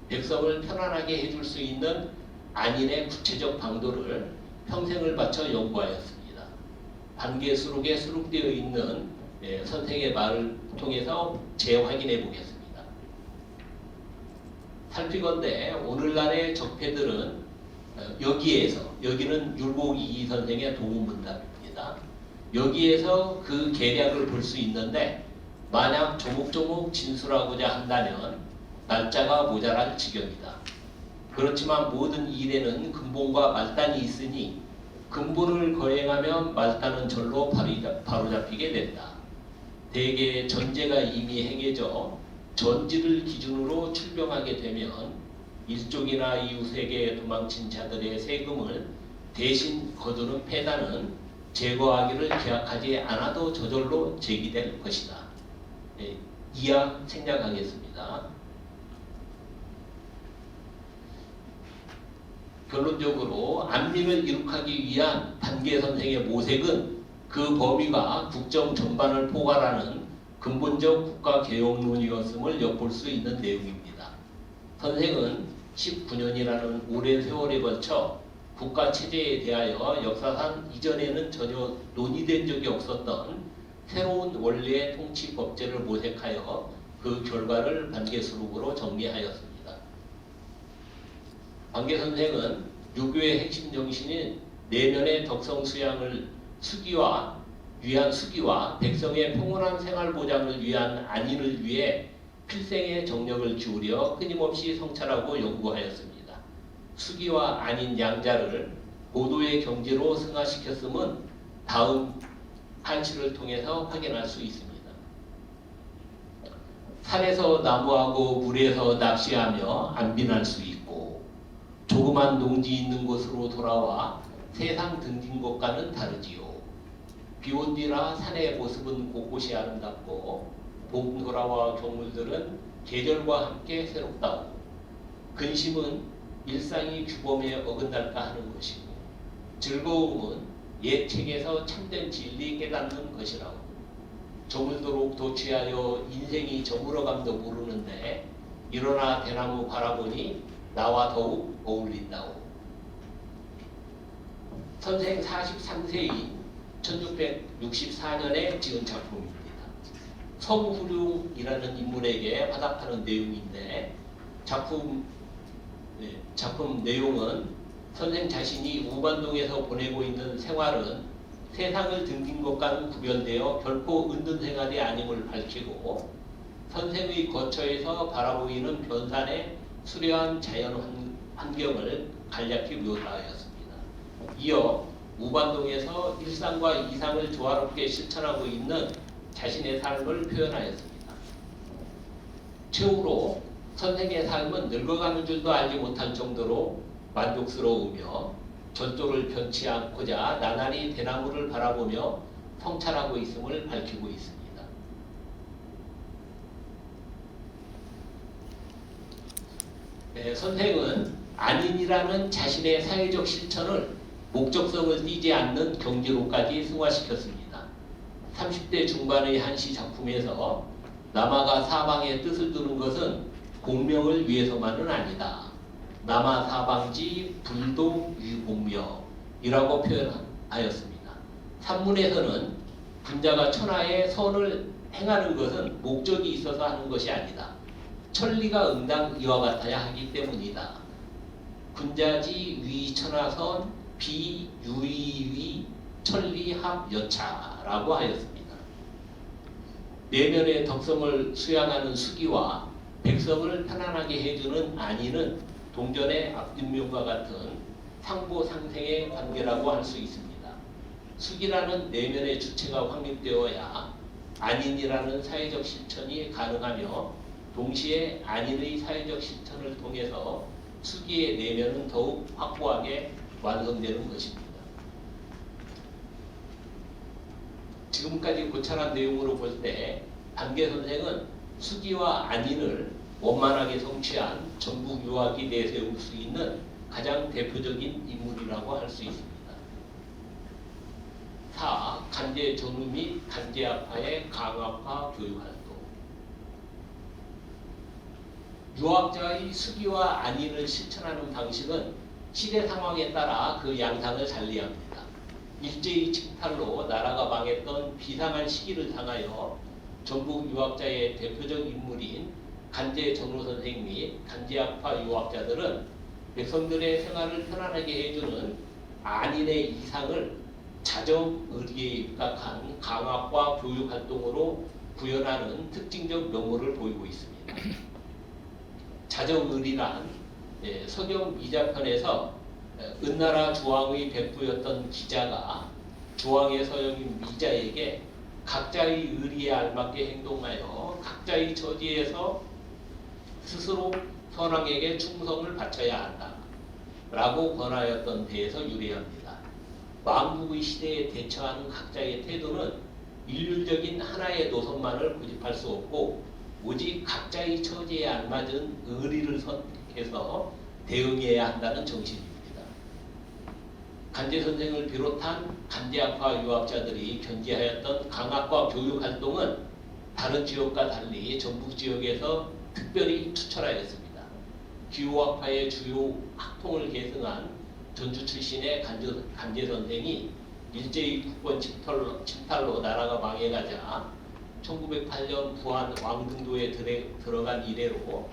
백성을 편안하게 해줄 수 있는 안인의 구체적 방도를 평생을 바쳐 연구하였습니다. 반계 수록에 수록되어 있는 선생의 말을 통해서 재확인해 보겠습니다. 살피건대 오늘날의 적폐들은 여기는 율곡 이이 선생의 도문문답입니다. 여기에서 그 계략을 볼 수 있는데 만약 조목조목 진술하고자 한다면 날짜가 모자랄 지경이다. 그렇지만 모든 일에는 근본과 말단이 있으니 근본을 거행하면 말단은 절로 바로잡히게 된다. 대개 전제가 이미 행해져 전지를 기준으로 출병하게 되면 일족이나 이웃에게 도망친 자들의 세금을 대신 거두는 폐단은 제거하기를 기약하지 않아도 저절로 제기될 것이다. 네, 이하 생략하겠습니다. 결론적으로 안민을 이룩하기 위한 단계 선생의 모색은 그 범위가 국정 전반을 포괄하는 근본적 국가 개혁론이었음을 엿볼 수 있는 내용입니다. 선생은 19년이라는 오랜 세월에 걸쳐 국가 체제에 대하여 역사상 이전에는 전혀 논의된 적이 없었던 새로운 원래의 통치 법제를 모색하여 그 결과를 반개수록으로 정리하였습니다. 반개 선생은 유교의 핵심 정신인 내면의 덕성 수양을 위한 수기와 백성의 평온한 생활 보장을 위한 안인을 위해 필생의 정력을 기울여 끊임없이 성찰하고 연구하였습니다. 수기와 안인 양자를 고도의 경지로 승화시켰음은 다음 한시를 통해서 확인할 수 있습니다. 산에서 나무하고 물에서 낚시하며 안빈할 수 있고 조그만 농지 있는 곳으로 돌아와 세상 등진 곳과는 다르지요. 비온 뒤라 산의 모습은 곳곳이 아름답고 봄 돌아와 경물들은 계절과 함께 새롭다고 근심은 일상이 규범에 어긋날까 하는 것이고 즐거움은 옛 책에서 참된 진리 깨닫는 것이라고 저물도록 도취하여 인생이 저물어감도 모르는데 일어나 대나무 바라보니 나와 더욱 어울린다고. 선생 43세인 1664년에 지은 작품입니다. 서무후룡이라는 인물에게 화답하는 내용인데 작품 내용은 선생 자신이 우반동에서 보내고 있는 생활은 세상을 등진 것과는 구별되어 결코 은둔 생활이 아님을 밝히고 선생의 거처에서 바라보이는 변산의 수려한 자연 환경을 간략히 묘사하였습니다. 이어 우반동에서 일상과 이상을 조화롭게 실천하고 있는 자신의 삶을 표현하였습니다. 최후로 선생의 삶은 늙어가는 줄도 알지 못할 정도로 만족스러우며 전도를 변치 않고자 나날이 대나무를 바라보며 성찰하고 있음을 밝히고 있습니다. 선생은 안인이라는 자신의 사회적 실천을 목적성을 띠지 않는 경지로까지 승화시켰습니다. 30대 중반의 한시 작품에서 남아가 사방에 뜻을 두는 것은 공명을 위해서만은 아니다. 남아 사방지 불도 위공명이라고 표현하였습니다. 산문에서는 군자가 천하에 선을 행하는 것은 목적이 있어서 하는 것이 아니다. 천리가 응당 이와 같아야 하기 때문이다. 군자지 위천하선 비유이위 천리합 여차라고 하였습니다. 내면의 덕성을 수양하는 수기와 백성을 편안하게 해주는 안인은 동전의 앞뒷면과 같은 상보상생의 관계라고 할 수 있습니다. 수기라는 내면의 주체가 확립되어야 안인이라는 사회적 실천이 가능하며 동시에 안인의 사회적 실천을 통해서 수기의 내면은 더욱 확고하게 완성되는 것입니다. 지금까지 고찰한 내용으로 볼 때 반개 선생은 수기와 안인을 원만하게 성취한 전국 유학이 내세울 수 있는 가장 대표적인 인물이라고 할 수 있습니다. 4. 간제 전후 및 간제학파의 강화파 교육활동. 유학자의 수기와 안인을 실천하는 방식은 시대 상황에 따라 그 양상을 달리합니다. 일제의 침탈로 나라가 망했던 비상한 시기를 당하여 전국 유학자의 대표적 인물인 간제 전후 선생 및 간제학파 유학자들은 백성들의 생활을 편안하게 해주는 안인의 이상을 자정의리에 입각한 강학과 교육활동으로 구현하는 특징적 면모를 보이고 있습니다. 자정의리란 서경 미자편에서 은나라 조왕의 백부였던 기자가 조왕의 서영인 미자에게 각자의 의리에 알맞게 행동하여 각자의 처지에서 스스로 선왕에게 충성을 바쳐야 한다 라고 권하였던 데에서 유래합니다. 왕국의 시대에 대처하는 각자의 태도는 일률적인 하나의 노선만을 고집할 수 없고 오직 각자의 처지에 알맞은 의리를 선택해서 대응해야 한다는 정신입니다. 간제 선생을 비롯한 간제학파 유학자들이 견지하였던 강학과 교육 활동은 다른 지역과 달리 전북 지역에서 특별히 투철하였습니다. 기호학파의 주요 학통을 계승한 전주 출신의 간제 선생이 일제히 국권 침탈로 나라가 망해가자 1908년 부안 왕등도에 들어간 이래로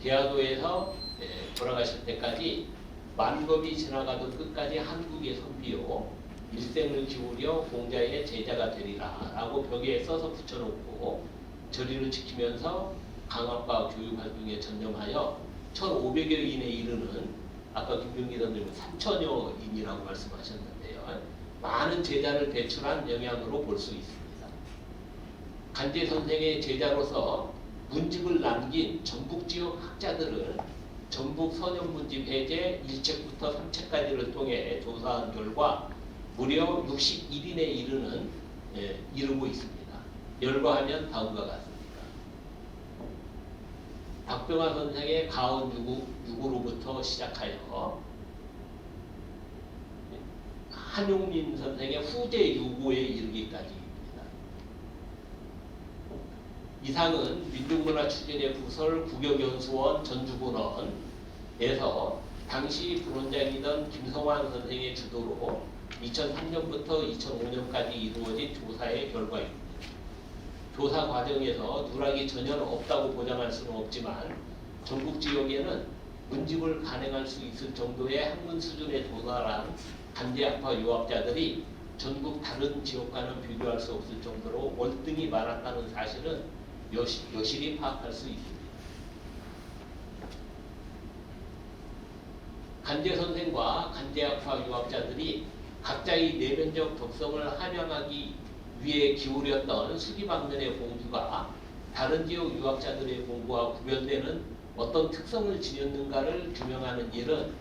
계하도에서 돌아가실 때까지 만겁이 지나가도 끝까지 한국에 선비요 일생을 기울여 공자의 제자가 되리라 라고 벽에 써서 붙여놓고 저리를 지키면서 강학과 교육 활동에 전념하여 1500여인에 이르는 아까 김병기 선생님은 3000여인이라고 말씀하셨는데요. 많은 제자를 배출한 영향으로 볼 수 있습니다. 간제 선생의 제자로서 문집을 남긴 전북 지역 학자들을 전북 선현문집 해제 1책부터 3책까지를 통해 조사한 결과 무려 61인에 이르고 있습니다. 열거하면 다음과 같습니다. 박병화 선생의 가은 유구로부터 시작하여 한용민 선생의 후제 유구에 이르기까지입니다. 이상은 민족문화 추진의 부설 국역연수원 전주군원에서 당시 부원장이던 김성환 선생의 주도로 2003년부터 2005년까지 이루어진 조사의 결과입니다. 조사 과정에서 누락이 전혀 없다고 보장할 수는 없지만 전국 지역에는 문집을 간행할 수 있을 정도의 학문 수준의 도달한 간제학파 유학자들이 전국 다른 지역과는 비교할 수 없을 정도로 월등히 많았다는 사실은 여실히 파악할 수 있습니다. 간제 선생과 간제학파 유학자들이 각자의 내면적 덕성을 함양하기 위해 기울였던 수기방면의 공부가 다른 지역 유학자들의 공부와 구별되는 어떤 특성을 지녔는가를 규명하는 일은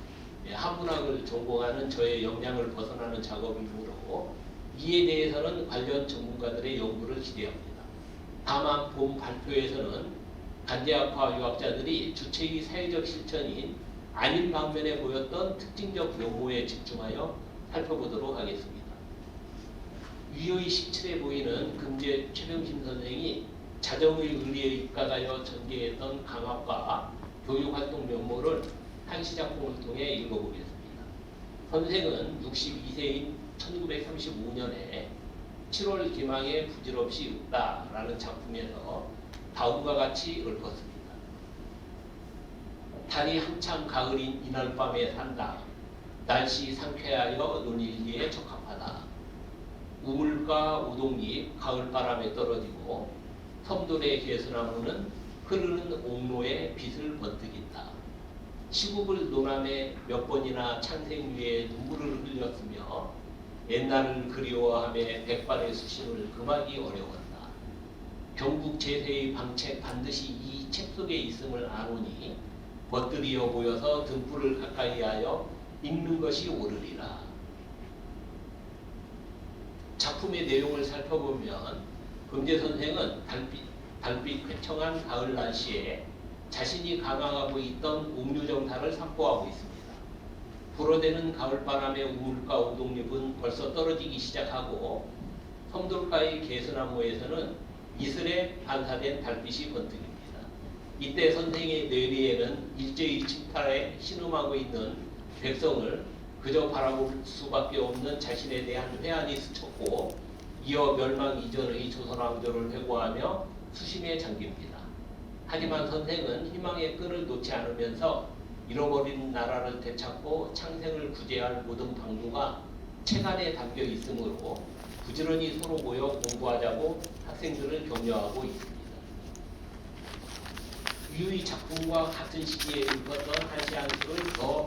한문학을 전공하는 저의 역량을 벗어나는 작업이므로 이에 대해서는 관련 전문가들의 연구를 기대합니다. 다만 본 발표에서는 간제학파 유학자들이 주체의 사회적 실천인 아닌 방면에 보였던 특징적 면모에 집중하여 살펴보도록 하겠습니다. 위의 17에 보이는 금제 최병신 선생이 자정의 의리에 입각하여 전개했던 강학과 교육활동 면모를 한 시작품을 통해 읽어보겠습니다. 선생은 62세인 1935년에 7월 기망에 부질없이 웃다라는 작품에서 다음과 같이 읊었습니다. 달이 한창 가을인 이날 밤에 산다. 날씨 상쾌하여 논일기에 적합하다. 우물과 우동잎 가을바람에 떨어지고 섬돌의 개수나무는 흐르는 옥로에 빛을 번뜩인다. 시국을 논함에 몇 번이나 찬생 위에 눈물을 흘렸으며 옛날을 그리워하며 백발의 수심을 금하기 어려웠다. 경국 제세의 방책 반드시 이 책 속에 있음을 아노니 멋들이어 보여서 등불을 가까이하여 읽는 것이 옳으리라. 작품의 내용을 살펴보면 금제 선생은 달빛 쾌청한 가을 날씨에 자신이 강항하고 있던 옥류정사를 산보하고 있습니다. 불어대는 가을바람에 우물가 우동잎은 벌써 떨어지기 시작하고 섬돌가의 개수나무에서는 이슬에 반사된 달빛이 번뜩입니다. 이때 선생의 뇌리에는 일제히 침탈에 신음하고 있는 백성을 그저 바라볼 수밖에 없는 자신에 대한 회한이 스쳤고 이어 멸망 이전의 조선왕조를 회고하며 수심에 잠깁니다. 하지만 선생은 희망의 끈을 놓지 않으면서 잃어버린 나라를 되찾고 창생을 구제할 모든 방도가 책 안에 담겨 있으므로 부지런히 서로 모여 공부하자고 학생들을 격려하고 있습니다. 이 작품과 같은 시기에 읽었던 한시안식을 더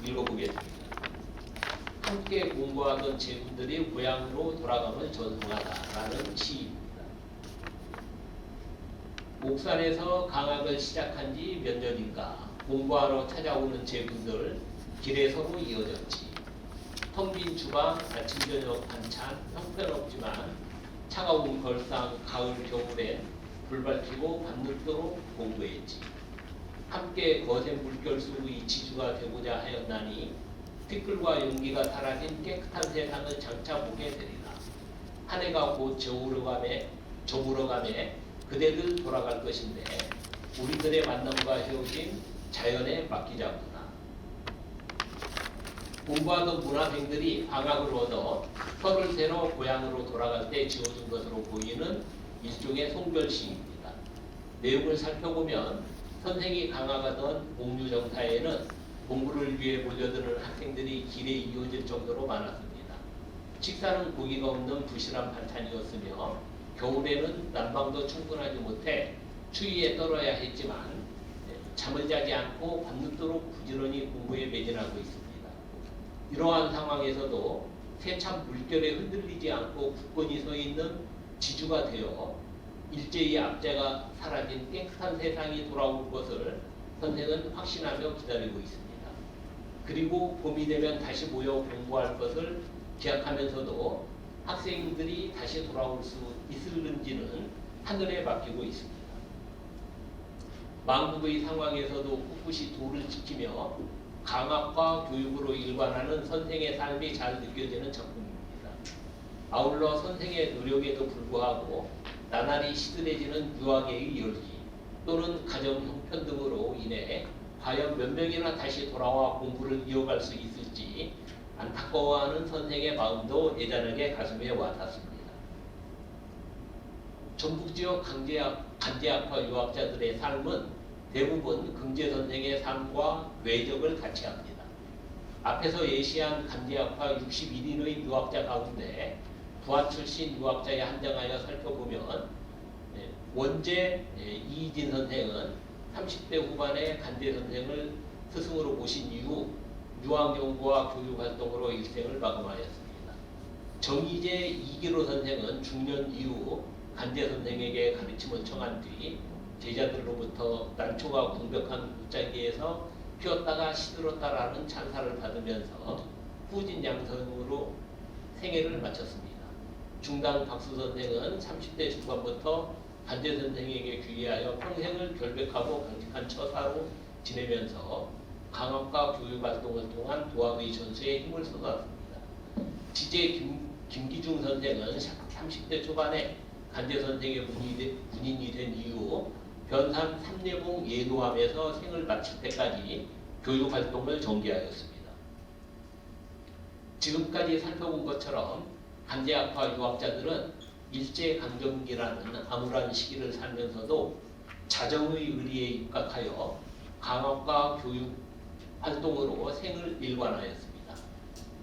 읽어보겠습니다. 함께 공부하던 제군들이 고향으로 돌아감을 전송하다라는 시입니다. 옥산에서 강학을 시작한 지 몇 년인가 공부하러 찾아오는 제군들 길에 서로 이어졌지. 텅 빈 주방, 아침 저녁 반찬 형편없지만 차가운 걸상 가을 겨울에 불 밝히고 밤늦도록 공부했지. 함께 거센 물결수의 지주가 되고자 하였나니 티끌과 용기가 사라진 깨끗한 세상을 장차 보게 되리라. 한 해가 곧 저물어가매 그대들 돌아갈 것인데 우리들의 만남과 헤어짐 자연에 맡기자꾸나. 공부하던 문화생들이 방학을 얻어 터를 새러 고향으로 돌아갈 때 지어준 것으로 보이는 일종의 송별시입니다. 내용을 살펴보면 선생이 강화하던 옥류정사에는 공부를 위해 몰려드는 학생들이 길에 이어질 정도로 많았습니다. 식사는 고기가 없는 부실한 반찬이었으며 겨울에는 난방도 충분하지 못해 추위에 떨어야 했지만 잠을 자지 않고 밤늦도록 부지런히 공부에 매진하고 있습니다. 이러한 상황에서도 세찬 물결에 흔들리지 않고 굳건히 서 있는 지주가 되어 일제히 압제가 사라진 깨끗한 세상이 돌아올 것을 선생은 확신하며 기다리고 있습니다. 그리고 봄이 되면 다시 모여 공부할 것을 기약하면서도 학생들이 다시 돌아올 수 있을는지는 하늘에 맡기고 있습니다. 망국의 상황에서도 꿋꿋이 도를 지키며 강학과 교육으로 일관하는 선생의 삶이 잘 느껴지는 작품입니다. 아울러 선생의 노력에도 불구하고 나날이 시들해지는 유아계의 열기 또는 가정 형편 등으로 인해 과연 몇 명이나 다시 돌아와 공부를 이어갈 수 있을지 안타까워하는 선생의 마음도 애잔하게 가슴에 와닿습니다. 전북지역 간제학파 유학자들의 삶은 대부분 금제 선생의 삶과 궤적을 같이 합니다. 앞에서 예시한 간제학파 61인의 유학자 가운데 부안 출신 유학자에 한정하여 살펴보면 원제 이희진 선생은 30대 후반에 간제 선생을 스승으로 모신 이후 유학연구와 교육활동으로 일생을 마감하였습니다. 정희재 이기로 선생은 중년 이후 간제 선생에게 가르침을 청한 뒤 제자들로부터 난초가 공백한 무작위에서 피었다가 시들었다라는 찬사를 받으면서 후진양성으로 생애를 마쳤습니다. 중당 박수 선생은 30대 중반부터 간제 선생에게 귀의하여 평생을 결백하고 강직한 처사로 지내면서 강학과 교육활동을 통한 도학의 전수에 힘을 쏟았습니다. 지제 김기중 선생은 30대 초반에 간제 선생의 군인이 된 이후 변산 삼례봉 예도함에서 생을 마칠 때까지 교육활동을 전개하였습니다. 지금까지 살펴본 것처럼 간제학파 유학자들은 일제강점기라는 암울한 시기를 살면서도 자정의 의리에 입각하여 강학과 교육활동으로 생을 일관하였습니다.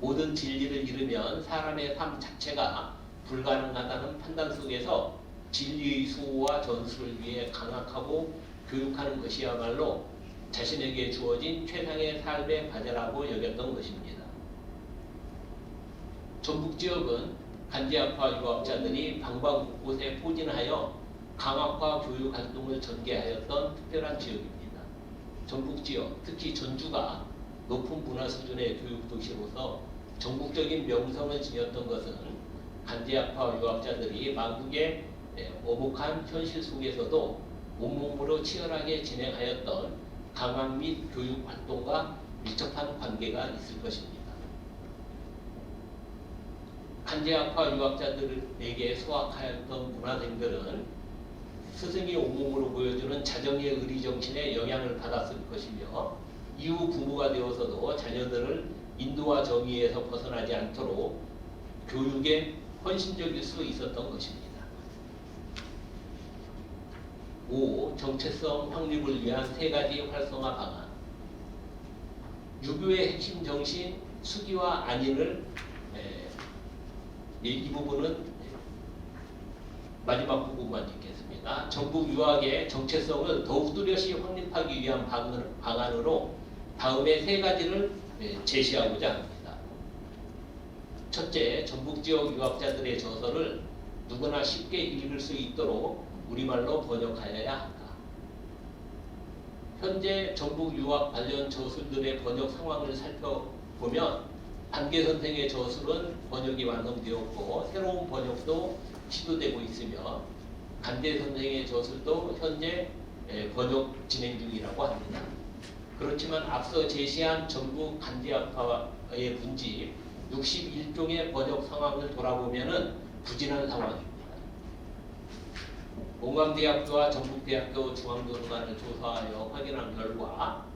모든 진리를 잃으면 사람의 삶 자체가 불가능하다는 판단 속에서 진리의 수호와 전수를 위해 강학하고 교육하는 것이야말로 자신에게 주어진 최상의 삶의 과제라고 여겼던 것입니다. 전북지역은 간제학파 유학자들이 방방 곳곳에 포진하여 강학과 교육활동을 전개하였던 특별한 지역입니다. 전북지역, 특히 전주가 높은 문화 수준의 교육도시로서 전국적인 명성을 지녔던 것은 간제학파 유학자들이 망국의 오목한 현실 속에서도 온몸으로 치열하게 진행하였던 강학 및 교육 활동과 밀접한 관계가 있을 것입니다. 간제학파 유학자들에게 수학하였던 문화생들은 스승이 온몸으로 보여주는 자정의 의리 정신에 영향을 받았을 것이며 이후 부모가 되어서도 자녀들을 인도와 정의에서 벗어나지 않도록 교육에 헌신적일 수 있었던 것입니다. 5. 정체성 확립을 위한 3가지 활성화 방안. 유교의 핵심 정신 수기와 안인을 이 부분은 마지막 부분만 읽겠습니다. 있습니다. 전북 유학의 정체성을 더욱 뚜렷이 확립하기 위한 방안으로 다음에 세 가지를 제시하고자 합니다. 첫째, 전북 지역 유학자들의 저서를 누구나 쉽게 읽을 수 있도록 우리말로 번역하여야 한다. 현재 전북 유학 관련 저술들의 번역 상황을 살펴보면 단계 선생의 저술은 번역이 완성되었고 새로운 번역도 시도되고 있으며 간대 선생의 저술도 현재 번역 진행 중이라고 합니다. 그렇지만 앞서 제시한 전북 간대학파의 문집 61종의 번역 상황을 돌아보면 부진한 상황입니다. 공감대학교와 전북대학교 중앙도서관을 조사하여 확인한 결과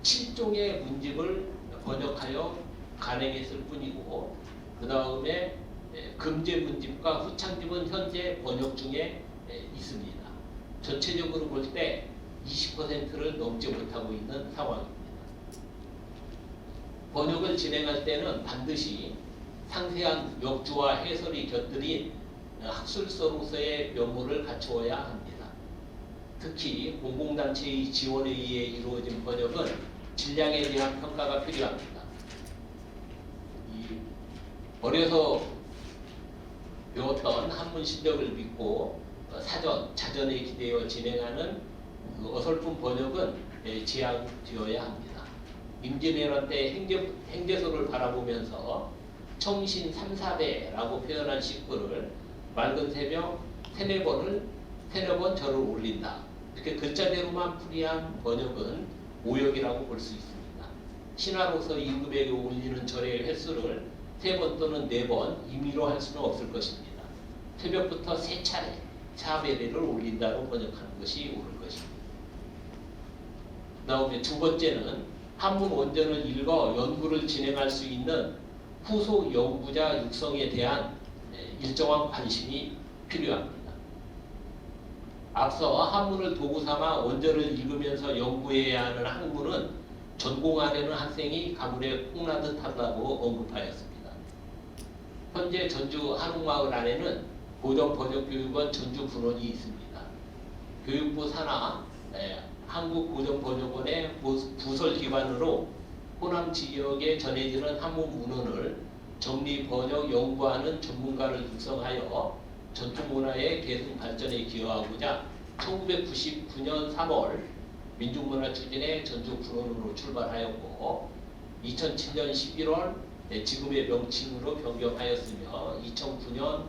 7종의 문집을 번역하여 간행했을 뿐이고 그 다음에 금제 문집과 후창집은 현재 번역 중에 있습니다. 전체적으로 볼 때 20%를 넘지 못하고 있는 상황입니다. 번역을 진행할 때는 반드시 상세한 역주와 해설이 곁들인 학술서로서의 면모를 갖추어야 합니다. 특히 공공단체의 지원에 의해 이루어진 번역은 질량에 대한 평가가 필요합니다. 어려서 배웠던 한문 실력을 믿고 사전, 자전에 기대어 진행하는 그 어설픈 번역은 제한되어야 합니다. 임진왜란 때 행제소를 바라보면서 청신 3, 4배라고 표현한 식구를 맑은 새벽 세네 번 절을 올린다. 이렇게 글자대로만 풀이한 번역은 오역이라고 볼 수 있습니다. 신하로서 임금에게 올리는 절의 횟수를 3번 또는 4번 임의로 할 수는 없을 것입니다. 새벽부터 3차례 4배례를 올린다로 번역하는 것이 옳을 것입니다. 그 다음에 두 번째는 한문 원전을 읽어 연구를 진행할 수 있는 후속 연구자 육성에 대한 일정한 관심이 필요합니다. 앞서 한문을 도구 삼아 원전을 읽으면서 연구해야 하는 학문은 전공하려는 학생이 가물에 콩나듯 한다고 언급하였습니다. 현재 전주 한옥마을 안에는 고전번역교육원 전주분원이 있습니다. 교육부 산하 한국고전번역원의 부설 기관으로 호남 지역에 전해지는 한문 문헌을 정리, 번역, 연구하는 전문가를 육성하여 전통 문화의 계승 발전에 기여하고자 1999년 3월 민중문화 추진의 전주분원으로 출발하였고 2007년 11월 지금의 명칭으로 변경하였으며 2009년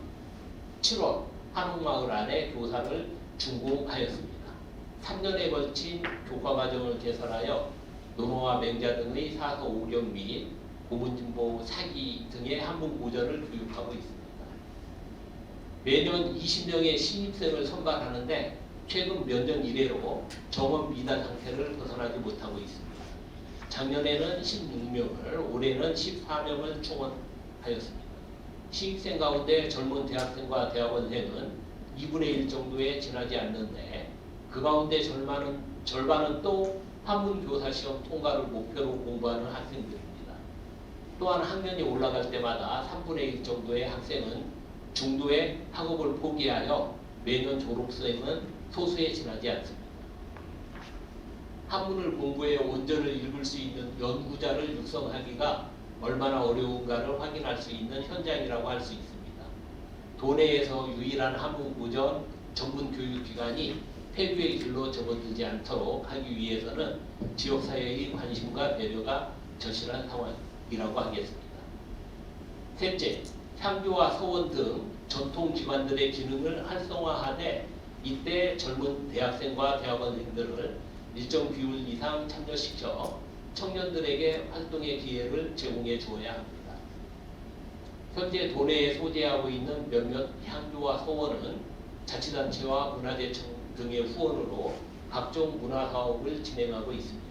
7월 한옥마을 안에 교사를 준공하였습니다. 3년에 걸친 교과과정을 개설하여 논어와 맹자 등의 사서 오경 및 고문진보 사기 등의 한문 고전을 교육하고 있습니다. 매년 20명의 신입생을 선발하는데 최근 몇 년 이래로 정원 미달 상태를 벗어나지 못하고 있습니다. 작년에는 16명을, 올해는 14명을 충원하였습니다. 신입생 가운데 젊은 대학생과 대학원생은 2분의 1 정도에 지나지 않는데 그 가운데 절반은 또 한문교사 시험 통과를 목표로 공부하는 학생들입니다. 또한 학년이 올라갈 때마다 3분의 1 정도의 학생은 중도에 학업을 포기하여 매년 졸업생은 소수에 지나지 않습니다. 한문을 공부해 원전을 읽을 수 있는 연구자를 육성하기가 얼마나 어려운가를 확인할 수 있는 현장이라고 할 수 있습니다. 도내에서 유일한 한문 고전 전문 교육기관이 폐교의 길로 접어들지 않도록 하기 위해서는 지역사회의 관심과 배려가 절실한 상황이라고 하겠습니다. 셋째, 향교와 서원 등 전통기관들의 기능을 활성화하되 이때 젊은 대학생과 대학원생들을 일정 비율 이상 참여시켜 청년들에게 활동의 기회를 제공해 주어야 합니다. 현재 도내에 소재하고 있는 몇몇 향교와 서원은 자치단체와 문화재청 등의 후원으로 각종 문화사업을 진행하고 있습니다.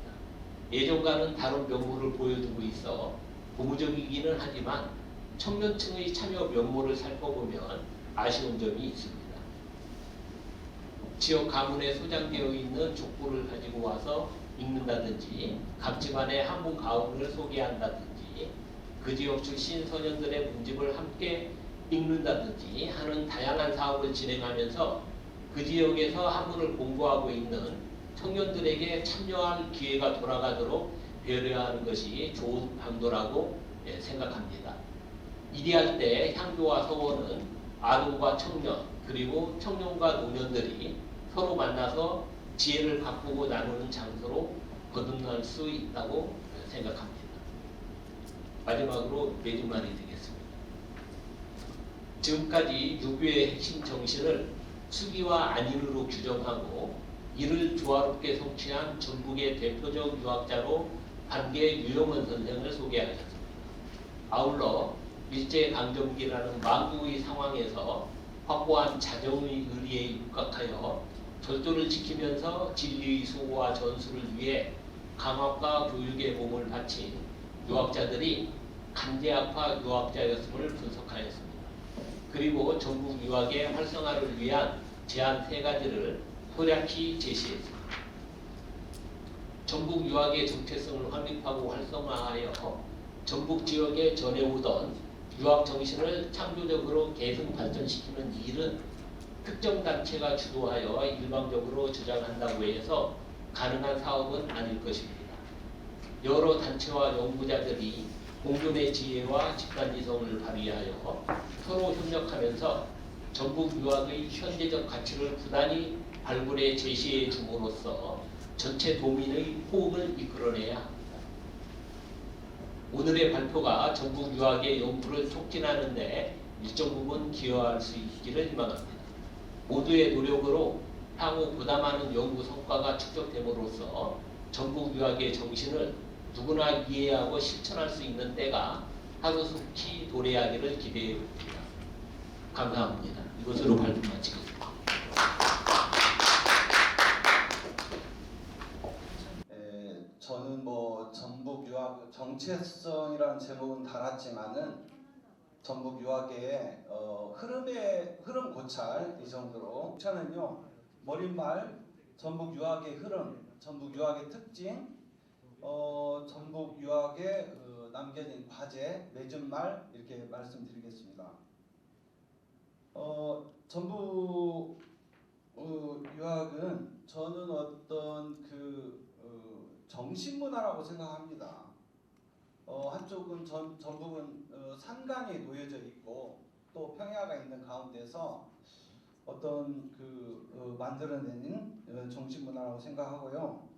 예전과는 다른 면모를 보여주고 있어 고무적이기는 하지만 청년층의 참여 면모를 살펴보면 아쉬운 점이 있습니다. 지역 가문에 소장되어 있는 족보를 가지고 와서 읽는다든지 갑집안의 한문 가옥을 소개한다든지 그 지역 출신 소년들의 문집을 함께 읽는다든지 하는 다양한 사업을 진행하면서 그 지역에서 한문을 공부하고 있는 청년들에게 참여할 기회가 돌아가도록 배려하는 것이 좋은 방도라고 생각합니다. 이리할 때 향교와 서원은 아동과 청년 그리고 청년과 노년들이 서로 만나서 지혜를 바꾸고 나누는 장소로 거듭날 수 있다고 생각합니다. 마지막으로 매주말이 되겠습니다. 지금까지 유교의 핵심 정신을 수기와 안인으로 규정하고 이를 조화롭게 성취한 전북의 대표적 유학자로 반계 유영원 선생을 소개하셨습니다. 아울러 일제강점기라는 망국의 상황에서 확고한 자정의 의리에 입각하여 절도를 지키면서 진리의 수호와 전수를 위해 강학과 교육의 몸을 바친 유학자들이 간제학파 유학자였음을 분석하였습니다. 그리고 전북 유학의 활성화를 위한 제안 3가지를 소략히 제시했습니다. 전북 유학의 정체성을 확립하고 활성화하여 전북 지역에 전해오던 유학 정신을 창조적으로 계승 발전시키는 일은 특정 단체가 주도하여 일방적으로 주장한다고 해서 가능한 사업은 아닐 것입니다. 여러 단체와 연구자들이 공존의 지혜와 집단지성을 발휘하여 서로 협력하면서 전북 유학의 현대적 가치를 부단히 발굴해 제시해 줌으로써 전체 도민의 호응을 이끌어내야 합니다. 오늘의 발표가 전북 유학의 연구를 촉진하는 데 일정 부분 기여할 수 있기를 희망합니다. 모두의 노력으로 향후 보다 많은 연구 성과가 축적됨으로써 전북 유학의 정신을 누구나 이해하고 실천할 수 있는 때가 하루속히 도래하기를 기대해 봅니다. 감사합니다. 이것으로 발표 마치겠습니다. 저는 전북 유학 정체성이라는 제목은 달았지만은 전북 유학의 흐름 고찰 이 정도로 저는요 머릿말 전북 유학의 흐름, 전북 유학의 특징, 전북 유학의 남겨진 과제, 맺은 말 이렇게 말씀드리겠습니다. 전북 유학은 저는 어떤 정신문화라고 생각합니다. 한쪽은 전북은 산간에 놓여져 있고 또 평야가 있는 가운데서 어떤 만들어내는 정신문화라고 생각하고요.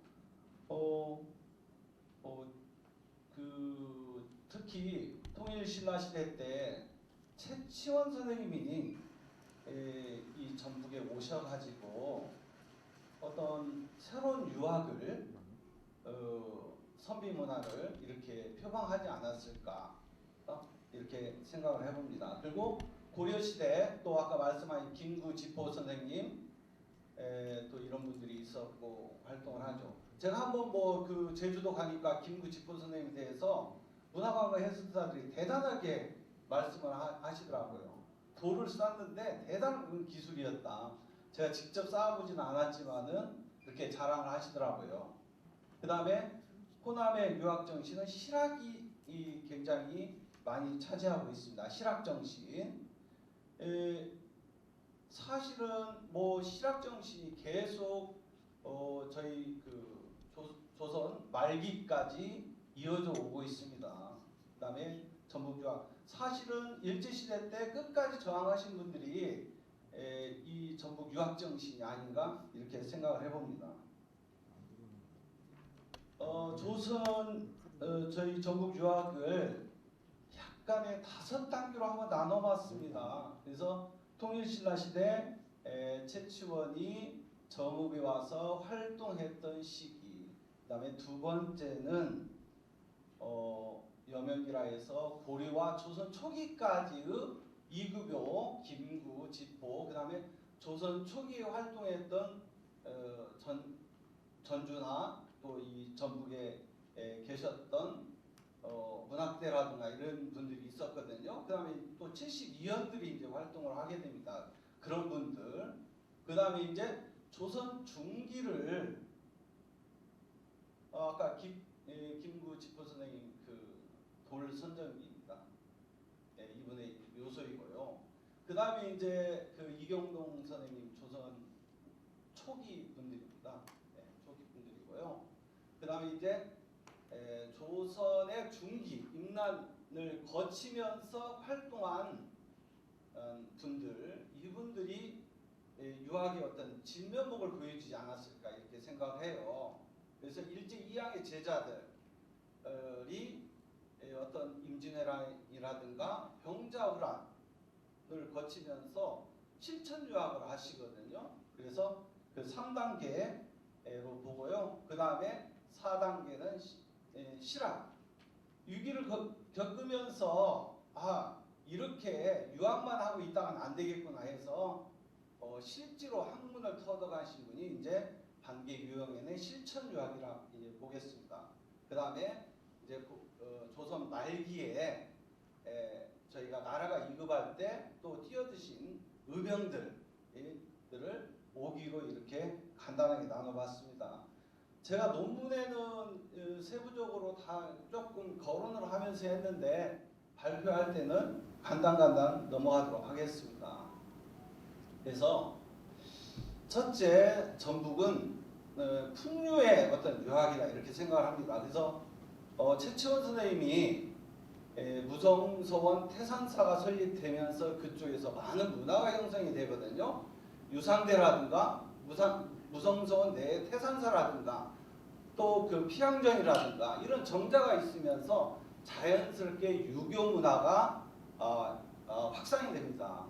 특히 통일신라시대 때 최치원 선생님이 이 전북에 오셔가지고 어떤 새로운 유학을 선비 문화를 이렇게 표방하지 않았을까 이렇게 생각을 해봅니다. 그리고 고려시대 또 아까 말씀하신 김구지포 선생님 또 이런 분들이 있었고 활동을 하죠. 제가 한번 제주도 가니까 김구지포 선생님에 대해서 문화관광 해설사들이 대단하게 말씀을 하시더라고요. 돌을 쌓는데 대단한 기술이었다. 제가 직접 쌓아보지는 않았지만은 그렇게 자랑을 하시더라고요. 그 다음에 호남의 유학 정신은 실학이 굉장히 많이 차지하고 있습니다. 실학 정신. 사실은 실학 정신이 계속 저희 조선 말기까지 이어져 오고 있습니다. 그 다음에 전북 유학. 사실은 일제시대 때 끝까지 저항하신 분들이 이 전북 유학 정신이 아닌가 이렇게 생각을 해봅니다. 저희 전북 유학을 약간의 5단계로 한번 나눠봤습니다. 그래서 통일신라시대 최치원이 정읍에 와서 활동했던 시기, 그 다음에 2번째는 여명기라에서 고려와 조선 초기까지의 이구교, 김구, 지포, 그 다음에 조선 초기에 활동했던 전주나 또 이 전북에 계셨던 문학대라든가 이런 분들이 있었거든요. 그 다음에 또 72연들이 이제 활동을 하게 됩니다. 그런 분들. 그 다음에 이제 조선 중기를 아까 김구 지포 선생님 돌 선정기입니다. 이분의 묘소이고요. 그 다음에 이제 이경동 선생님 조선 초기 분들입니다. 초기 분들이고요. 그다음에 이제 조선의 중기 임난을 거치면서 활동한 분들, 이분들이 유학의 어떤 진면목을 보여주지 않았을까 이렇게 생각을 해요. 그래서 일제 이항의 제자들이 어떤 임진왜란이라든가 병자호란을 거치면서 실천 유학을 하시거든요. 그래서 그 3단계로 보고요. 그 다음에 4단계는 실학, 위기를 겪으면서 이렇게 유학만 하고 있다가는 안 되겠구나 해서 실제로 학문을 터득하신 분이 이제 반개 유형에는 실천 유학이라 이제 보겠습니다. 그 다음에 이제 조선 말기에 저희가 나라가 이급할 때 또 뛰어드신 의병들을 5기로 이렇게 간단하게 나눠봤습니다. 제가 논문에는 세부적으로 다 조금 거론을 하면서 했는데 발표할 때는 간단간단 넘어가도록 하겠습니다. 그래서 첫째, 전북은 풍류의 어떤 유학이다 이렇게 생각을 합니다. 그래서 최치원 선생님이 무성서원 태산사가 설립되면서 그쪽에서 많은 문화가 형성이 되거든요. 유상대라든가 무성서원 내에 태산사라든가 또 그 피양정이라든가 이런 정자가 있으면서 자연스럽게 유교 문화가 확산이 됩니다.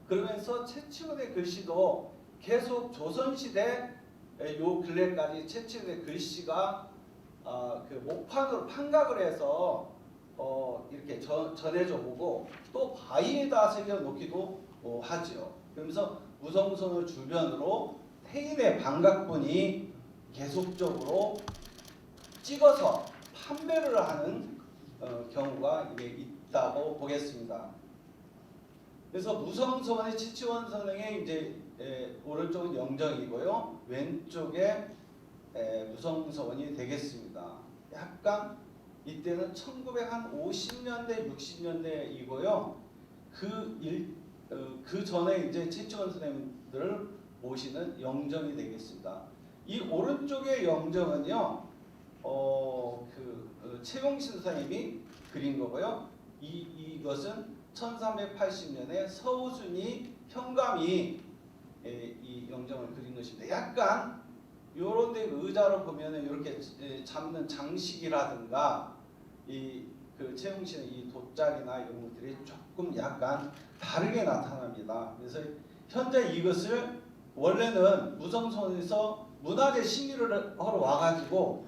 그러면서 최치원의 글씨도 계속 조선시대 요 근래까지 최치원의 글씨가 그 목판으로 판각을 해서 이렇게 전해져 보고 또 바위에다 새겨놓기도 하죠. 그러면서 무성선을 주변으로 태인의 반각본이 계속적으로 찍어서 판매를 하는 경우가 이게 있다고 보겠습니다. 그래서 무성서원의 최치원 선생의 이제 오른쪽은 영정이고요, 왼쪽에 무성서원이 되겠습니다. 약간 이때는 1950년대 60년대이고요. 그 전에 이제 최치원 선생님들을 모시는 영정이 되겠습니다. 이 오른쪽의 영정은요, 최용신 선생님이 그린 거고요. 이것은 1380년에 서우순이 현감이 이 영정을 그린 것입니다. 약간 요런 데 의자로 보면은 이렇게 잡는 장식이라든가 그 최용신의 이 돗자리나 이런 것들이 조금 약간 다르게 나타납니다. 그래서 현재 이것을 원래는 무성선에서 문화재 심의를 하러 와가지고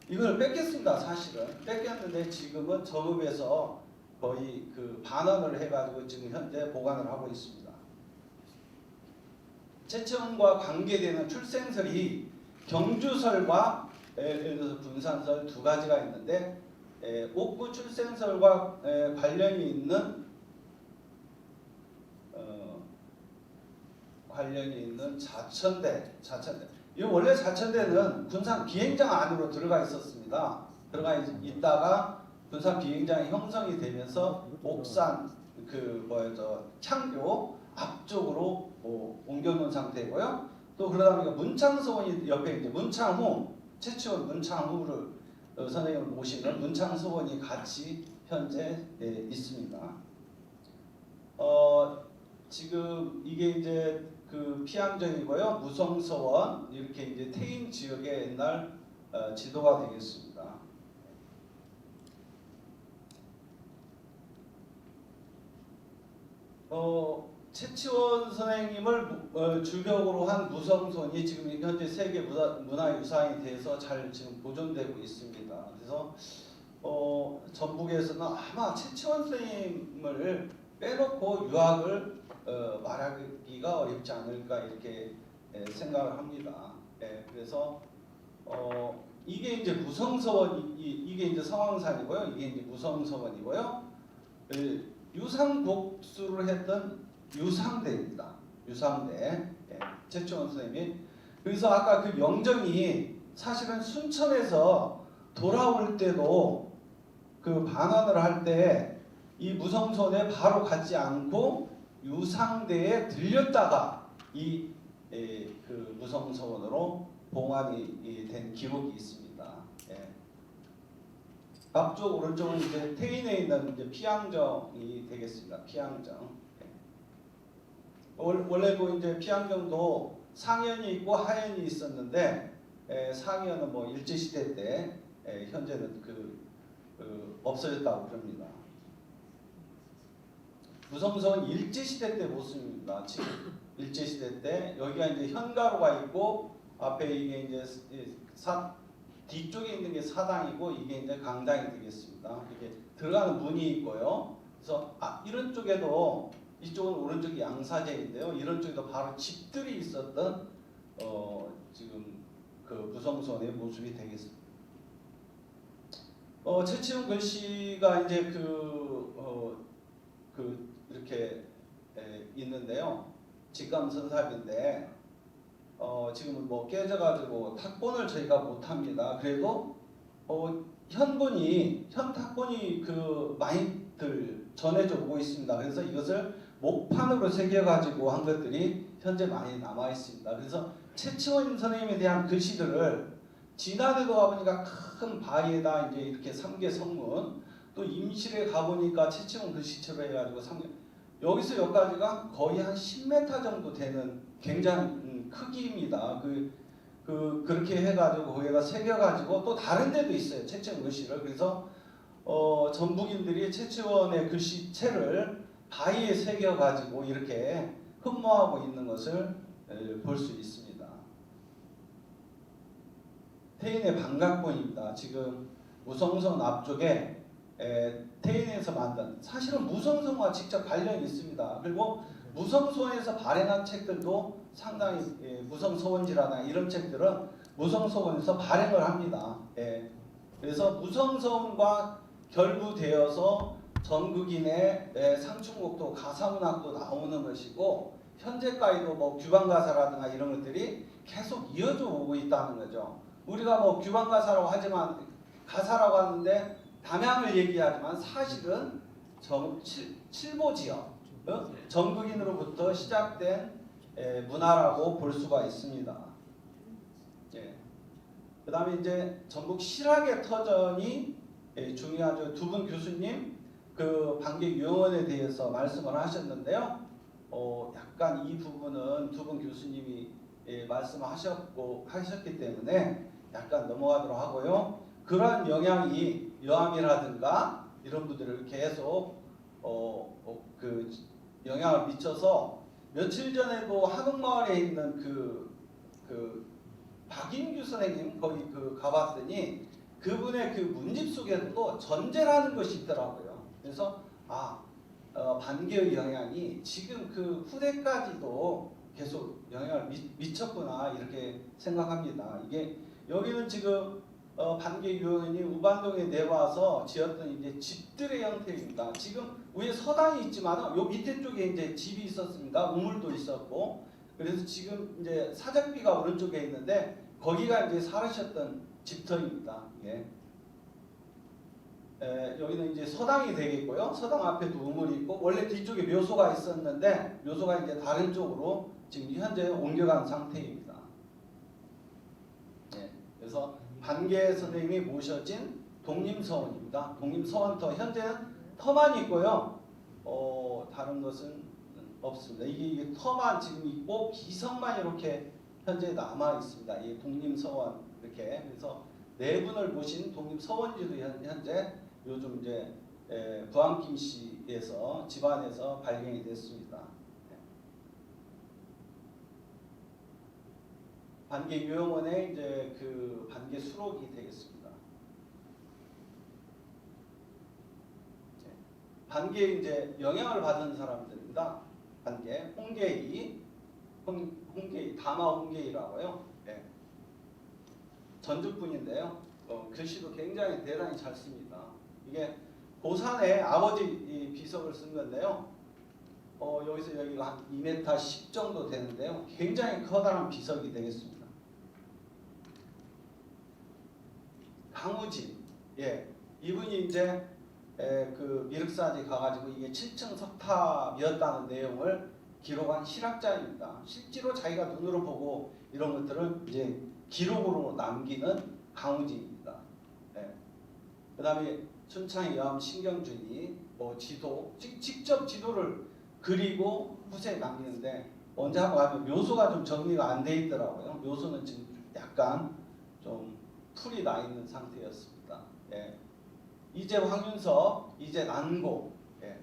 이걸 뺏겼습니다. 사실은 뺏겼는데 지금은 정읍에서 거의 그 반환을 해가지고 지금 현재 보관을 하고 있습니다. 최치원과 관계되는 출생설이 경주설과 예를 들어서 분산설 두 가지가 있는데 옥구 출생설과 관련이 있는 자천대. 이 원래 자천대는 군산 비행장 안으로 들어가 있었습니다. 들어가 있다가 군산 비행장이 형성이 되면서 옥산 창교 앞쪽으로 옮겨놓은 상태고요. 또 그러다 보니까 문창서원이 옆에 이제 문창후, 최치원 문창후를 선생님을 모시는 문창서원이 같이 현재 있습니다. 지금 이게 이제 그 피양정이고요, 무성서원 이렇게 이제 태인 지역의 옛날 지도가 되겠습니다. 최치원 선생님을 주력으로 한 무성선이 지금 현재 세계 문화유산이 돼서 잘 지금 보존되고 있습니다. 그래서 전북에서는 아마 최치원 선생님을 빼놓고 유학을 말하기가 어렵지 않을까 이렇게 생각을 합니다. 그래서 이게 이제 무성서원, 이게 이제 성황산이고요, 이게 이제 무성서원이고요. 유상복수를 했던 유상대입니다. 유상대 최치원 선생님이. 그래서 아까 그 영정이 사실은 순천에서 돌아올 때도 그 반환을 할 때 이 무성선에 바로 가지 않고 유상대에 들렸다가 이 그 무성서원으로 봉환이 된 기록이 있습니다. 예. 앞쪽 오른쪽은 이제 태인에 있는 이제 피양정이 되겠습니다. 피양정. 예. 원래 그 이제 피양정도 상현이 있고 하현이 있었는데 상현은 뭐 일제 시대 때 현재는 없어졌다고 그럽니다. 무성서원 일제 시대 때 모습입니다. 지금 일제 시대 때 여기가 이제 현가로가 있고 앞에 이게 이제 뒤쪽에 있는 게 사당이고 이게 이제 강당이 되겠습니다. 이게 들어가는 문이 있고요. 그래서 이런 쪽에도 이쪽은 오른쪽이 양사제인데요. 이런 쪽에도 바로 집들이 있었던 지금 그 무성서원의 모습이 되겠습니다. 최치훈 글씨가 이제 이렇게 있는데요. 직감선삽인데 지금은 뭐 깨져가지고 탁본을 저희가 못합니다. 그래도 현 탁본이 많이들 전해져 오고 있습니다. 그래서 이것을 목판으로 새겨가지고 한 것들이 현재 많이 남아 있습니다. 그래서 최치원 선생님에 대한 글씨들을 진안에도 가보니까 큰 바위에다 이제 이렇게 3개 성문, 또 임실에 가보니까 최치원 글씨체로 해가지고 여기서 여기까지가 거의 한 10m 정도 되는 굉장히 크기입니다. 그렇게 해가지고 거기에다 새겨가지고 또 다른 데도 있어요. 최치원 글씨를. 그래서 전북인들이 최치원의 글씨체를 바위에 새겨가지고 이렇게 흠모하고 있는 것을 볼 수 있습니다. 태인의 방각본입니다. 지금 무성서원 앞쪽에 태인에서 만든, 사실은 무성서원과 직접 관련이 있습니다. 그리고 무성서원에서 발행한 책들도 상당히 무성서원지라나 이런 책들은 무성서원에서 발행을 합니다. 그래서 무성서원과 결부되어서 전국인의 상충곡도 가사문학도 나오는 것이고 현재까지도 뭐 규방가사라든가 이런 것들이 계속 이어져 오고 있다는 거죠. 우리가 뭐 규방가사라고 하지만 가사라고 하는데 담양을 얘기하지만 사실은 칠보지역 전국인으로부터 시작된 문화라고 볼 수가 있습니다. 그 다음에 이제 전북 실학의 터전이 중요하죠. 두 분 교수님 그 반객유형원에 대해서 말씀을 하셨는데요. 약간 이 부분은 두 분 교수님이 말씀하셨기 때문에 약간 넘어가도록 하고요. 그러한 영향이 여암이라든가 이런 분들을 계속 그 영향을 미쳐서 며칠 전에도 한옥마을에 있는 그 박인규 선생님 거기 가봤더니 그분의 그 문집 속에도 전제라는 것이 있더라고요. 그래서 반개의 영향이 지금 그 후대까지도 계속 영향을 미쳤구나 이렇게 생각합니다. 이게 여기는 지금 반개 유형이 우반동에 내와서 지었던 이제 집들의 형태입니다. 지금 위에 서당이 있지만 요 밑에 쪽에 이제 집이 있었습니다. 우물도 있었고 그래서 지금 이제 사적비가 오른쪽에 있는데 거기가 이제 살으셨던 집터입니다. 여기는 이제 서당이 되겠고요. 서당 앞에도 우물이 있고 원래 뒤쪽에 묘소가 있었는데 묘소가 이제 다른 쪽으로 지금 현재 옮겨간 상태입니다. 그래서 반개 선생님이 모셔진 독림서원입니다. 독림서원터 현재는 터만 있고요. 다른 것은 없습니다. 이게 터만 지금 있고 비석만 이렇게 현재 남아 있습니다. 이 독림서원 이렇게 그래서 네 분을 모신 독림서원지도 현재 요즘 이제 부안김씨에서 집안에서 발견이 됐습니다. 반개 유형원의 이제 그 반개 수록이 되겠습니다. 반개 이제 영향을 받은 사람들입니다. 반개 홍계이 다마 홍계이라고요. 전주분인데요. 글씨도 굉장히 대단히 잘 씁니다. 이게 고산에 아버지 비석을 쓴 건데요. 여기서 여기가 한 2m 10 정도 되는데요. 굉장히 커다란 비석이 되겠습니다. 강우진, 이분이 이제 그 미륵사지 가가지고 이게 7층 석탑이었다는 내용을 기록한 실학자입니다. 실제로 자기가 눈으로 보고 이런 것들을 이제 기록으로 남기는 강우진입니다. 네. 그다음에 순창의 염 신경주의, 뭐 지도, 직접 지도를 그리고 후세에 남기는데 언제 한번 가면 묘소가 좀 정리가 안 돼 있더라고요. 묘소는 지금 약간 좀 풀이 나 있는 상태였습니다. 예. 이제 황윤석, 이제 난고, 예.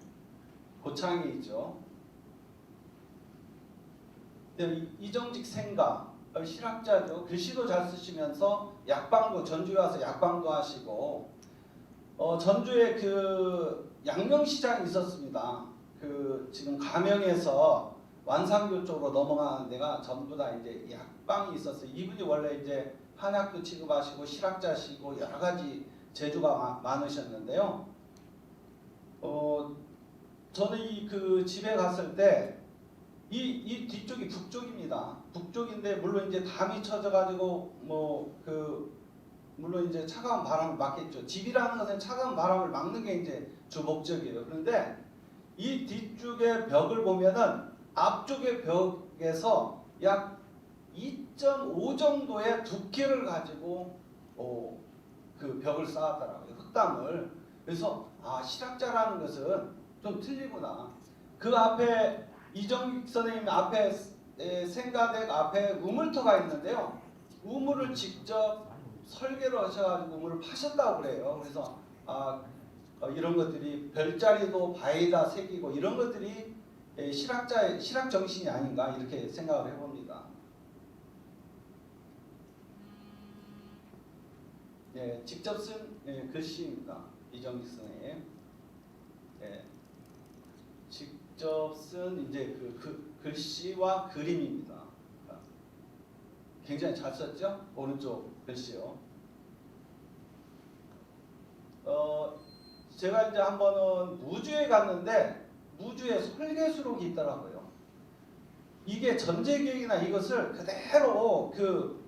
고창에 있죠. 이정직 생가 실학자죠. 글씨도 잘 쓰시면서 약방도 전주에 와서 약방도 하시고 전주에 그 양명시장이 있었습니다. 그 지금 가명에서 완산교 쪽으로 넘어가는 데가 전부 다 이제 약방이 있었어요. 이분이 원래 이제 한약도 취급하시고 실학자시고 여러 가지 재주가 많으셨는데요. 저는 이 그 집에 갔을 때 이 뒤쪽이 북쪽입니다. 북쪽인데 물론 이제 담이 쳐져가지고 뭐 그 물론 이제 차가운 바람을 막겠죠. 집이라는 것은 차가운 바람을 막는 게 이제 주 목적이에요. 그런데 이 뒤쪽의 벽을 보면은 앞쪽의 벽에서 약 2.5 정도의 두께를 가지고 그 벽을 쌓았더라고요. 흙담을. 그래서 아 실학자라는 것은 좀 틀리구나. 그 앞에 이정익 선생님 앞에 생가댁 앞에 우물터가 있는데요. 우물을 직접 설계를 하셔가지고 우물을 파셨다고 그래요. 그래서 이런 것들이 별자리도 바위에다 새기고 이런 것들이 실학자의 실학 정신이 아닌가 이렇게 생각을 해봅니다. 예, 직접 쓴 글씨입니다. 이정익 선생님. 예, 직접 쓴 이제 그 글씨와 그림입니다. 굉장히 잘 썼죠? 오른쪽 글씨요. 제가 이제 한 번은 무주에 갔는데 무주에 설계수록이 있더라고요. 이게 전제기획이나 이것을 그대로 그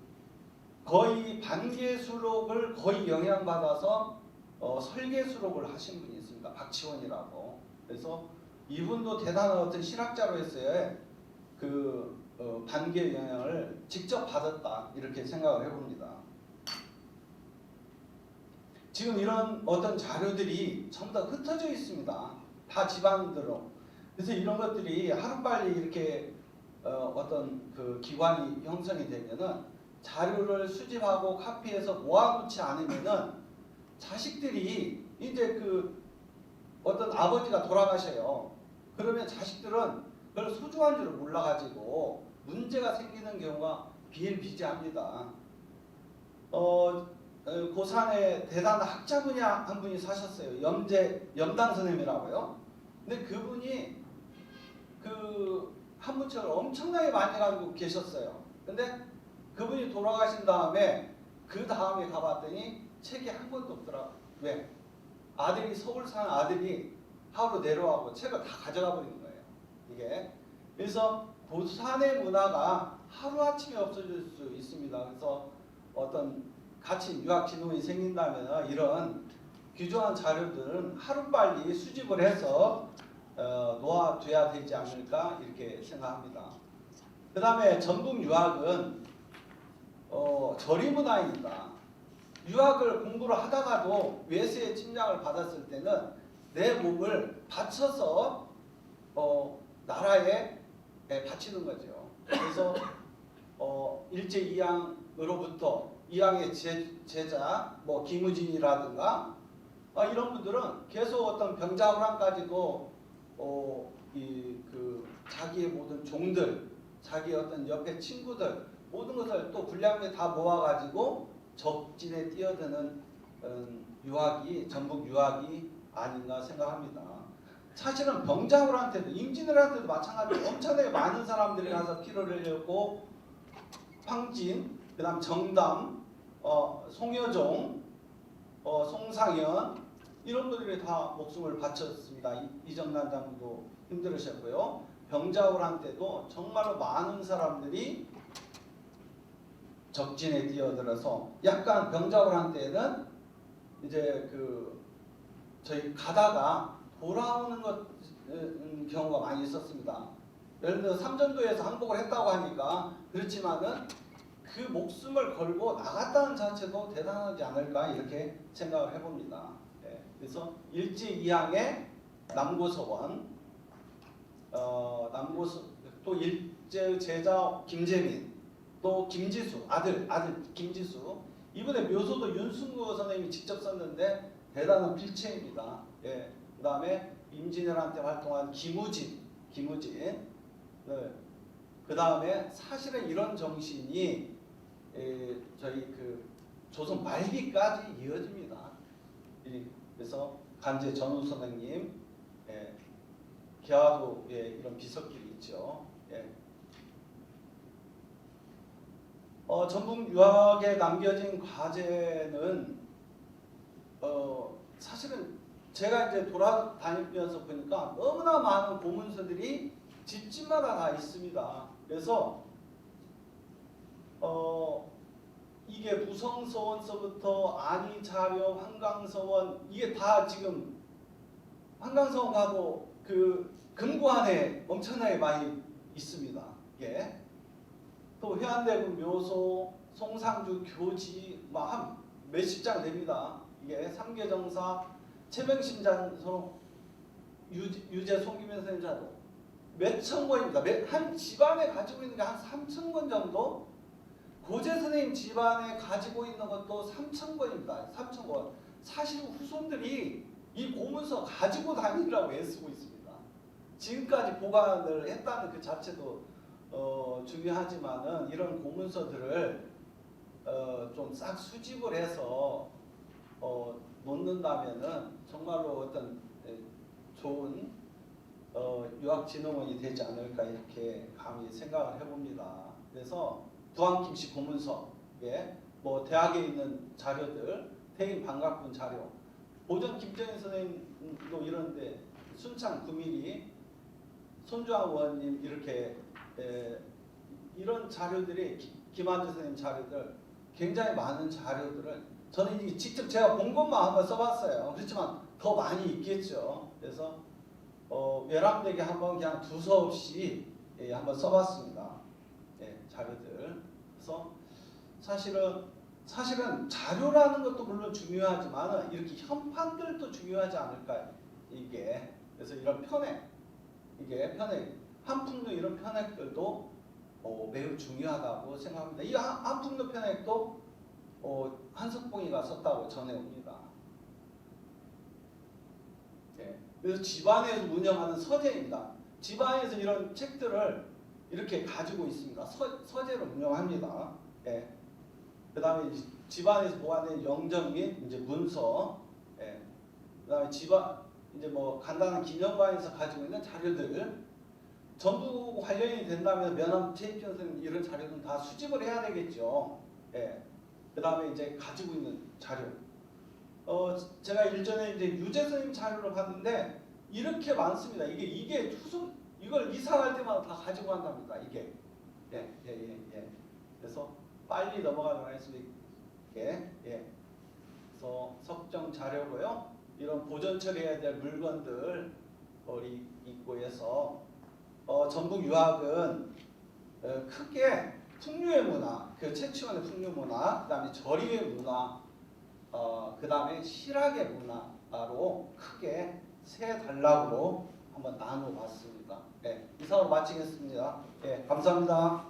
거의 반계수록을 거의 영향받아서 설계수록을 하신 분이 있습니다. 박치원이라고. 그래서 이분도 대단한 어떤 실학자로 했어요. 그 반계 영향을 직접 받았다 이렇게 생각을 해봅니다. 지금 이런 어떤 자료들이 전부 다 흩어져 있습니다. 다 집안으로. 그래서 이런 것들이 하루빨리 이렇게 어떤 그 기관이 형성이 되면은 자료를 수집하고 카피해서 모아놓지 않으면은 자식들이 이제 그 어떤 아버지가 돌아가셔요. 그러면 자식들은 그걸 소중한 줄 몰라가지고 문제가 생기는 경우가 비일비재합니다. 고산에 대단한 학자분이 한 분이 사셨어요. 염당 선생님이라고요. 근데 그분이 그 한문책을 엄청나게 많이 가지고 계셨어요. 근데 그분이 돌아가신 다음에 그 다음에 가봤더니 책이 한 권도 없더라고요. 왜? 아들이 서울 사는 아들이 하루 내려와고 책을 다 가져가 버린 거예요. 이게. 그래서 고산의 문화가 하루아침에 없어질 수 있습니다. 그래서 어떤 같이 유학 진흥이 생긴다면 이런 귀중한 자료들은 하루빨리 수집을 해서 놓아둬야 되지 않을까 이렇게 생각합니다. 그 다음에 전북 유학은 저리문화입니다. 유학을 공부를 하다가도 외세의 침략을 받았을 때는 내 몸을 바쳐서 나라에 바치는 거죠. 그래서 일제 이항으로부터 이항의 제자 뭐 김우진이라든가 이런 분들은 계속 어떤 병자호란까지도 그 자기의 모든 종들, 자기 어떤 옆에 친구들 모든 것을 또 분량에 다 모아가지고 적진에 뛰어드는 유학이 전북 유학이 아닌가 생각합니다. 사실은 병자호란한테도 임진왜란한테도 마찬가지로 엄청나게 많은 사람들이 가서 피를 흘렸고 황진, 그다음 정담, 송여종, 송상현 이런 분들이 다 목숨을 바쳤습니다. 이정난 장군도 힘들으셨고요. 병자호란 때도 정말로 많은 사람들이 적진에 뛰어들어서 약간 병자호란 때는 이제 저희 가다가 돌아오는 경우가 많이 있었습니다. 예를 들어 삼전도에서 항복을 했다고 하니까 그렇지만은 그 목숨을 걸고 나갔다는 자체도 대단하지 않을까 이렇게 생각을 해봅니다. 예, 그래서 일제 2항의 남고서원, 또 일제 제자 김재민, 또 김지수 아들 김지수 이분의 묘소도 윤순구 선생님이 직접 썼는데 대단한 필체입니다. 예, 그다음에 임진왜란 때 활동한 김우진, 네. 그다음에 사실은 이런 정신이 저희 그 조선 말기까지 이어집니다. 그래서 간제 전우 선생님, 기아도 이런 비석길이 있죠. 전북 유학에 남겨진 과제는 사실은 제가 이제 돌아다니면서 보니까 너무나 많은 고문서들이 집집마다 다 있습니다. 그래서 이게 무성서원서부터 안희자료, 한강서원 이게 다 지금 한강서원 가도 그 금고안에 엄청나게 많이 있습니다. 이게 또 해안대군 묘소, 송상주 교지 한 몇십 장 됩니다. 이게 삼계정사, 최명신장서, 유재 송기면 선생님 자도 몇천 권입니다. 한 집안에 가지고 있는 게 한 3,000권 정도. 고재 선생님 집안에 가지고 있는 것도 3,000권입니다. 3,000권. 사실 후손들이 이 고문서 가지고 다니라고 애쓰고 있습니다. 지금까지 보관을 했다는 그 자체도 중요하지만은 이런 고문서들을 좀 싹 수집을 해서 놓는다면은 정말로 어떤 좋은 유학진흥원이 되지 않을까 이렇게 감히 생각을 해봅니다. 그래서 부항김씨 고문서, 뭐 대학에 있는 자료들, 태인 방각군 자료, 보전 김정인 선생님도 이런데 순창 9mm, 손주환 의원님 이렇게 이런 자료들이 김한주 선생님 자료들 굉장히 많은 자료들을 저는 이 직접 제가 본 것만 한번 써봤어요. 그렇지만 더 많이 있겠죠. 그래서 외람되게 한번 그냥 두서없이 한번 써봤습니다. 자료들. 그래서 사실은 자료라는 것도 물론 중요하지만 이렇게 현판들도 중요하지 않을까요? 이게 그래서 이런 편액, 한풍로 이런 편액들도 매우 중요하다고 생각합니다. 이 한풍로 편액도 한석봉이가 썼다고 전해옵니다. 그래서 집안에서 운영하는 서재입니다. 집안에서 이런 책들을 이렇게 가지고 있습니다. 서재로 운영합니다. 그 다음에 집안에서 보관된 영정 및 이제 문서, 그 다음에 집안 이제 뭐 간단한 기념관에서 가지고 있는 자료들, 전부 관련이 된다면 면함 최익현 선생님 이런 자료는 다 수집을 해야 되겠죠. 그 다음에 이제 가지고 있는 자료. 제가 일전에 이제 유재 선생님 자료를 봤는데 이렇게 많습니다. 이게 이걸 이사 갈 때마다 다 가지고 간답니다. 이게. 그래서 빨리 넘어가도록 하겠습니다. 그래서 석정 자료고요. 이런 보존 처리해야 될 물건들 있고 해서 전북 유학은 크게 풍류의 문화, 그 최치원의 풍류 문화, 그다음에 절임의 문화, 그다음에 실학의 문화로 크게 세 단락으로 한번 나눠봤습니다. 이상으로 마치겠습니다. 감사합니다.